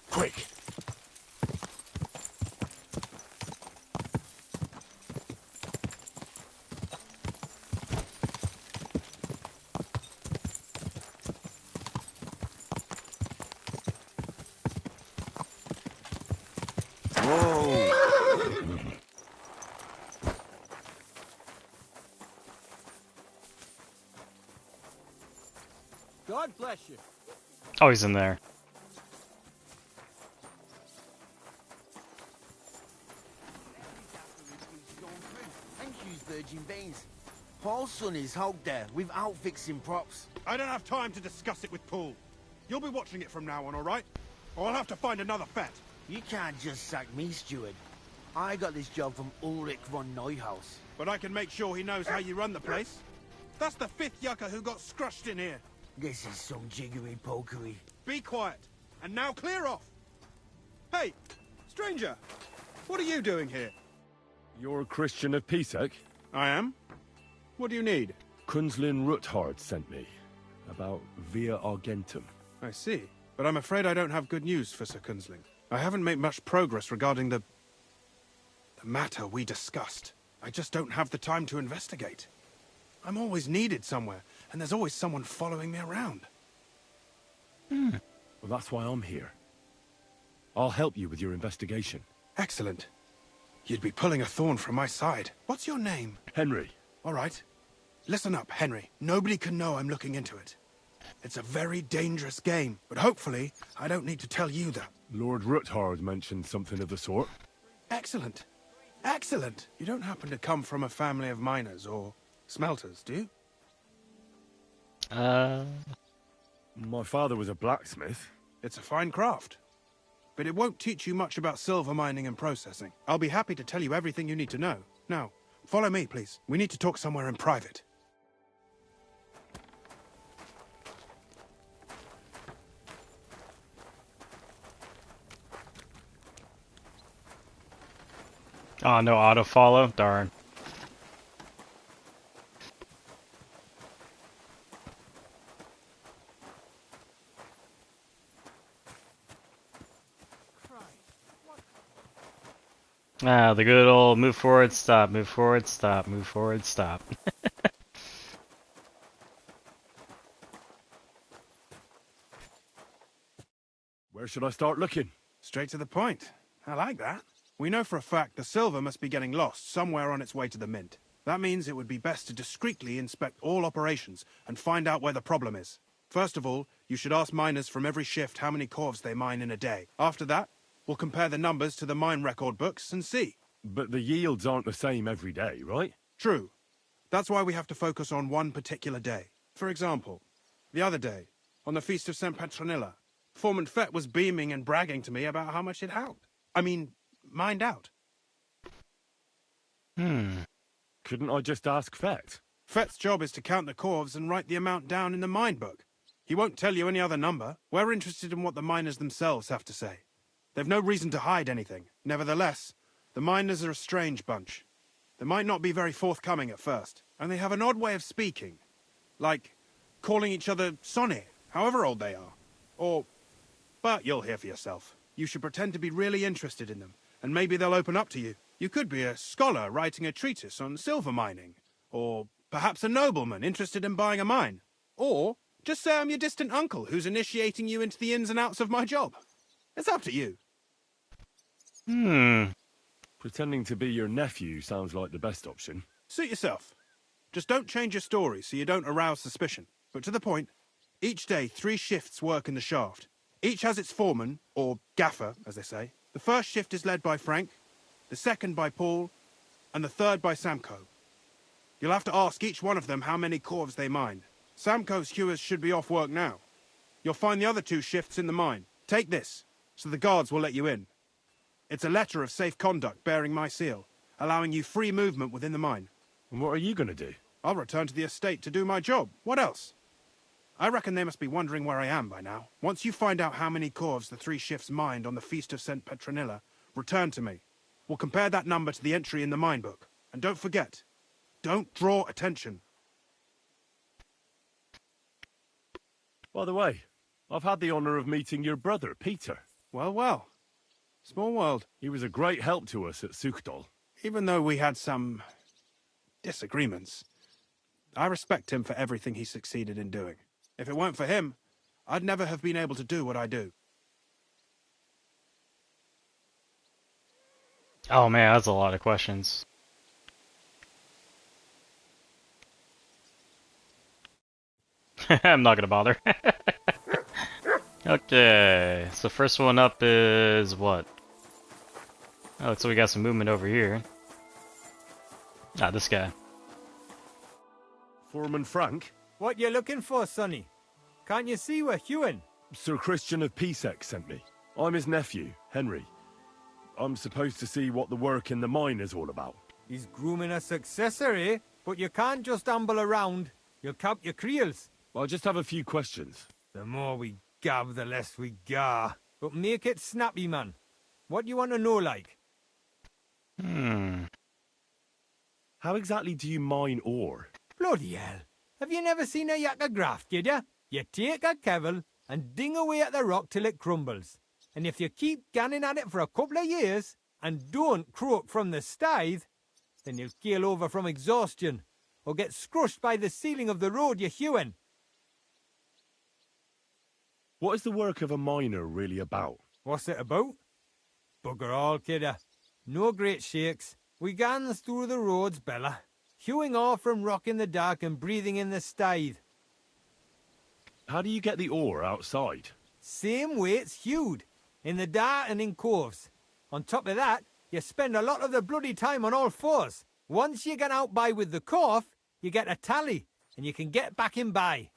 Quick! God bless you. Oh, he's in there. Thank you, Virgin Veins. Paul's son is out there without fixing props. I don't have time to discuss it with Paul. You'll be watching it from now on, all right? Or I'll have to find another vet. You can't just sack me, steward. I got this job from Ulrich von Neuhaus. But I can make sure he knows how you run the place. That's the 5th yucca who got scrushed in here. This is some jiggery-pokery. Be quiet. And now clear off. Hey, stranger. What are you doing here? You're a Christian of Pisek? I am. What do you need? Kunzlin Ruthard sent me. About Via Argentum. I see. But I'm afraid I don't have good news for Sir Kunzling. I haven't made much progress regarding the matter we discussed. I just don't have the time to investigate. I'm always needed somewhere, and there's always someone following me around. Well, that's why I'm here. I'll help you with your investigation. Excellent. You'd be pulling a thorn from my side. What's your name? Henry. All right. Listen up, Henry. Nobody can know I'm looking into it. It's a very dangerous game, but hopefully I don't need to tell you that. Lord Ruthard mentioned something of the sort. Excellent. Excellent. You don't happen to come from a family of miners or smelters, do you? My father was a blacksmith. It's a fine craft. But it won't teach you much about silver mining and processing. I'll be happy to tell you everything you need to know. Now, follow me, please. We need to talk somewhere in private. Oh, no auto follow? Darn. Ah, the good old move forward, stop, move forward, stop, move forward, stop. Where should I start looking? Straight to the point. I like that. We know for a fact the silver must be getting lost somewhere on its way to the mint. That means it would be best to discreetly inspect all operations and find out where the problem is. First of all, you should ask miners from every shift how many corves they mine in a day. After that, we'll compare the numbers to the mine record books and see. But the yields aren't the same every day, right? True. That's why we have to focus on one particular day. For example, the other day, on the Feast of St. Petronilla, Foreman Fett was beaming and bragging to me about how much it helped. Mined out. Couldn't I just ask Fett? Fett's job is to count the corves and write the amount down in the mine book. He won't tell you any other number. We're interested in what the miners themselves have to say. They've no reason to hide anything. Nevertheless, the miners are a strange bunch. They might not be very forthcoming at first, and they have an odd way of speaking. Like calling each other Sonny, however old they are. But you'll hear for yourself. You should pretend to be really interested in them, and maybe they'll open up to you. You could be a scholar writing a treatise on silver mining, or perhaps a nobleman interested in buying a mine. Or just say I'm your distant uncle who's initiating you into the ins and outs of my job. It's up to you. Pretending to be your nephew sounds like the best option. Suit yourself. Just don't change your story so you don't arouse suspicion. But to the point, each day 3 shifts work in the shaft. Each has its foreman, or gaffer, as they say. The first shift is led by Frank, the second by Paul, and the third by Samko. You'll have to ask each one of them how many corves they mine. Samko's hewers should be off work now. You'll find the other 2 shifts in the mine. Take this, so the guards will let you in. It's a letter of safe conduct bearing my seal, allowing you free movement within the mine. And what are you going to do? I'll return to the estate to do my job. What else? I reckon they must be wondering where I am by now. Once you find out how many corves the 3 shifts mined on the Feast of St. Petronilla, return to me. We'll compare that number to the entry in the mine book. And don't forget, don't draw attention. By the way, I've had the honour of meeting your brother, Peter. Well, well. Small world. He was a great help to us at Sukhdol. Even though we had some disagreements, I respect him for everything he succeeded in doing. If it weren't for him, I'd never have been able to do what I do. Oh man, that's a lot of questions. I'm not gonna bother. Okay, so first one up is what? Oh, so we got some movement over here. Ah, this guy. Foreman Frank? What you looking for, Sonny? Can't you see we're hewing? Sir Christian of Pisek sent me. I'm his nephew, Henry. I'm supposed to see what the work in the mine is all about. He's grooming a successor, eh? But you can't just amble around. You'll count your creels. I'll just have a few questions. The more we gab, the less we gar. But make it snappy, man. What do you want to know, like? How exactly do you mine ore? Bloody hell. Have you never seen a yakka graft, did ya? You take a kevel and ding away at the rock till it crumbles. And if you keep ganning at it for a couple of years and don't croak from the stithe, then you'll keel over from exhaustion or get scrushed by the ceiling of the road you're hewing. What is the work of a miner really about? What's it about? Bugger all, kidder. No great shakes. We gans through the roads, Bella, hewing off from rock in the dark and breathing in the stithe. How do you get the ore outside? Same way it's hewed, in the dark and in coves. On top of that, you spend a lot of the bloody time on all fours. Once you get out by with the corf, you get a tally, and you can get back in by.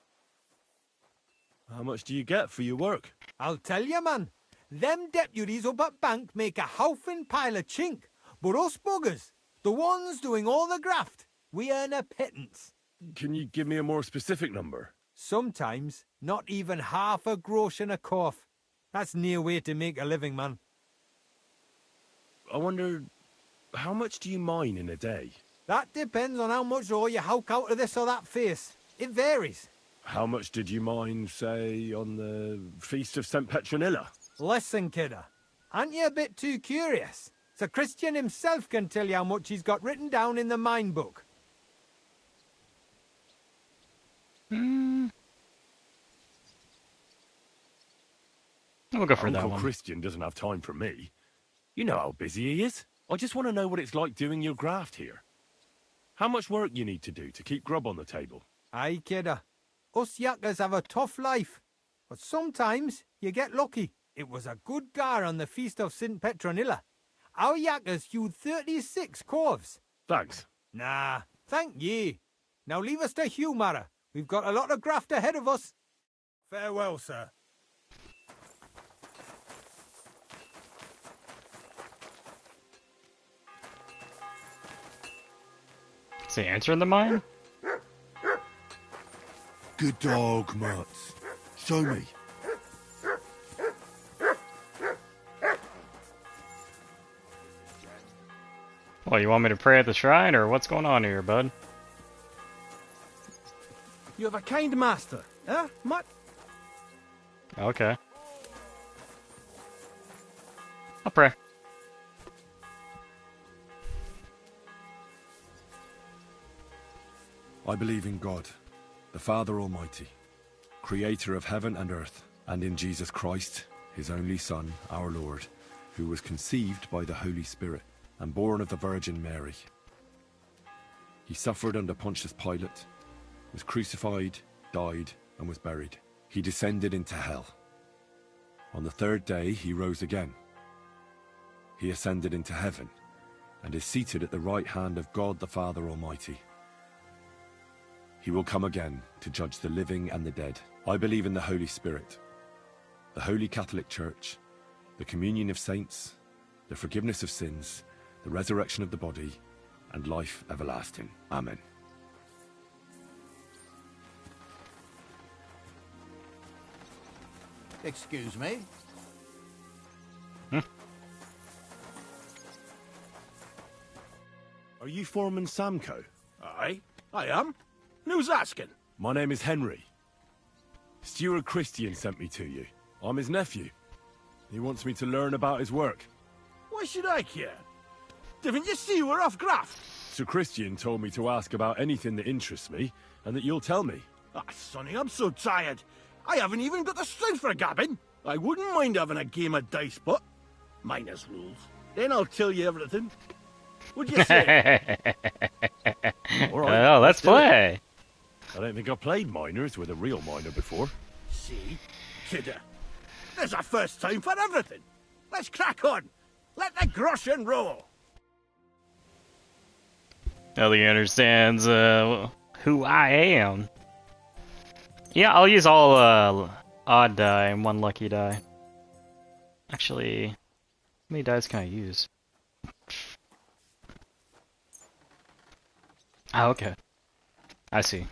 How much do you get for your work? I'll tell you, man. Them deputies up at bank make a howfin' pile of chink. But us buggers, the ones doing all the graft, we earn a pittance. Can you give me a more specific number? Sometimes not even half a grosh and a cough. That's near way to make a living, man. I wonder, how much do you mine in a day? That depends on how much ore you howk out of this or that face. It varies. How much did you mine, say, on the Feast of St. Petronilla? Listen, kidder. Aren't you a bit too curious? Sir Christian himself can tell you how much he's got written down in the mine book. We'll go for that Uncle one. Christian doesn't have time for me. You know how busy he is. I just want to know what it's like doing your graft here. How much work you need to do to keep grub on the table. Aye, kidder. Us yakkers have a tough life. But sometimes you get lucky. It was a good gar on the Feast of St. Petronilla. Our yakkers hewed 36 corves. Thanks. Nah, thank ye. Now leave us to hew, Mara. We've got a lot of graft ahead of us. Farewell, sir. Is he entering the mine? Good dog, Mutz. Show me. Well, you want me to pray at the shrine, or what's going on here, bud? You have a kind master, eh, Mutt? Okay. I'll pray. I believe in God, the Father Almighty, creator of heaven and earth, and in Jesus Christ, his only Son, our Lord, who was conceived by the Holy Spirit and born of the Virgin Mary. He suffered under Pontius Pilate, was crucified, died, and was buried. He descended into hell. On the third day, he rose again. He ascended into heaven and is seated at the right hand of God the Father Almighty. He will come again to judge the living and the dead. I believe in the Holy Spirit, the Holy Catholic Church, the communion of saints, the forgiveness of sins, the resurrection of the body, and life everlasting. Amen. Excuse me? Are you Foreman Samco? Aye, I am. Who's asking? My name is Henry. Steward Christian sent me to you. I'm his nephew. He wants me to learn about his work. Why should I care? Didn't you see we're off graft? Sir Christian told me to ask about anything that interests me, and that you'll tell me. Ah, Sonny, I'm so tired. I haven't even got the strength for gabbing. I wouldn't mind having a game of dice, but minus rules. Then I'll tell you everything. What'd you say? All right, Well, let's do it. play. I don't think I've played minors with a real miner before. See? Kidder. There's a first time for everything. Let's crack on. Let the groschen roll. Now that he understands who I am. Yeah, I'll use all odd die and one lucky die. Actually, how many dice can I use? Oh, okay. I see.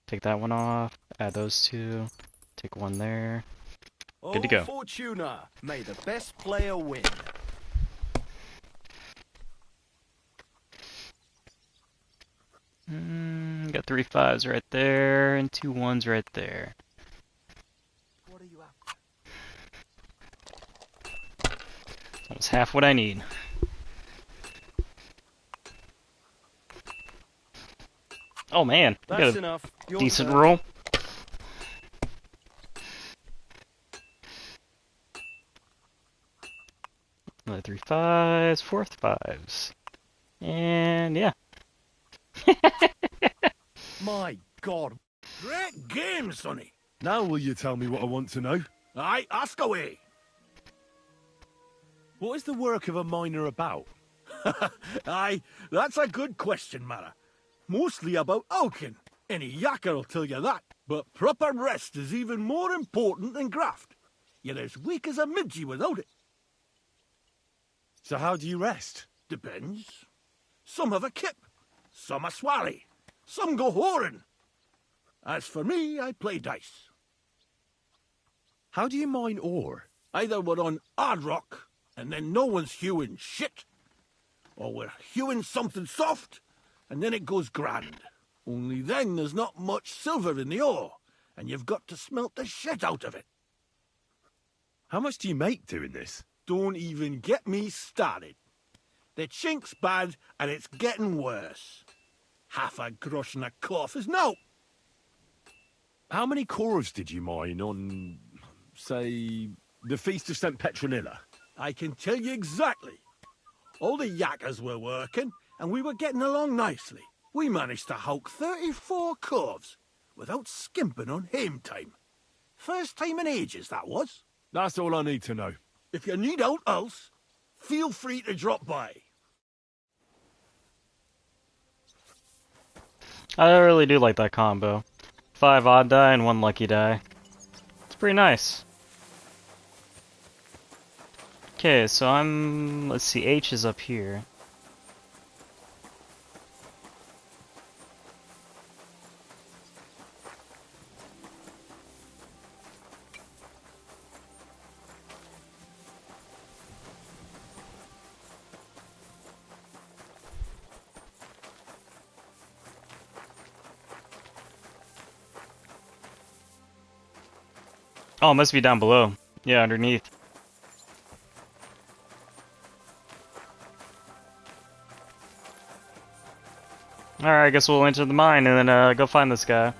Take that one off, add those two, take one there. Good to go. Fortuna, may the best player win. Got 3 5s right there, and 2 1s right there. What are you up? Almost half what I need. Oh man, I got That's a enough. Your decent turn. roll. Another 3 5s, 4 5s. And yeah. My God. Great game, Sonny. Now will you tell me what I want to know? Aye, ask away. What is the work of a miner about? Aye, that's a good question, Mara. Mostly about oaking. Any yakker'll tell you that. But proper rest is even more important than graft. You're as weak as a midgie without it. So how do you rest? Depends. Some have a kip. Some a swally. Some go whoring. As for me, I play dice. How do you mine ore? Either we're on hard rock, and then no one's hewing shit. Or we're hewing something soft, and then it goes grand. Only then there's not much silver in the ore, and you've got to smelt the shit out of it. How much do you make doing this? Don't even get me started. The chink's bad, and it's getting worse. Half a grosh and a cough is no. How many cores did you mine on, say, the Feast of St. Petronilla? I can tell you exactly. All the yakkers were working, and we were getting along nicely. We managed to hulk 34 corves without skimping on hame time. First time in ages, that was. That's all I need to know. If you need out else, feel free to drop by. I really do like that combo. 5 odd die and 1 lucky die. It's pretty nice. Okay, so let's see, H is up here. Oh, it must be down below. Yeah, underneath. Alright, I guess we'll enter the mine and then go find this guy.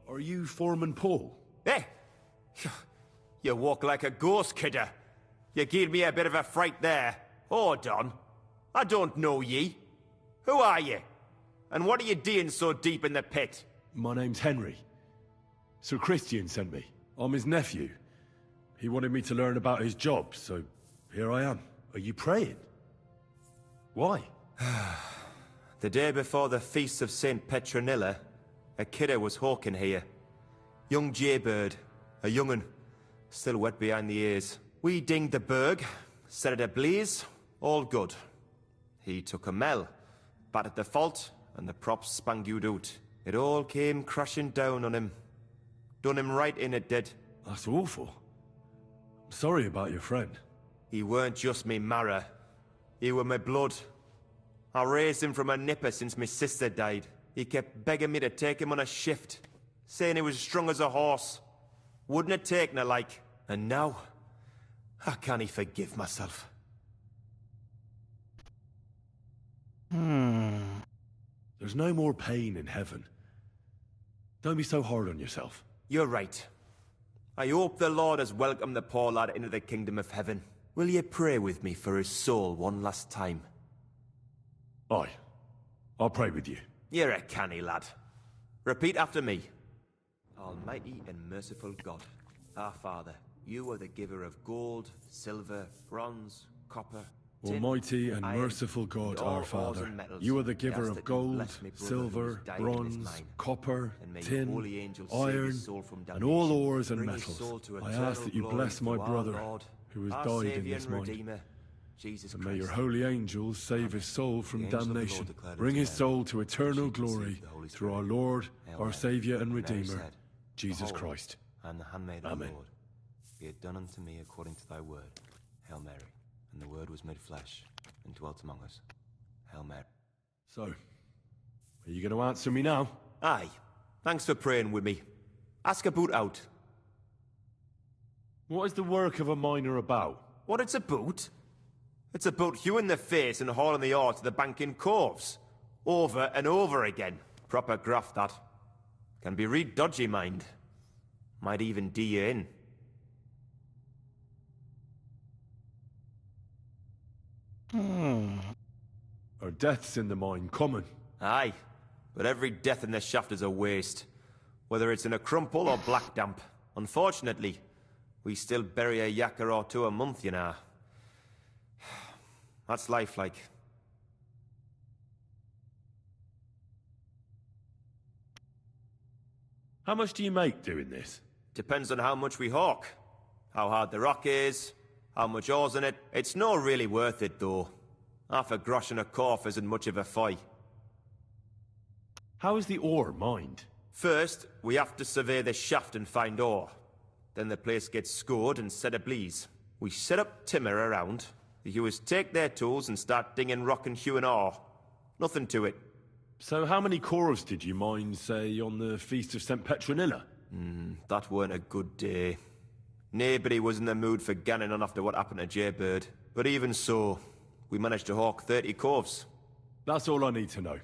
Are you Foreman Paul? Eh? You walk like a ghost, kidder. You gave me a bit of a fright there. Hold on. I don't know ye. Who are you? And what are you doing so deep in the pit? My name's Henry. Sir Christian sent me. I'm his nephew. He wanted me to learn about his job, so here I am. Are you praying? Why? The day before the feast of St. Petronilla, a kidder was hawking here. Young Jaybird, a young'un, still wet behind the ears. We dinged the berg, set it ablaze, all good. He took a mell, battered the fault, and the props spangued out. It all came crashing down on him. Done him right in, it did. That's awful. Sorry about your friend. He weren't just me marrow. He were my blood. I raised him from a nipper since my sister died. He kept begging me to take him on a shift, saying he was strong as a horse. Wouldn't have taken her like. And now, I can't forgive myself. There's no more pain in heaven. Don't be so hard on yourself. You're right. I hope the Lord has welcomed the poor lad into the kingdom of heaven. Will you pray with me for his soul one last time? Aye. I'll pray with you. You're a canny lad. Repeat after me. Almighty and merciful God, our Father, you are the giver of gold, silver, bronze, copper, tin, Almighty and iron, merciful God, and all our ores Father, and metals. you are the I giver ask of that you gold, bless me brother who silver, has died in this bronze, mine. copper, And may your holy tin, angels save iron, his soul from and all damnation. ores and Bring his metals. soul to I eternal ask that you glory bless my through our brother, Lord, who has our died in Saviour this and mine. Redeemer, Jesus And Christ. may your holy angels save his soul from The angel of the Lord damnation. declared Bring unto his Mary soul to that eternal she conceived glory the Holy through our Spirit. Lord, Hail our Mary. Saviour and Mary Redeemer, said, Jesus Behold, Christ. I am the handmaid of Amen. the Lord. Be it done unto me according to thy word. Hail Mary. And the word was made flesh and dwelt among us. Hail Mary. So, are you going to answer me now? Aye. Thanks for praying with me. Ask about out. What is the work of a miner about? What it's about? It's about hewing the face and hauling the ore to the banking coves. Over and over again. Proper graft, that. Can be real dodgy, mind. Might even do you in. Are deaths in the mine common? Aye. But every death in the shaft is a waste. Whether it's in a crumple or black damp. Unfortunately, we still bury a yakka or two a month, you know. That's life, like. How much do you make doing this? Depends on how much we hawk. How hard the rock is, how much ore's in it. It's not really worth it, though. Half a grosh and a corf isn't much of a fight. How is the ore mined? First, we have to survey the shaft and find ore. Then the place gets scored and set ablaze. We set up timber around. The hewers take their tools and start dinging rock and hewing ore. Nothing to it. So how many corves did you mine, say, on the Feast of St. Petronilla? That weren't a good day. Nobody was in the mood for ganning on after what happened to Jaybird. But even so, we managed to hawk 30 corves. That's all I need to know.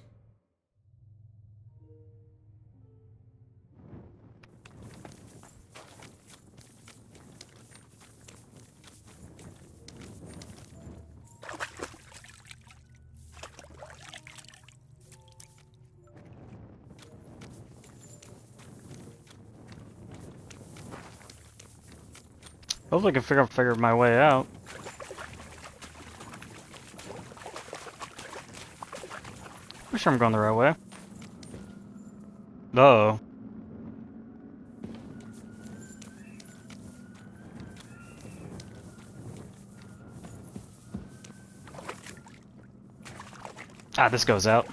Hopefully I can figure my way out. I'm sure I'm going the right way. Uh-oh. Ah, this goes out.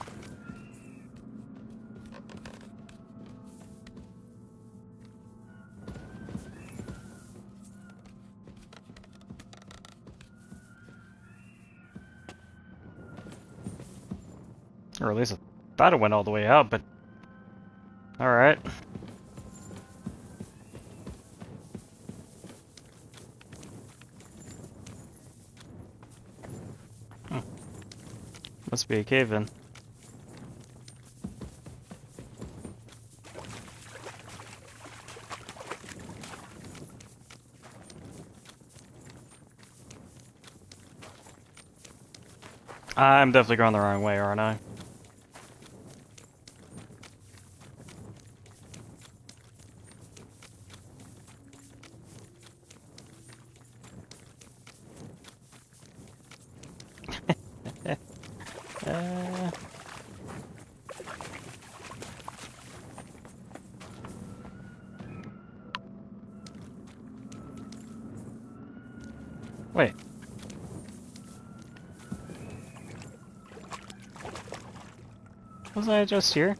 Or at least I thought it went all the way out, but... Alright. Must be a cave in. I'm definitely going the wrong way, aren't I? Wait. Wasn't I just here?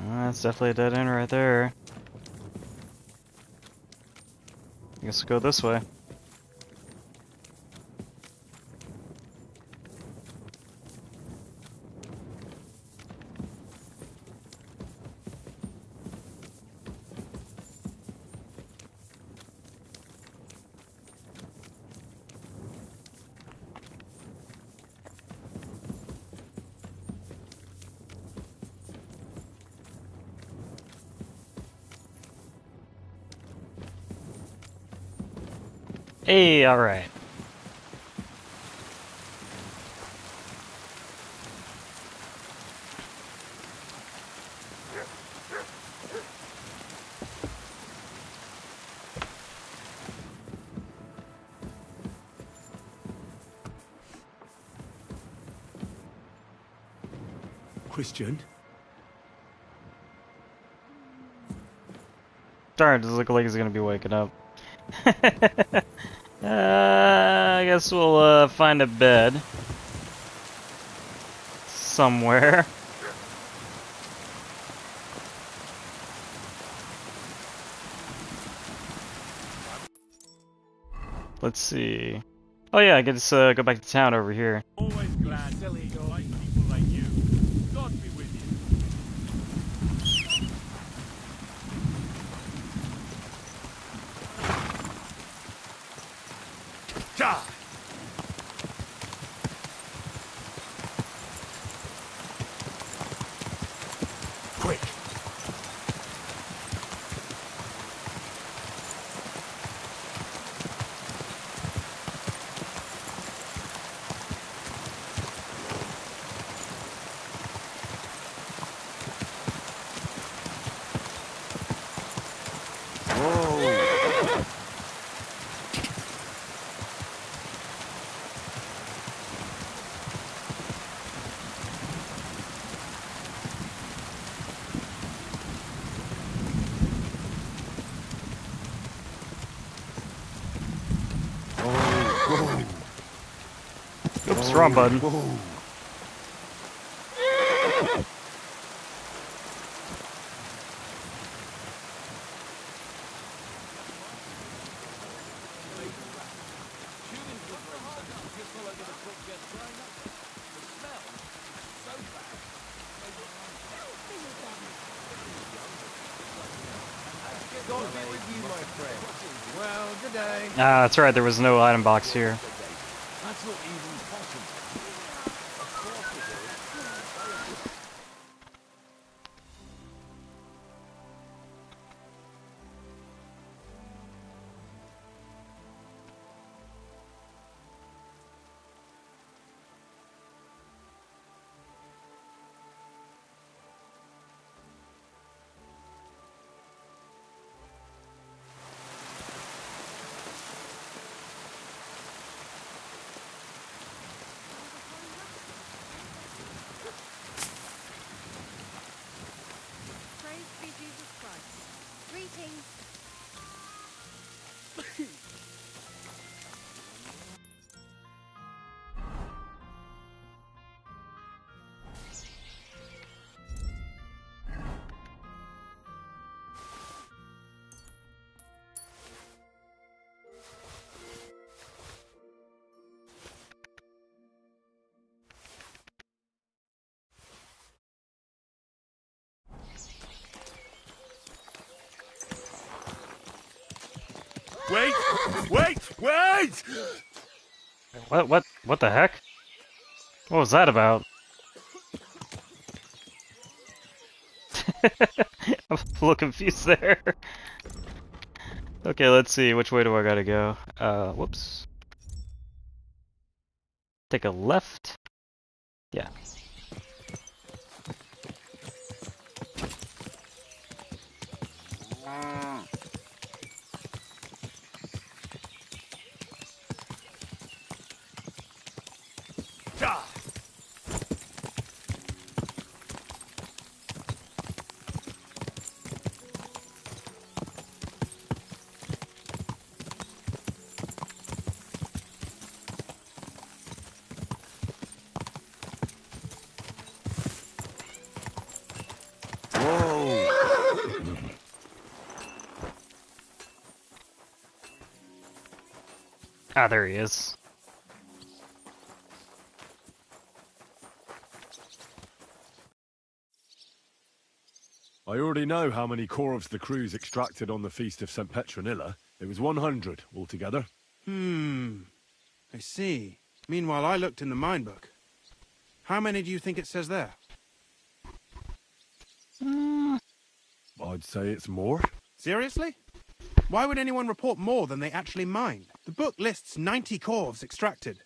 That's definitely a dead end right there. I guess we'll go this way. Hey, alright. Christian? Darn, it doesn't look like he's gonna be waking up. I guess we'll find a bed somewhere. Let's see. Oh yeah, I guess go back to town over here. Always glad to like people like you. God be with you. Ja! Oops, wrong button. Well, good day. Ah, that's right, there was no item box here. That's not even possible. Praise be Jesus Christ. Greetings. Wait! Wait! Wait! What the heck? What was that about? I'm a little confused there. Okay, let's see, which way do I gotta go? Whoops. Take a left? Yeah. Ah, there he is. I already know how many corvs the crews extracted on the Feast of St. Petronilla. It was 100 altogether. I see. Meanwhile, I looked in the mine book. How many do you think it says there? I'd say it's more. Seriously? Why would anyone report more than they actually mined? The book lists 90 corvs extracted.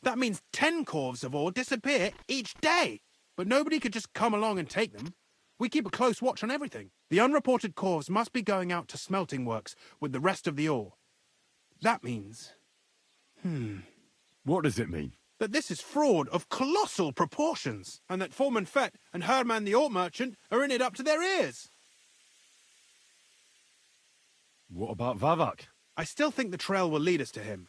That means 10 corvs of ore disappear each day. But nobody could just come along and take them. We keep a close watch on everything. The unreported corvs must be going out to smelting works with the rest of the ore. That means... What does it mean? that this is fraud of colossal proportions, and that Foreman Fett and Herman the ore merchant are in it up to their ears. What about Vavak? I still think the trail will lead us to him,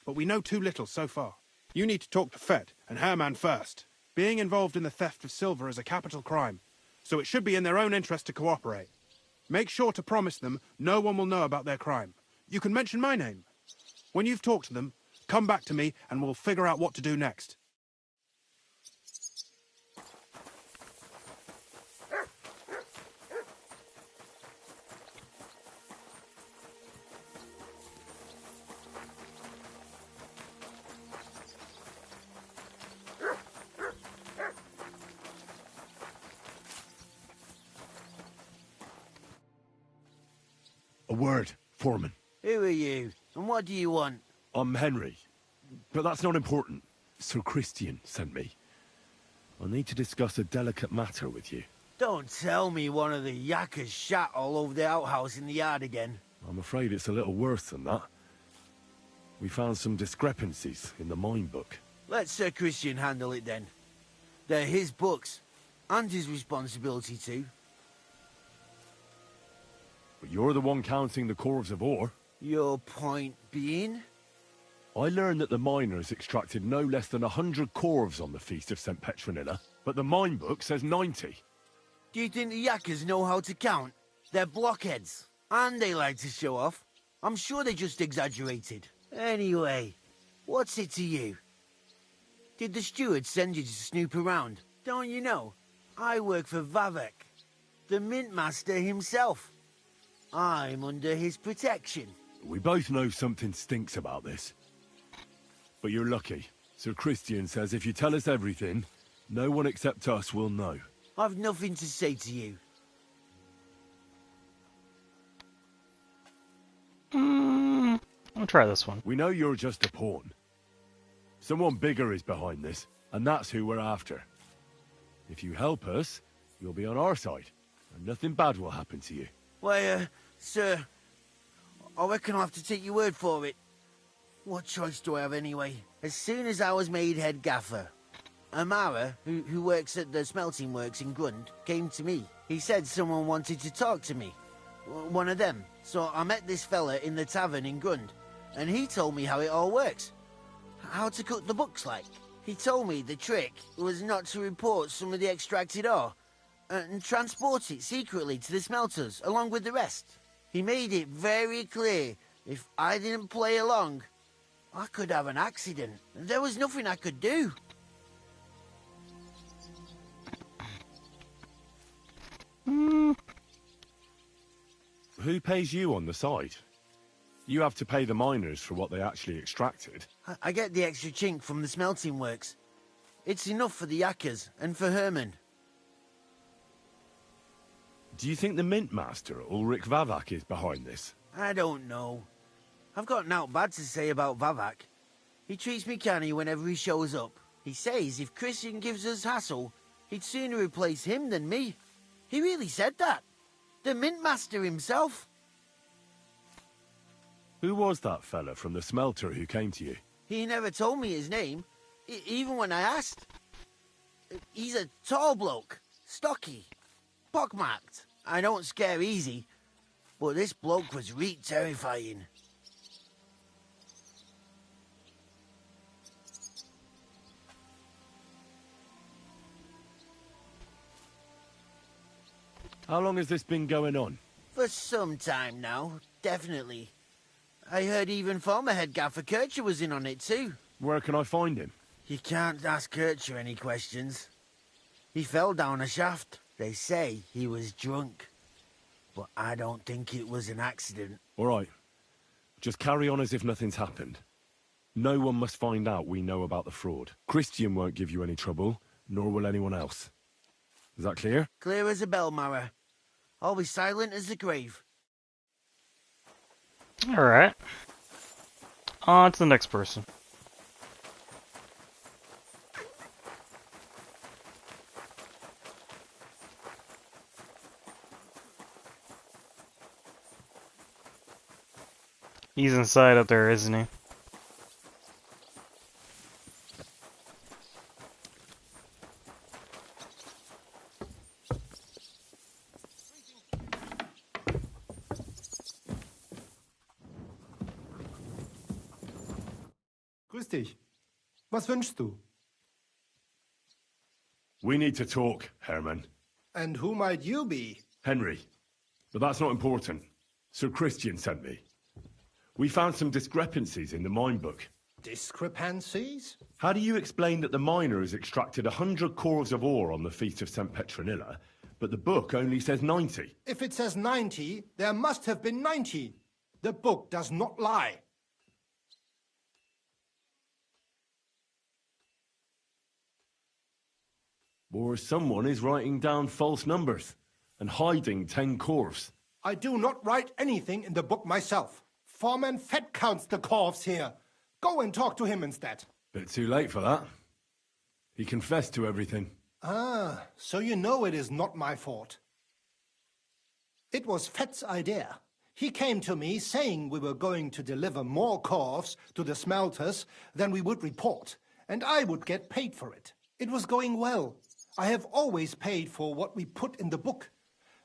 but we know too little so far. You need to talk to Fett and Herman first. Being involved in the theft of silver is a capital crime, so it should be in their own interest to cooperate. Make sure to promise them no one will know about their crime. You can mention my name. When you've talked to them, come back to me and we'll figure out what to do next. A word, Foreman. Who are you, and what do you want? I'm Henry, but that's not important. Sir Christian sent me. I need to discuss a delicate matter with you. Don't tell me one of the yakkers shat all over the outhouse in the yard again. I'm afraid it's a little worse than that. We found some discrepancies in the mine book. Let Sir Christian handle it then. They're his books, and his responsibility too. But you're the one counting the corves of ore. Your point being? I learned that the miners extracted no less than 100 corves on the Feast of St. Petronilla, but the mine book says 90. Do you think the yakkers know how to count? They're blockheads, and they like to show off. I'm sure they just exaggerated. Anyway, what's it to you? Did the steward send you to snoop around? Don't you know? I work for Vavek, the mint master himself. I'm under his protection. We both know something stinks about this. But you're lucky. Sir Christian says if you tell us everything, no one except us will know. I've nothing to say to you. I'll try this one. We know you're just a pawn. Someone bigger is behind this, and that's who we're after. If you help us, you'll be on our side, and nothing bad will happen to you. Why, sir, I reckon I'll have to take your word for it. What choice do I have anyway? As soon as I was made head gaffer, Amara, who works at the smelting works in Grund, came to me. He said someone wanted to talk to me. One of them. So I met this fella in the tavern in Grund, and he told me how it all works. How to cook the books like. He told me the trick was not to report some of the extracted ore, and transport it secretly to the smelters, along with the rest. He made it very clear, if I didn't play along, I could have an accident. There was nothing I could do. Who pays you on the side? You have to pay the miners for what they actually extracted. I get the extra chink from the smelting works. It's enough for the yakkers and for Herman. Do you think the mint master, Ulrich Vavak, is behind this? I don't know. I've got naught bad to say about Vavak. He treats me canny whenever he shows up. He says if Christian gives us hassle, he'd sooner replace him than me. He really said that. The mint master himself. Who was that fella from the smelter who came to you? He never told me his name, even when I asked. He's a tall bloke, stocky, pockmarked. I don't scare easy, but this bloke was reet terrifying. How long has this been going on? For some time now, definitely. I heard even former head gaffer Kircher was in on it too. Where can I find him? You can't ask Kircher any questions. He fell down a shaft. They say he was drunk. But I don't think it was an accident. All right. Just carry on as if nothing's happened. No one must find out we know about the fraud. Christian won't give you any trouble, nor will anyone else. Is that clear? Clear as a bell, Mara. I'll be silent as the grave. Alright. On to the next person. He's inside up there, isn't he? Grüß dich. Was wünschst du? We need to talk, Herman. And who might you be? Henry. But that's not important. Sir Christian sent me. We found some discrepancies in the mine book. Discrepancies? How do you explain that the miner has extracted 100 corves of ore on the Feast of St. Petronilla, but the book only says 90? If it says 90, there must have been 90. The book does not lie. Or someone is writing down false numbers and hiding 10 corves. I do not write anything in the book myself. Foreman Fett counts the corves here. Go and talk to him instead. Bit too late for that. He confessed to everything. Ah, so you know it is not my fault. It was Fett's idea. He came to me saying we were going to deliver more corves to the smelters than we would report, and I would get paid for it. It was going well. I have always paid for what we put in the book.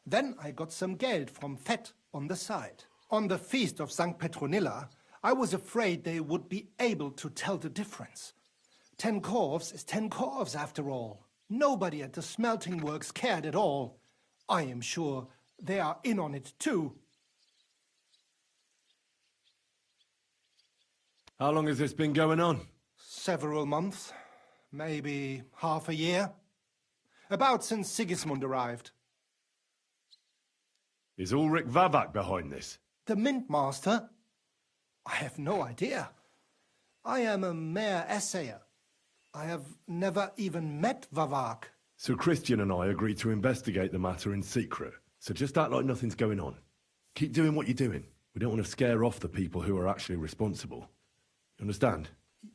Then I got some geld from Fett on the side. On the Feast of St. Petronilla, I was afraid they would be able to tell the difference. 10 corves is 10 corves after all. Nobody at the smelting works cared at all. I am sure they are in on it too. How long has this been going on? Several months, maybe half a year. About since Sigismund arrived. Is Ulrich Vavak behind this? The Mint Master? I have no idea. I am a mere assayer. I have never even met Vavak. So Christian and I agreed to investigate the matter in secret. So just act like nothing's going on. Keep doing what you're doing. We don't want to scare off the people who are actually responsible. You understand?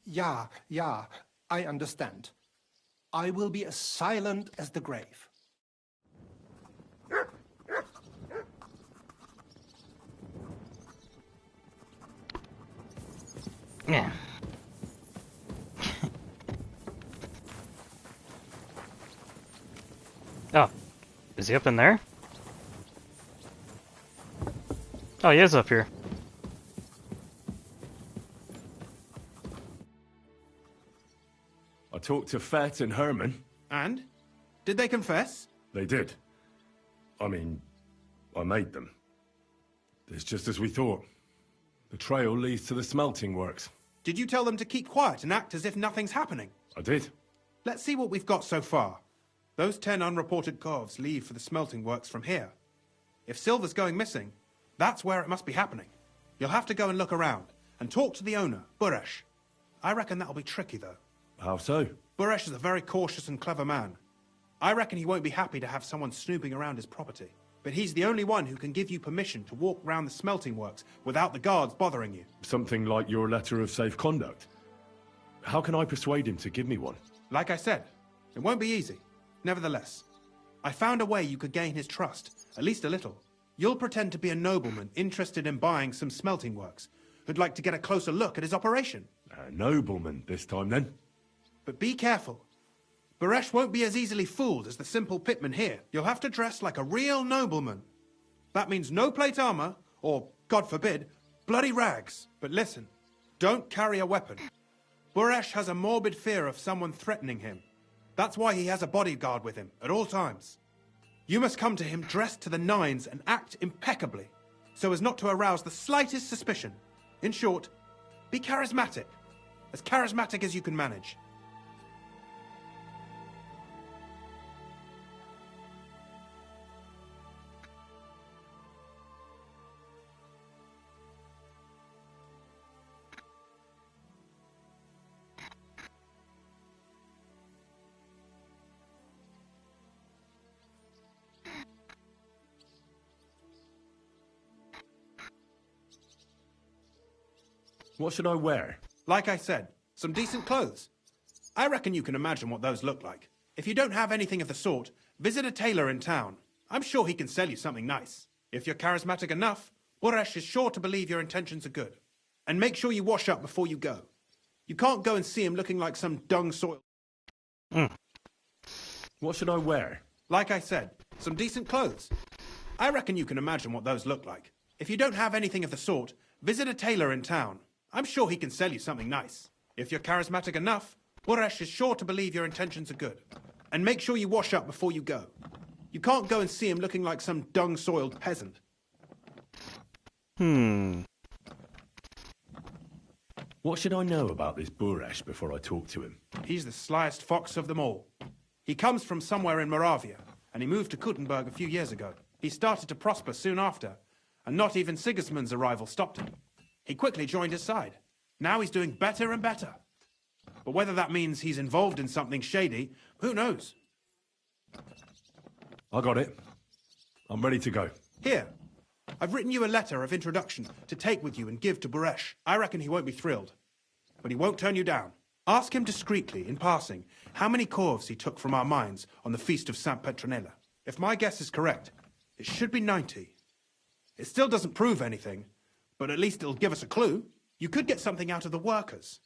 Yeah, I understand. I will be as silent as the grave. Yeah. Oh, is he up in there? Oh, he is up here. I talked to Fett and Herman. And? Did they confess? They did. I mean, I made them. It's just as we thought. The trail leads to the smelting works. Did you tell them to keep quiet and act as if nothing's happening? I did. Let's see what we've got so far. Those 10 unreported corves leave for the smelting works from here. If silver's going missing, that's where it must be happening. You'll have to go and look around and talk to the owner, Buresh. I reckon that'll be tricky, though. How so? Buresh is a very cautious and clever man. I reckon he won't be happy to have someone snooping around his property. But he's the only one who can give you permission to walk round the smelting works without the guards bothering you. Something like your letter of safe conduct. How can I persuade him to give me one? Like I said, it won't be easy. Nevertheless, I found a way you could gain his trust, at least a little. You'll pretend to be a nobleman interested in buying some smelting works, who'd like to get a closer look at his operation. A nobleman this time, then? But be careful. Buresh won't be as easily fooled as the simple pitman here. You'll have to dress like a real nobleman. That means no plate armor, or, God forbid, bloody rags. But listen, don't carry a weapon. Buresh has a morbid fear of someone threatening him. That's why he has a bodyguard with him at all times. You must come to him dressed to the nines and act impeccably, so as not to arouse the slightest suspicion. In short, be charismatic as you can manage. What should I wear? Like I said, some decent clothes. I reckon you can imagine what those look like. If you don't have anything of the sort, visit a tailor in town. I'm sure he can sell you something nice. If you're charismatic enough, Buresh is sure to believe your intentions are good. And make sure you wash up before you go. You can't go and see him looking like some dung soil. What should I wear? Like I said, some decent clothes. I reckon you can imagine what those look like. If you don't have anything of the sort, visit a tailor in town. I'm sure he can sell you something nice. If you're charismatic enough, Buresh is sure to believe your intentions are good. And make sure you wash up before you go. You can't go and see him looking like some dung-soiled peasant. What should I know about this Buresh before I talk to him? He's the slyest fox of them all. He comes from somewhere in Moravia, and he moved to Kuttenberg a few years ago. He started to prosper soon after, and not even Sigismund's arrival stopped him. He quickly joined his side. Now he's doing better and better. But whether that means he's involved in something shady, who knows? I got it. I'm ready to go. Here, I've written you a letter of introduction to take with you and give to Buresh. I reckon he won't be thrilled, but he won't turn you down. Ask him discreetly, in passing, how many corves he took from our mines on the feast of St. Petronilla. If my guess is correct, it should be 90. It still doesn't prove anything, but at least it'll give us a clue. You could get something out of the workers.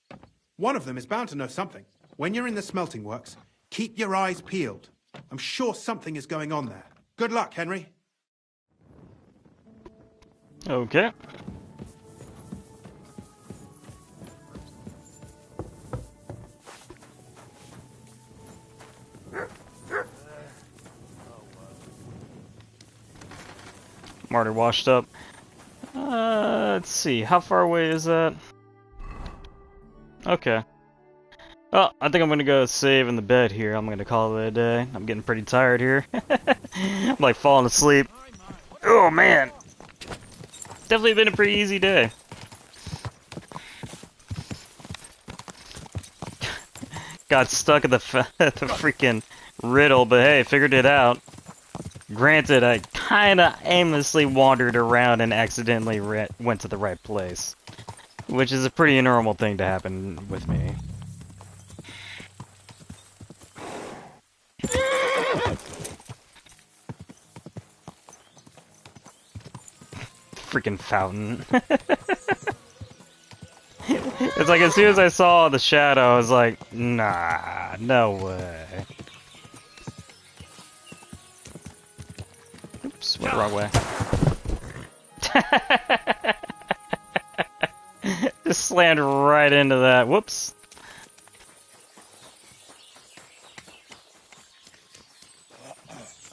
One of them is bound to know something. When you're in the smelting works, keep your eyes peeled. I'm sure something is going on there. Good luck, Henry. Okay. I'm already washed up. Let's see, how far away is that? Okay. Well, I think I'm gonna go save in the bed here. I'm gonna call it a day. I'm getting pretty tired here. I'm like falling asleep. Oh man! Definitely been a pretty easy day. Got stuck at the at the freaking riddle, but hey, figured it out. Granted, I kinda aimlessly wandered around and accidentally went to the right place. Which is a pretty normal thing to happen with me. Freaking fountain. It's like as soon as I saw the shadow, I was like, nah, no way. Oops, went the wrong way. Just slammed right into that. Whoops.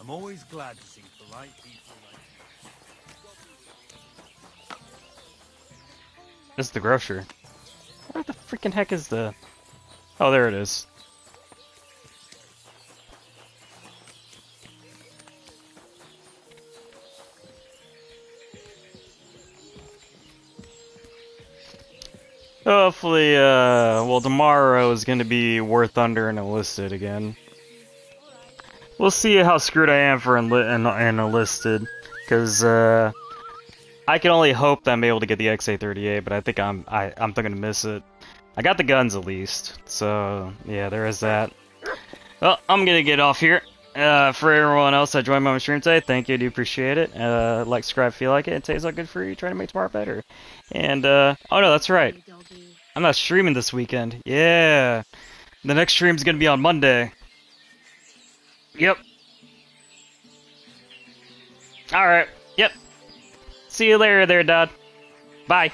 I'm always glad to see polite people like This is the grocer. Where the freaking heck is the... Oh, there it is. Hopefully, well, tomorrow is going to be War Thunder and Enlisted again. We'll see how screwed I am for Enlisted, because, I can only hope that I'm able to get the XA38, but I think I'm gonna miss it. I got the guns at least, so yeah, there is that. Well, I'm gonna get off here. For everyone else that joined my stream today, thank you, I do appreciate it. Like, subscribe if you like it, and today's all good for you, trying to make tomorrow better. And, oh no, that's right. I'm not streaming this weekend. Yeah. The next stream's gonna be on Monday. Yep. Alright, yep. See you later there, Dad. Bye.